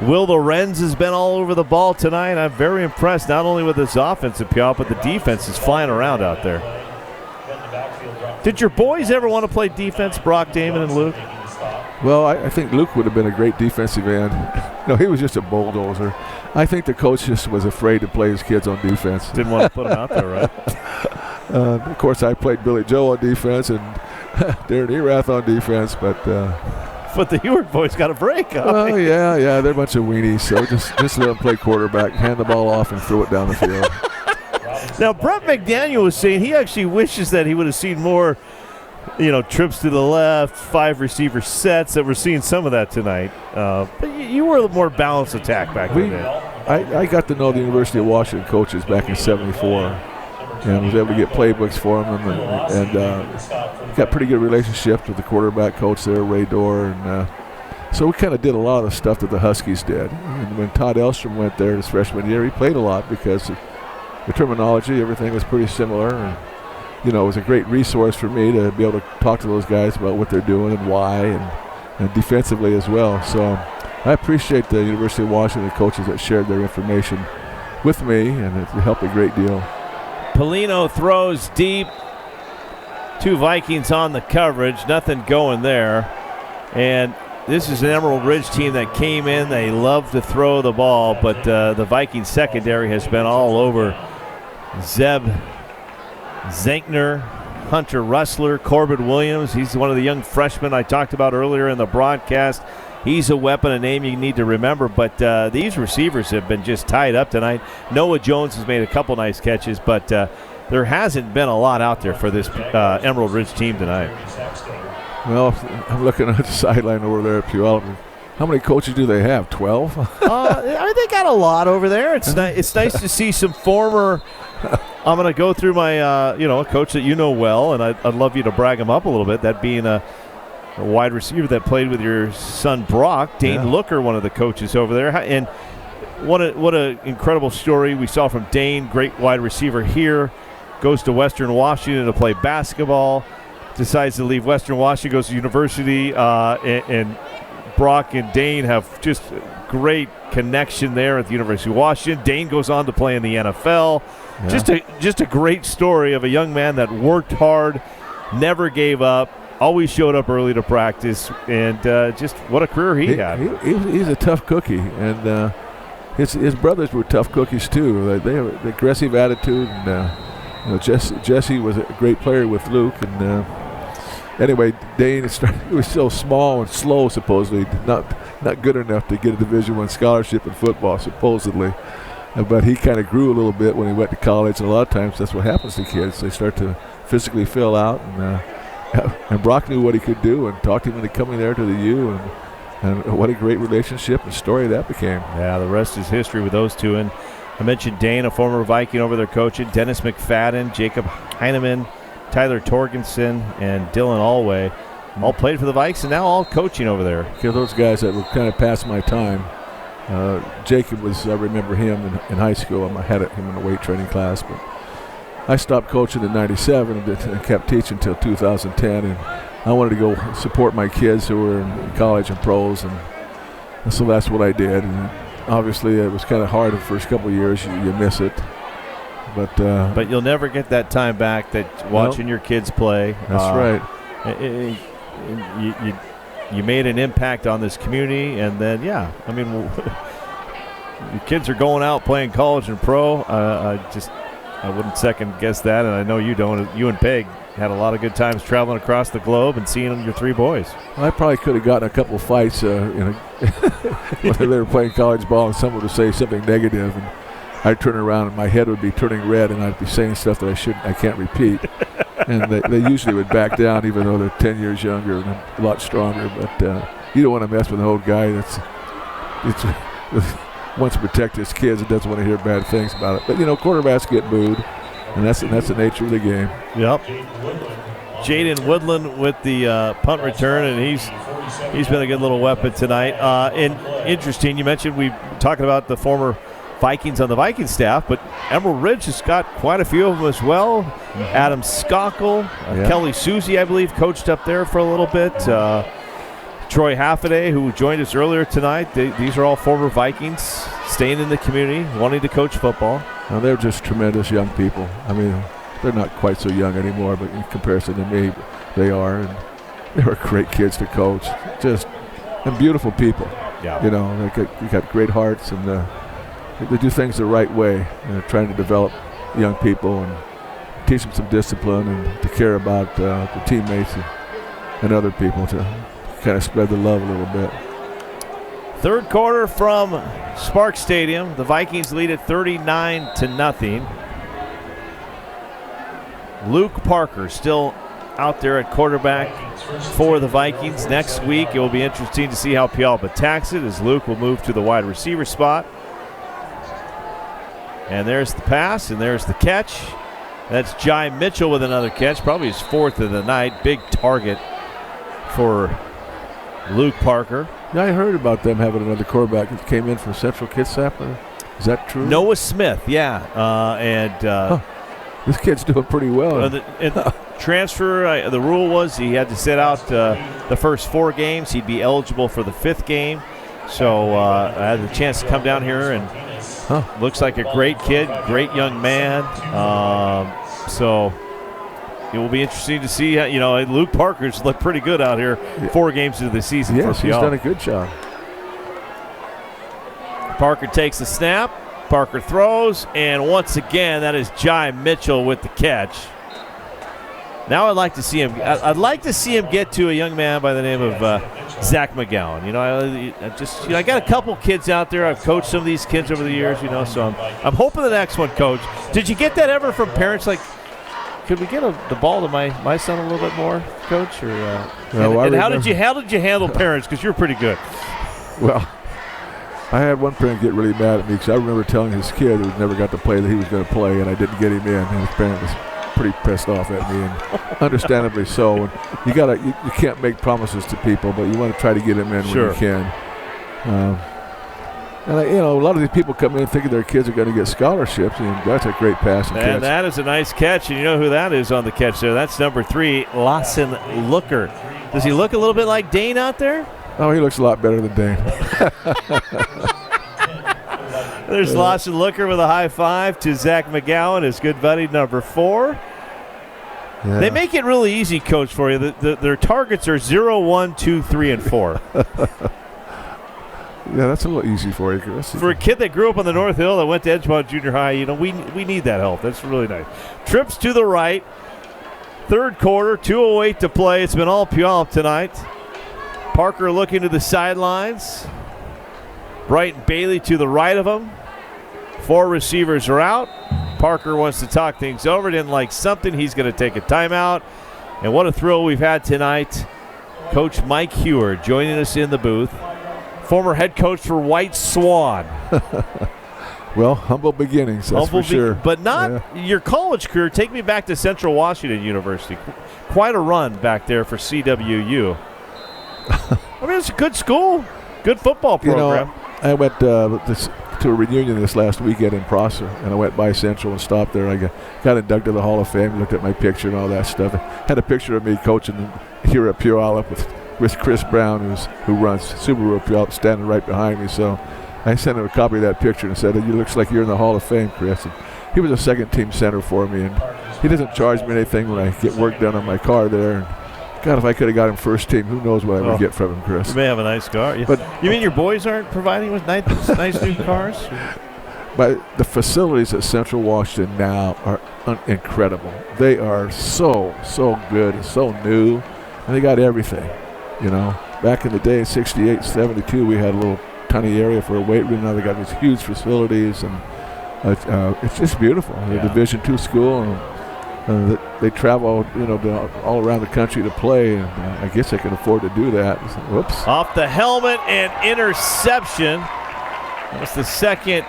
Will Lorenz has been all over the ball tonight. I'm very impressed not only with his offensive Puyallup, but the defense is flying around out there. Did your boys ever want to play defense, Brock, Damon, and Luke? Well, I think Luke would have been a great defensive end. No, he was just a bulldozer. I think the coach just was afraid to play his kids on defense. Didn't want to put them out there, right? Of course, I played Billy Joe on defense and Darren Erath on defense, but the Ewart boys got a break. Oh, yeah, they're a bunch of weenies, so just let them play quarterback, hand the ball off, and throw it down the field. Now, Brett McDaniel was saying he actually wishes that he would have seen more, trips to the left, 5 receiver sets. That we're seeing some of that tonight. But you were a more balanced attack back then. I got to know the University of Washington coaches back in '74, and was able to get playbooks for them, and got pretty good relationships with the quarterback coach there, Ray Dorr, and so we kind of did a lot of the stuff that the Huskies did. And when Todd Elstrom went there his freshman year, he played a lot because the terminology, everything was pretty similar, and it was a great resource for me to be able to talk to those guys about what they're doing and why, and defensively as well. So I appreciate the University of Washington coaches that shared their information with me, and it helped a great deal. Polino throws deep. 2 Vikings on the coverage. Nothing going there. And this is an Emerald Ridge team that came in. They love to throw the ball, but the Viking secondary has been all over. Zeb Zenkner, Hunter Russler, Corbin Williams. He's one of the young freshmen I talked about earlier in the broadcast. He's a weapon, a name you need to remember. But these receivers have been just tied up tonight. Noah Jones has made a couple nice catches, but there hasn't been a lot out there for this Emerald Ridge team tonight. Well, I'm looking at the sideline over there at Puyallup. How many coaches do they have? 12? They got a lot over there. It's nice to see some former. I'm going to go through my a coach that you know well, and I'd love you to brag him up a little bit. That being a wide receiver that played with your son Brock, Dane Looker, one of the coaches over there, and what a incredible story we saw from Dane. Great wide receiver here, goes to Western Washington to play basketball, decides to leave Western Washington, goes to university, and Brock and Dane have just great connection there at the University of Washington. Dane goes on to play in the NFL. Yeah. Just a great story of a young man that worked hard, never gave up, always showed up early to practice, and just what a career he had. He's a tough cookie, and his brothers were tough cookies too. They have an aggressive attitude, and Jesse was a great player with Luke, and anyway, Dane was so small and slow, supposedly not good enough to get a Division I scholarship in football, supposedly. But he kind of grew a little bit when he went to college, and a lot of times that's what happens to kids. They start to physically fill out, and Brock knew what he could do and talked him into coming there to the U, and what a great relationship and story that became. Yeah, the rest is history with those two. And I mentioned Dane, a former Viking over there coaching, Dennis McFadden, Jacob Heineman, Tyler Torgensen, and Dylan Alway all played for the Vikes and now all coaching over there. Okay, those guys that were kind of past my time. Jacob I remember him in high school. I had him in a weight training class, but I stopped coaching in '97 and kept teaching until 2010, and I wanted to go support my kids who were in college and pros, and so that's what I did. And obviously it was kind of hard the first couple of years. You miss it. But you'll never get that time back that watching your kids play. That's right. You made an impact on this community, and then your kids are going out playing college and pro. I wouldn't second guess that, and I know you don't. You and Peg had a lot of good times traveling across the globe and seeing your 3 boys. I probably could have gotten a couple of fights when they were playing college ball, and someone would say something negative, and I'd turn around and my head would be turning red, and I'd be saying stuff that I can't repeat. And they usually would back down, even though they're 10 years younger and a lot stronger. But you don't want to mess with an old guy wants to protect his kids and doesn't want to hear bad things about it. But, quarterbacks get booed, and that's the nature of the game. Yep. Jaden Woodland with the punt return, and he's been a good little weapon tonight. And interesting, you mentioned we talking about the former Vikings on the Viking staff, but Emerald Ridge has got quite a few of them as well. Adam Skockle, Kelly Susie, I believe, coached up there for a little bit. Troy Haffaday, who joined us earlier tonight. These are all former Vikings, staying in the community, wanting to coach football. Now, they're just tremendous young people. I mean, they're not quite so young anymore, but in comparison to me, they are. And they were great kids to coach. And beautiful people. Yeah. They got great hearts, and they do things the right way. Trying to develop young people and teach them some discipline and to care about the teammates and other people, to kind of spread the love a little bit. Third quarter from Spark Stadium. The Vikings lead it 39-0. Luke Parker still out there at quarterback for the Vikings. Next week it will be interesting to see how Puyallup attacks it, as Luke will move to the wide receiver spot. And there's the pass, and there's the catch. That's Jai Mitchell with another catch, probably his fourth of the night. Big target for Luke Parker. Yeah, I heard about them having another quarterback that came in from Central Kitsap. Is that true? Noah Smith, this kid's doing pretty well. Transfer, the rule was he had to sit out the first 4 games. He'd be eligible for the 5th game. So I had the chance to come down here, and looks like a great kid, great young man. So it will be interesting to see. Luke Parker's looked pretty good out here 4 games into the season. Yes, for he's done a good job. Parker takes the snap. Parker throws, and once again, that is Jai Mitchell with the catch. Now I'd like to see him. I'd like to see him get to a young man by the name of Zach McGowan. I got a couple kids out there. I've coached some of these kids over the years. So I'm hoping the next one, Coach. Did you get that ever from parents? Like, could we get the ball to my son a little bit more, Coach? Or and how did you handle parents? Because you're pretty good. Well, I had one parent get really mad at me because I remember telling his kid who never got to play that he was going to play, and I didn't get him in. And his parent was pretty pissed off at me, and understandably so. And you can't make promises to people, but you want to try to get them in when you can. A lot of these people come in thinking their kids are going to get scholarships, and that's a great pass and catch. And that is a nice catch, and you know who that is on the catch there? That's number 3, Lawson Looker. Does he look a little bit like Dane out there? Oh, he looks a lot better than Dane. There's Lawson Looker with a high five to Zach McGowan, his good buddy, number 4. Yeah. They make it really easy, Coach, for you. Their targets are 0, 1, 2, 3, and 4. Yeah, that's a little easy for you, Chris. For a kid that grew up on the North Hill that went to Edgemont Junior High, we need that help. That's really nice. Trips to the right. Third quarter, 2:08 to play. It's been all Puyallup tonight. Parker looking to the sidelines. Brighton Bailey to the right of him. 4 receivers are out. Parker wants to talk things over. Didn't like something. He's going to take a timeout. And what a thrill we've had tonight. Coach Mike Hewer joining us in the booth. Former head coach for White Swan. Well, humble beginnings, that's for sure. But not your college career. Take me back to Central Washington University. Quite a run back there for CWU. I mean, it's a good school, good football program. I went to a reunion this last weekend in Prosser, and I went by Central and stopped there. I got inducted to the Hall of Fame, looked at my picture and all that stuff. I had a picture of me coaching here at Puyallup with Chris Brown, who runs Subaru Puyallup, standing right behind me. So I sent him a copy of that picture and said, "It looks like you're in the Hall of Fame, Chris." And he was a second-team center for me, and he doesn't charge me anything when I get work done on my car there. And God, if I could have got him first team, who knows what I would get from him, Chris. You may have a nice car. But you mean your boys aren't providing with nice new cars? But the facilities at Central Washington now are incredible. They are so good and so new, and they got everything. Back in the day, 68, 72, we had a little tiny area for a weight room. Now they got these huge facilities, and it's just beautiful. They're a Division II school, and they travel, all around the country to play, and I guess they can afford to do that. Whoops! Off the helmet and interception. That's the second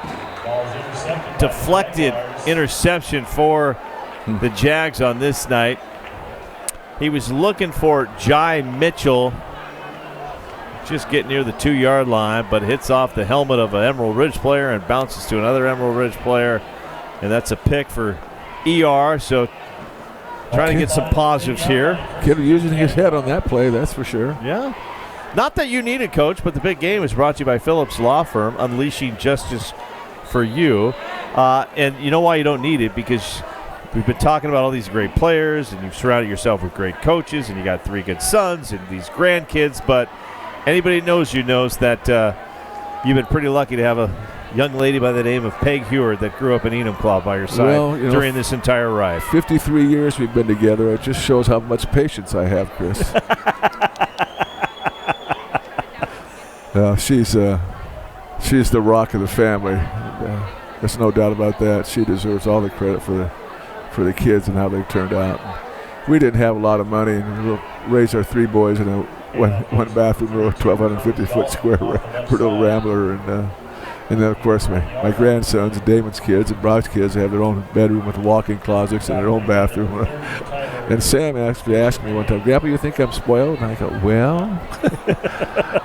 deflected interception for the Jags on this night. He was looking for Jai Mitchell, just getting near the 2-yard line, but hits off the helmet of an Emerald Ridge player and bounces to another Emerald Ridge player, and that's a pick for ER. So trying to get some positives here. Kid using his head on that play, that's for sure. Yeah. Not that you need it, Coach, but the big game is brought to you by Phillips Law Firm, unleashing justice for you. And you know why you don't need it? Because we've been talking about all these great players, and you've surrounded yourself with great coaches, and you got 3 good sons and these grandkids. But anybody that knows you knows that you've been pretty lucky to have a young lady by the name of Peg Heward that grew up in Enumclaw by your side during this entire ride. 53 years we've been together. It just shows how much patience I have, Chris. She's the rock of the family. There's no doubt about that. She deserves all the credit for the kids and how they've turned out. We didn't have a lot of money, and we'll raise our 3 boys in one bathroom, a 1,250-foot square little rambler, and then of course my grandsons, Damon's kids and Brock's kids, have their own bedroom with walk-in closets and their own bathroom. And Sam actually asked me one time, "Grandpa, you think I'm spoiled?" And I go, "Well,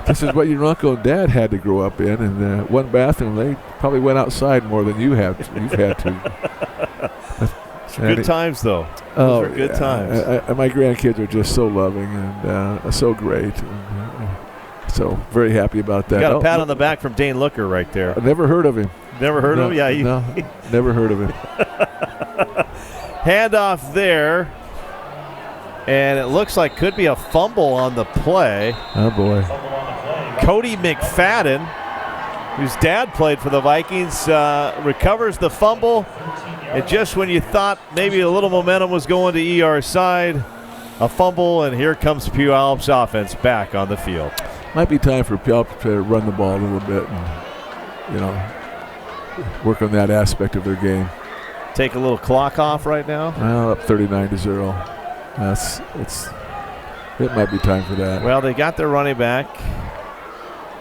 this is what your uncle and dad had to grow up in, and one bathroom. They probably went outside more than you've had to." Good times, though. Those were good times. My grandkids are just so loving and so great. So very happy about that. You got a pat on the back from Dane Looker right there. I've never heard of him. Never heard of him? Yeah. No, never heard of him. Handoff there. And it looks like could be a fumble on the play. Oh, boy. Cody McFadden, whose dad played for the Vikings, recovers the fumble. And just when you thought maybe a little momentum was going to ER's side, a fumble, and here comes Puyallup's offense back on the field. Might be time for Puyallup to run the ball a little bit and, work on that aspect of their game. Take a little clock off right now? Well, up 39-0. It might be time for that. Well, they got their running back,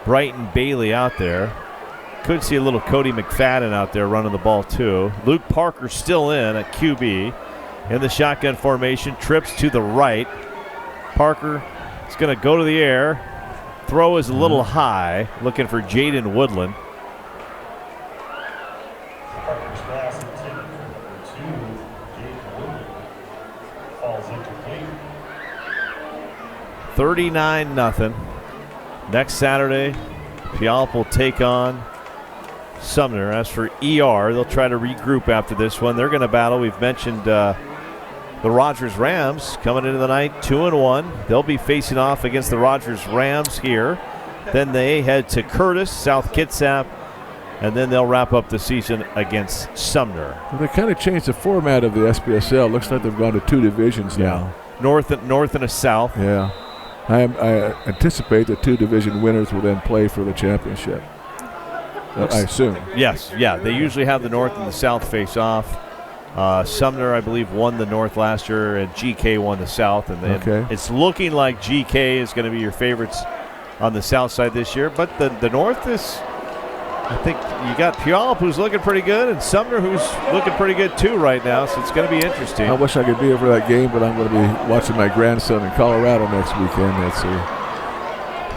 Brighton Bailey, out there. Could see a little Cody McFadden out there running the ball too. Luke Parker still in at QB. In the shotgun formation, trips to the right. Parker is going to go to the air. Throw is a little high, looking for Jaden Woodland. Parker's pass intended for number 2, Jaden Woodland. Falls incomplete. 39-0. Next Saturday, Puyallup will take on Sumner. As for ER, they'll try to regroup after this one. They're going to battle. We've mentioned the Rogers Rams coming into the night 2-1. They'll be facing off against the Rogers Rams here. Then they head to Curtis, South Kitsap, and then they'll wrap up the season against Sumner. Well, they kind of changed the format of the SPSL. Looks like they've gone to 2 divisions now. North and a south. Yeah. I anticipate the 2 division winners will then play for the championship. I assume. Yes, yeah. They usually have the North and the South face off. Sumner, I believe, won the North last year, and GK won the South. And then it's looking like GK is going to be your favorites on the South side this year. But the North is, I think you got Puyallup, who's looking pretty good, and Sumner, who's looking pretty good too right now. So it's going to be interesting. I wish I could be there for that game, but I'm going to be watching my grandson in Colorado next weekend. That's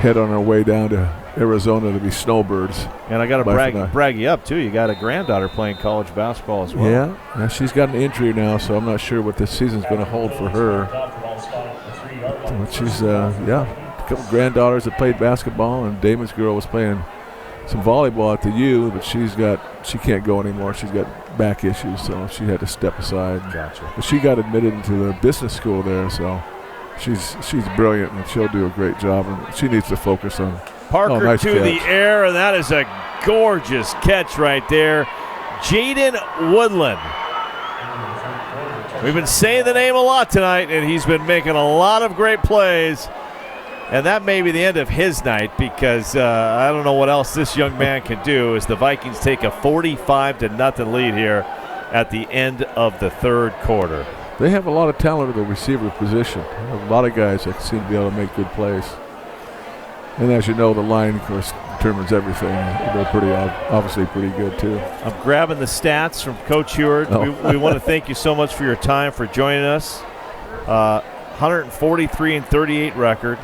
head on our way down to Arizona to be snowbirds. And I got to brag you up too. You got a granddaughter playing college basketball as well. Yeah, she's got an injury now, so I'm not sure what this season's going to hold for her. But she's a couple granddaughters that played basketball, and Damon's girl was playing some volleyball at the U, but she can't go anymore. She's got back issues, so she had to step aside. Gotcha. But she got admitted into the business school there, so she's brilliant, and she'll do a great job. And she needs to focus on. Parker nice to catch. the air, and that is a gorgeous catch right there. Jaden Woodland. We've been saying the name a lot tonight, and he's been making a lot of great plays. And that may be the end of his night, because I don't know what else this young man can do as the Vikings take a 45-0 lead here at the end of the third quarter. They have a lot of talent at the receiver position. A lot of guys that seem to be able to make good plays. And as you know, the line, of course, determines everything. They're obviously pretty good, too. I'm grabbing the stats from Coach Heward. Oh. We want to thank you so much for your time, for joining us. 143-38 record,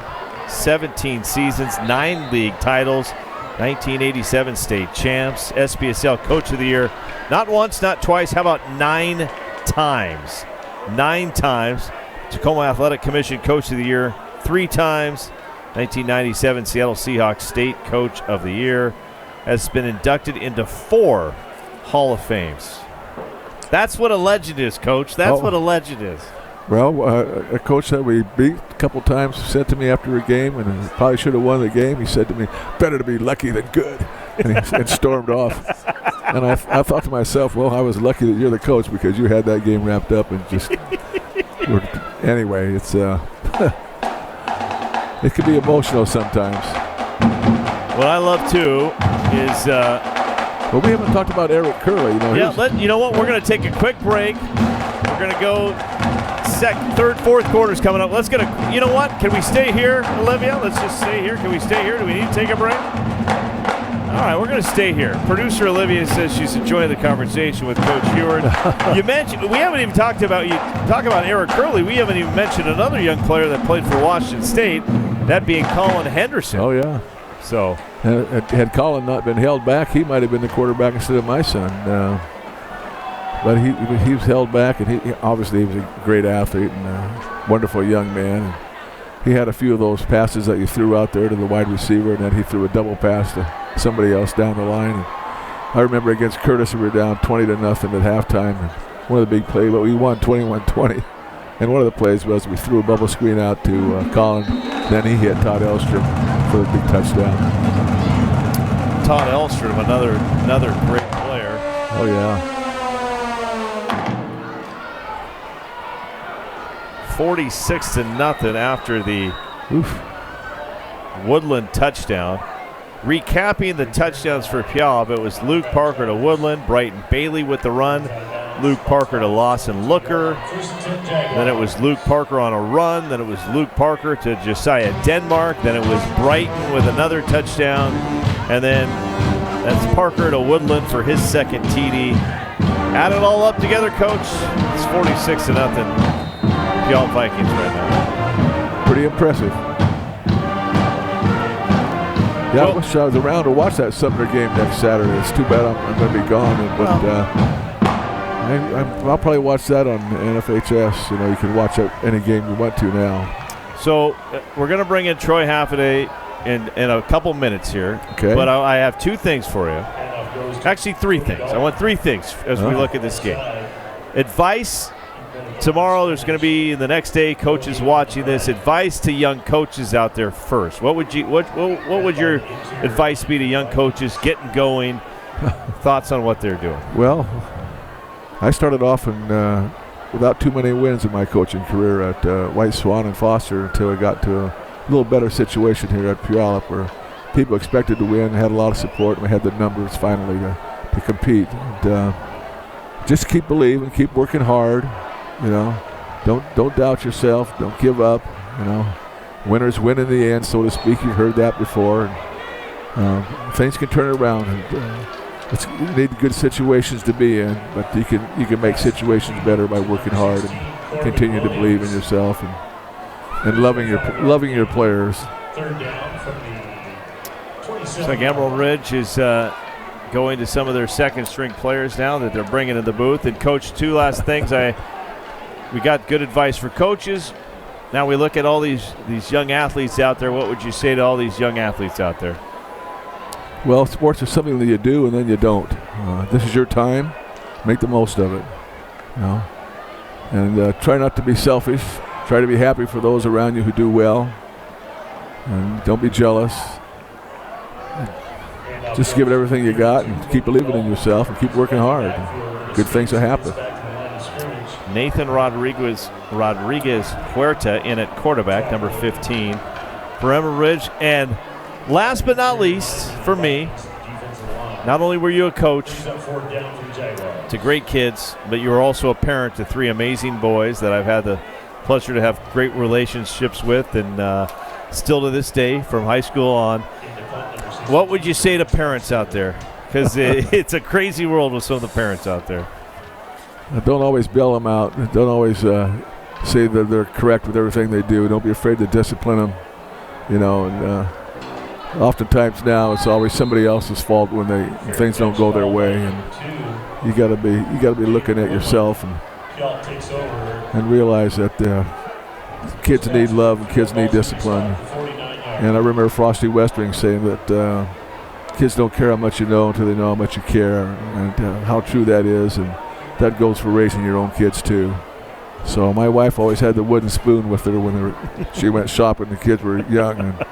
17 seasons, 9 league titles, 1987 state champs, SPSL Coach of the Year, not once, not twice, how about 9 times? 9 times. Tacoma Athletic Commission Coach of the Year, 3 times. 1997 Seattle Seahawks State Coach of the Year. Has been inducted into 4 Hall of Fames. That's what a legend is, Coach. That's what a legend is. Well, a coach that we beat a couple times said to me after a game, and probably should have won the game, he said to me, better to be lucky than good, and stormed off. And I thought to myself, well, I was lucky that you're the coach because you had that game wrapped up and just anyway, it's it can be emotional sometimes. What I love, too, is well, we haven't talked about Eric Curley. You know what? We're going to take a quick break. We're going to go third, fourth quarter's coming up. Let's get a – you know what? Can we stay here, Olivia? Let's just stay here. Can we stay here? Do we need to take a break? All right, we're going to stay here. Producer Olivia says she's enjoying the conversation with Coach Heward. You mentioned – we haven't even talked about – you talk about Eric Curley. We haven't even mentioned another young player that played for Washington State, that being Colin Henderson. Oh, yeah. So had Colin not been held back, he might have been the quarterback instead of my son. But he was held back, and he obviously was a great athlete and a wonderful young man. And he had a few of those passes that you threw out there to the wide receiver, and then he threw a double pass to somebody else down the line. And I remember against Curtis, we were down 20-0 at halftime. And one of the big plays, but we won 21-20. And one of the plays was we threw a bubble screen out to Colin. Then he hit Todd Elstrom for the big touchdown. Todd Elstrom, another great player. Oh, yeah. 46-0 after the Woodland touchdown. Recapping the touchdowns for Puyallup, it was Luke Parker to Woodland, Brighton Bailey with the run, Luke Parker to Lawson Looker, then it was Luke Parker on a run, then it was Luke Parker to Josiah Denmark, then it was Brighton with another touchdown, and then that's Parker to Woodland for his second TD. Add it all up together, Coach, it's 46-0. Puyallup Vikings right now. Pretty impressive. Yeah, I wish I was around to watch that Sumner game next Saturday. It's too bad I'm going to be gone, but I'll probably watch that on NFHS. You know, you can watch any game you want to now. So we're going to bring in Troy Haffaday in a couple minutes here. Okay. But I have 2 things for you. Actually, 3 things. I want 3 things as we look at this game. Advice. Tomorrow there's going to be, the next day, coaches watching this. Advice to young coaches out there first. What would your advice be to young coaches getting going? Thoughts on what they're doing? Well, I started off without too many wins in my coaching career at White Swan and Foster until I got to a little better situation here at Puyallup where people expected to win, had a lot of support, and we had the numbers finally to compete. And, just keep believing, keep working hard. You know, don't doubt yourself. Don't give up. You know, winners win in the end, so to speak. You've heard that before. And, things can turn around. And, you need good situations to be in, but you can make situations better by working hard and continue to believe in yourself and loving your players. Looks like Emerald Ridge is going to some of their second-string players now that they're bringing in the booth. And, Coach, 2 last things. We got good advice for coaches. Now we look at all these young athletes out there. What would you say to all these young athletes out there? Well, sports is something that you do and then you don't. This is your time. Make the most of it. You know, and try not to be selfish. Try to be happy for those around you who do well. And don't be jealous. Just give it everything you got and keep believing in yourself and keep working hard. Good things will happen. Nathan Rodriguez Huerta in at quarterback, number 15 for Emerald Ridge. And last but not least, for me, not only were you a coach to great kids, but you were also a parent to 3 amazing boys that I've had the pleasure to have great relationships with, and still to this day from high school on. What would you say to parents out there? Because it's a crazy world with some of the parents out there. Don't always bail them out. Don't always say that they're correct with everything they do. Don't be afraid to discipline them. And oftentimes now it's always somebody else's fault when things don't go their way, and you gotta be looking at yourself and realize that kids need love and kids need discipline. And I remember Frosty Westring saying that kids don't care how much you know until they know how much you care, and how true that is, and that goes for raising your own kids too. So my wife always had the wooden spoon with her when she went shopping. The kids were young, and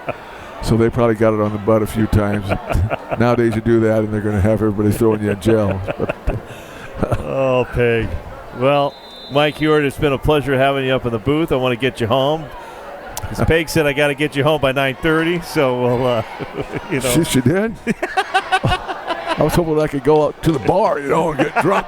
so they probably got it on the butt a few times. Nowadays you do that and they're going to have everybody throwing you in jail. Oh, Peg. Well, Mike Heward, it's been a pleasure having you up in the booth. I want to get you home. As Peg said, I got to get you home by 9:30, so we'll, She did? I was hoping I could go out to the bar, and get drunk.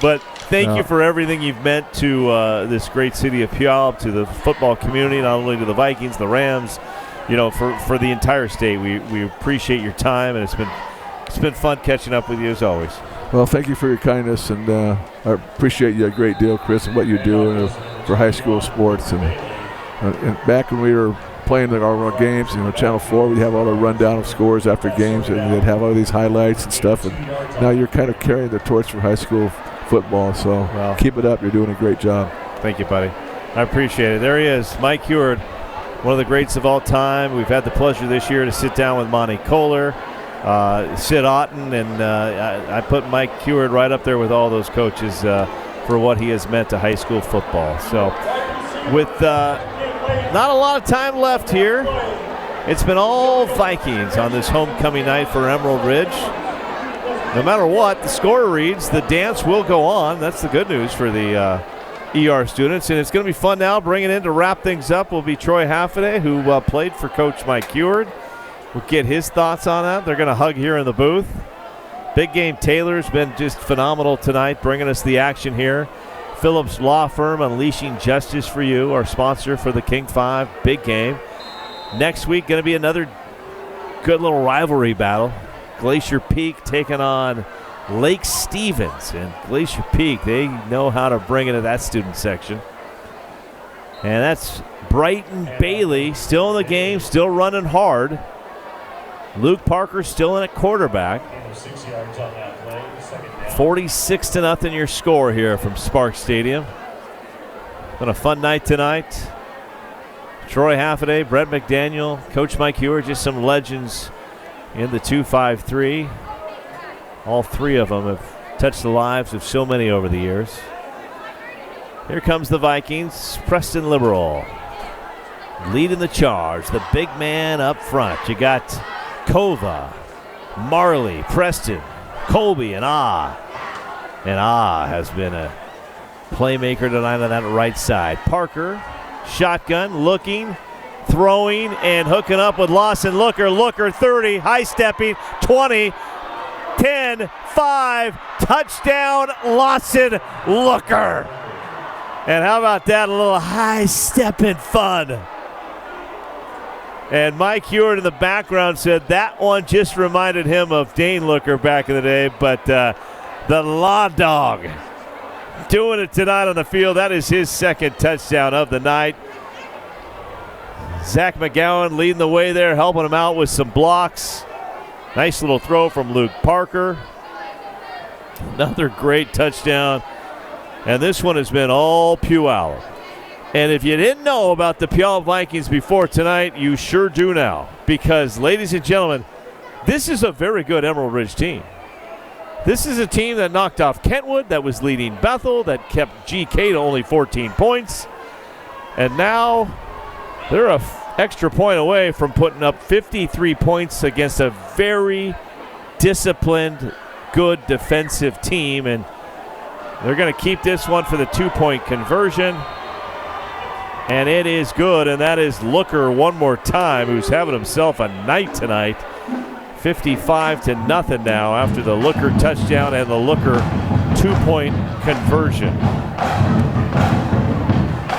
But thank you for everything you've meant to this great city of Puyallup, to the football community, not only to the Vikings, the Rams, for the entire state. We appreciate your time, and it's been fun catching up with you as always. Well, thank you for your kindness, and I appreciate you a great deal, Chris, and what you do for high school sports. And back when we were playing our games, Channel 4, we'd have all the rundown of scores after games, and they'd have all these highlights and stuff. And now you're kind of carrying the torch for high school football, so keep it up. You're doing a great job. Thank you, buddy. I appreciate it. There he is, Mike Heward, one of the greats of all time. We've had the pleasure this year to sit down with Monty Kohler, Sid Otten, and I put Mike Heward right up there with all those coaches for what he has meant to high school football. So with not a lot of time left here, it's been all Vikings on this homecoming night for Emerald Ridge. No matter what the score reads, the dance will go on. That's the good news for the ER students. And it's going to be fun now. Bringing in to wrap things up will be Troy Haffaday, who played for Coach Mike Heward. We'll get his thoughts on that. They're going to hug here in the booth. Big Game Taylor's been just phenomenal tonight, bringing us the action here. Phillips Law Firm, unleashing justice for you, our sponsor for the King 5 Big Game. Next week, going to be another good little rivalry battle. Glacier Peak taking on Lake Stevens. And Glacier Peak, they know how to bring it to that student section. And that's Brighton Bailey still in the game, still running hard. Luke Parker still in at quarterback. 46-0 your score here from Sparks Stadium. Been a fun night tonight. Troy Haffaday, Brett McDaniel, Coach Mike Heward, just some legends in the 2-5-3. All three of them have touched the lives of so many over the years. Here comes the Vikings. Preston Liberal leading the charge. The big man up front. You got Kova, Marley, Preston, Colby, and And has been a playmaker tonight on that right side. Parker, shotgun, looking, throwing, and hooking up with Lawson Looker. Looker 30, high-stepping, 20, 10, 5, touchdown, Lawson Looker. And how about that, a little high-stepping fun. And Mike Heward in the background said that one just reminded him of Dane Looker back in the day, but the Law Dog doing it tonight on the field. That is his second touchdown of the night. Zach McGowan leading the way there, helping him out with some blocks. Nice little throw from Luke Parker. Another great touchdown. And this one has been all Puyallup. And if you didn't know about the Puyallup Vikings before tonight, you sure do now. Because, ladies and gentlemen, this is a very good Emerald Ridge team. This is a team that knocked off Kentwood, that was leading Bethel, that kept GK to only 14 points. And now they're an extra point away from putting up 53 points against a very disciplined, good defensive team. And they're going to keep this one for the 2-point conversion. And it is good, and that is Looker one more time, who's having himself a night tonight. 55-0 now after the Looker touchdown and the Looker 2-point conversion.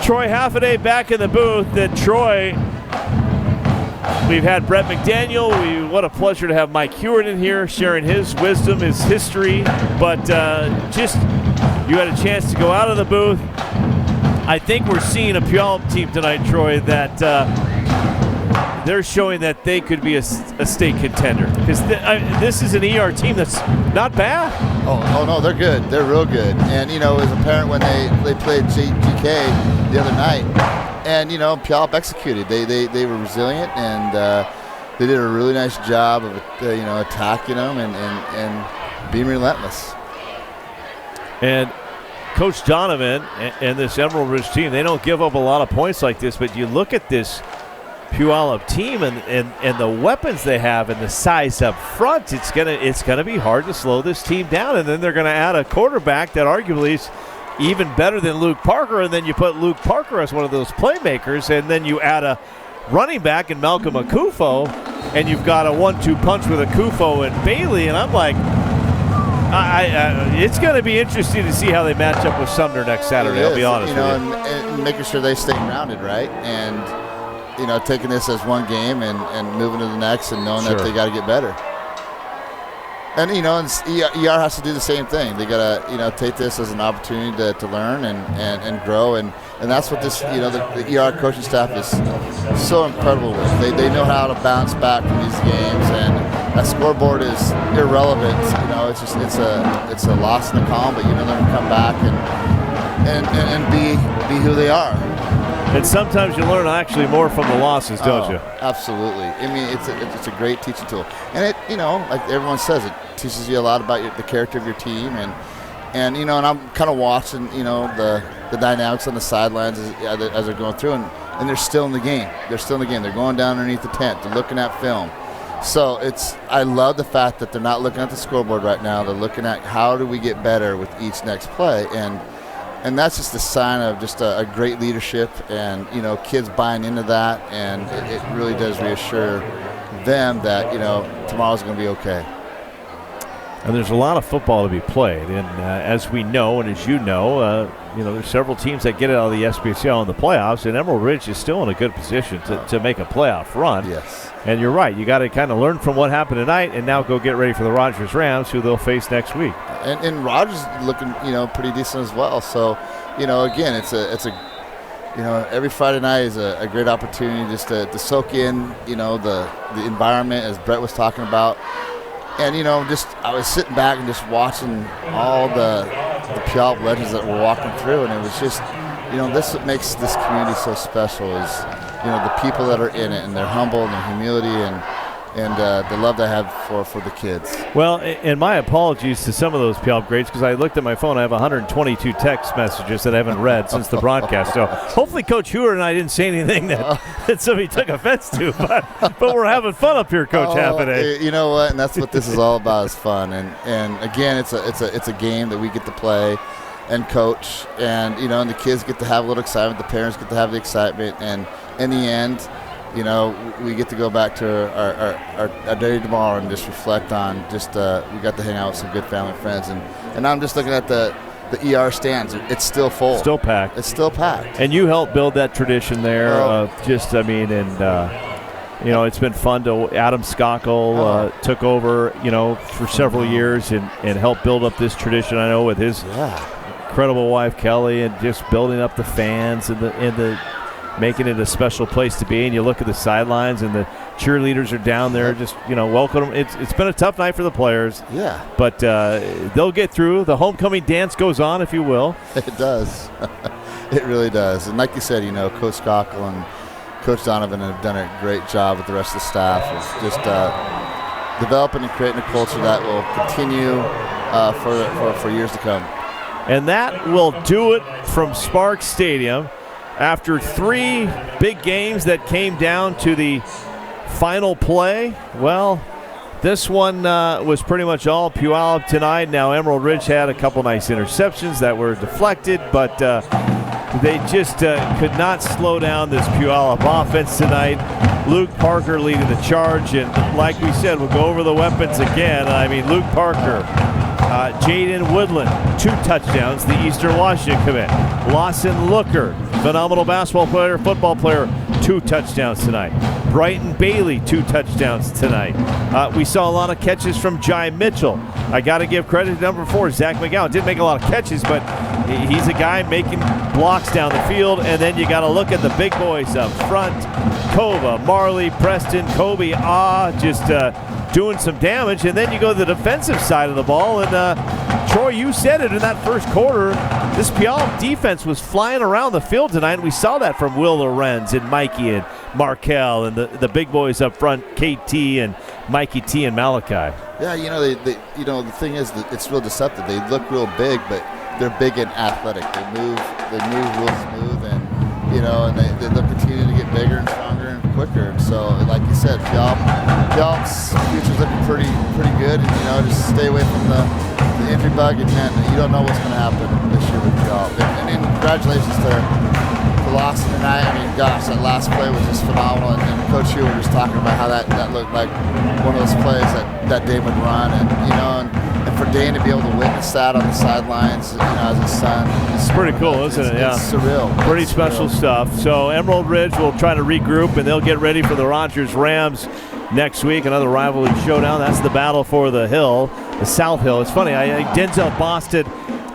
Troy Halfaday back in the booth. That Troy, we've had Brett McDaniel. What a pleasure to have Mike Hewitt in here sharing his wisdom, his history. But just you had a chance to go out of the booth. I think we're seeing a Puyallup team tonight, Troy, that they're showing that they could be a state contender. Because this is an ER team that's not bad. Oh, no, they're good. They're real good. And, it was apparent when they played GK the other night. And, Puyallup executed. They were resilient, and they did a really nice job of, attacking them and being relentless. And Coach Donovan and this Emerald Ridge team, they don't give up a lot of points like this, but you look at this Puyallup team and the weapons they have and the size up front, it's gonna be hard to slow this team down. And then they're gonna add a quarterback that arguably is even better than Luke Parker, and then you put Luke Parker as one of those playmakers, and then you add a running back in Malcolm Akufo, and you've got a 1-2 punch with Akufo and Bailey, and I'm like, it's going to be interesting to see how they match up with Sumner next Saturday. I'll be honest with you. And making sure they stay grounded, right? And, taking this as one game and moving to the next and knowing that they got to get better. And, and ER has to do the same thing. They got to, take this as an opportunity to learn and grow. And that's what this, the ER coaching staff is so incredible with. They know how to bounce back from these games, and that scoreboard is irrelevant. It's a loss in the column, but them to come back and be who they are. And sometimes you learn actually more from the losses, don't you? Absolutely. I mean, it's a great teaching tool, and it like everyone says, it teaches you a lot about the character of your team, and and I'm kind of watching the dynamics on the sidelines as they're going through, and they're still in the game. They're going down underneath the tent. They're looking at film. So I love the fact that they're not looking at the scoreboard right now. They're looking at how do we get better with each next play, and that's just a sign of just a great leadership and, kids buying into that. And it really does reassure them that, tomorrow's going to be okay. And there's a lot of football to be played. And as we know, and as you know, there's several teams that get out of the SBCL in the playoffs, and Emerald Ridge is still in a good position to make a playoff run. Yes. And you're right. You got to kind of learn from what happened tonight and now go get ready for the Rogers Rams, who they'll face next week. And Rogers looking, pretty decent as well. So, again, it's every Friday night is a great opportunity just to soak in, the environment, as Brett was talking about. And, I was sitting back and just watching all the Puyallup legends that were walking through, and it was just, this what makes this community so special is, the people that are in it, and they're humble and their humility and the love they have for the kids. Well, and my apologies to some of those Puyallup greats, because I looked at my phone. I have 122 text messages that I haven't read since the broadcast. So hopefully Coach Hewitt and I didn't say anything that somebody took offense to. But we're having fun up here, Coach Halfaday. You know what? And that's what this is all about, is fun. And again, it's a game that we get to play and coach. And, and the kids get to have a little excitement. The parents get to have the excitement. And in the end, we get to go back to our day tomorrow and just reflect on we got to hang out with some good family and friends. And I'm just looking at the ER stands. It's still full. Still packed. It's still packed. And you helped build that tradition there. It's been fun to Adam Skokel took over, for several years and helped build up this tradition, I know, with his incredible wife, Kelly, and just building up the fans and the making it a special place to be. And you look at the sidelines, and the cheerleaders are down there just, welcome them. It's been a tough night for the players. Yeah. But they'll get through. The homecoming dance goes on, if you will. It does. It really does. And like you said, Coach Skokel and Coach Donovan have done a great job with the rest of the staff. It's just developing and creating a culture that will continue for years to come. And that will do it from Sparks Stadium. After 3 big games that came down to the final play, well, this one was pretty much all Puyallup tonight. Now, Emerald Ridge had a couple nice interceptions that were deflected, but they just could not slow down this Puyallup offense tonight. Luke Parker leading the charge, and like we said, we'll go over the weapons again. I mean, Luke Parker, Jaden Woodland, 2 touchdowns, the Eastern Washington commit. Lawson Looker, phenomenal basketball player, football player, 2 touchdowns tonight. Brighton Bailey, 2 touchdowns tonight. We saw a lot of catches from Jai Mitchell. I got to give credit to number 4, Zach McGowan. Didn't make a lot of catches, but he's a guy making blocks down the field. And then you got to look at the big boys up front. Kova, Marley, Preston, Kobe, just doing some damage. And then you go to the defensive side of the ball. And Troy, you said it in that first quarter. This Puyallup defense was flying around the field tonight. And we saw that from Will Lorenz and Mikey and Markel and the big boys up front, KT and Mikey T and Malachi. Yeah, the thing is that it's real deceptive. They look real big, but they're big and athletic. They move real smooth, and they'll continue to get bigger and stronger and quicker. And so, like you said, Puyallup's future's looking pretty good. And just stay away from the injury bug, and you don't know what's going to happen this year with Puyallup. And congratulations to loss tonight. I mean, gosh, that last play was just phenomenal. And Coach Hugh was just talking about how that looked like one of those plays that Dane would run. And for Dane to be able to witness that on the sidelines, as his son, it's pretty cool, isn't it? Yeah, it's surreal. Pretty special stuff. So Emerald Ridge will try to regroup, and they'll get ready for the Rogers Rams next week. Another rivalry showdown. That's the battle for the hill, the South Hill. It's funny. Denzel Boston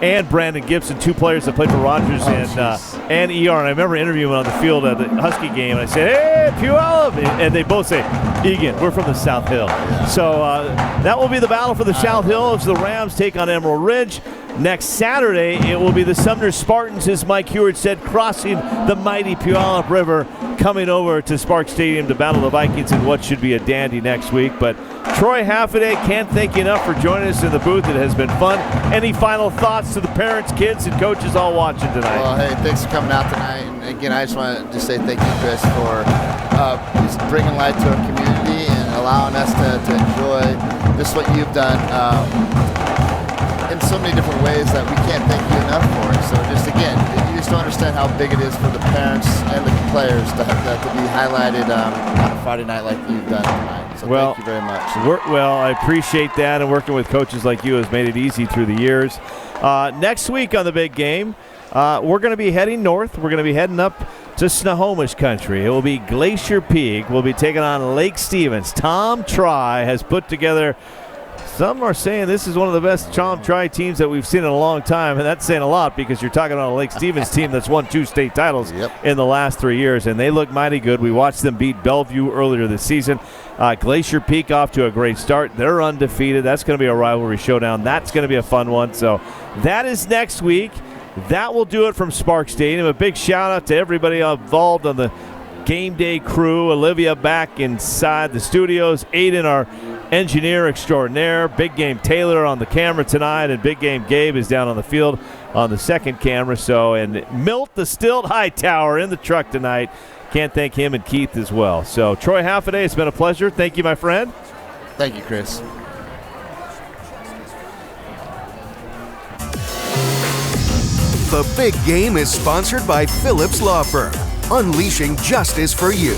and Brandon Gibson, 2 players that played for Rogers and ER. And I remember interviewing them on the field at the Husky game, and I said, "Hey, Puyallup," and they both say, "Egan, we're from the South Hill." So that will be the battle for the South Hill as the Rams take on Emerald Ridge. Next Saturday, it will be the Sumner Spartans, as Mike Heward said, crossing the mighty Puyallup River, coming over to Sparks Stadium to battle the Vikings in what should be a dandy next week. But Troy Haffaday, can't thank you enough for joining us in the booth. It has been fun. Any final thoughts to the parents, kids, and coaches all watching tonight? Well, hey, thanks for coming out tonight. And again, I just want to say thank you, Chris, for just bringing light to our community and allowing us to enjoy just what you've done in so many different ways that we can't thank you enough for it. So just again, you just don't understand how big it is for the parents and the players to be highlighted on a Friday night like you've done tonight. So thank you very much. I appreciate that, and working with coaches like you has made it easy through the years. Next week on the big game, we're going to be heading north. We're going to be heading up to Snohomish country. It will be Glacier Peak. We'll be taking on Lake Stevens. Tom Try has put together, some are saying this is one of the best Tom Try teams that we've seen in a long time, and that's saying a lot because you're talking about a Lake Stevens team that's won 2 state titles in the last 3 years, and they look mighty good. We watched them beat Bellevue earlier this season. Glacier Peak off to a great start. They're undefeated. That's going to be a rivalry showdown. That's going to be a fun one. So that is next week. That will do it from Sparks Stadium. A big shout-out to everybody involved on the game day crew. Olivia back inside the studios. Aiden, our engineer extraordinaire. Big Game Taylor on the camera tonight, and Big Game Gabe is down on the field on the second camera. And Milt the Stilt Hightower in the truck tonight. Can't thank him and Keith as well. So Troy Haffaday, it's been a pleasure. Thank you, my friend. Thank you, Chris. The Big Game is sponsored by Phillips Law Firm, unleashing justice for you.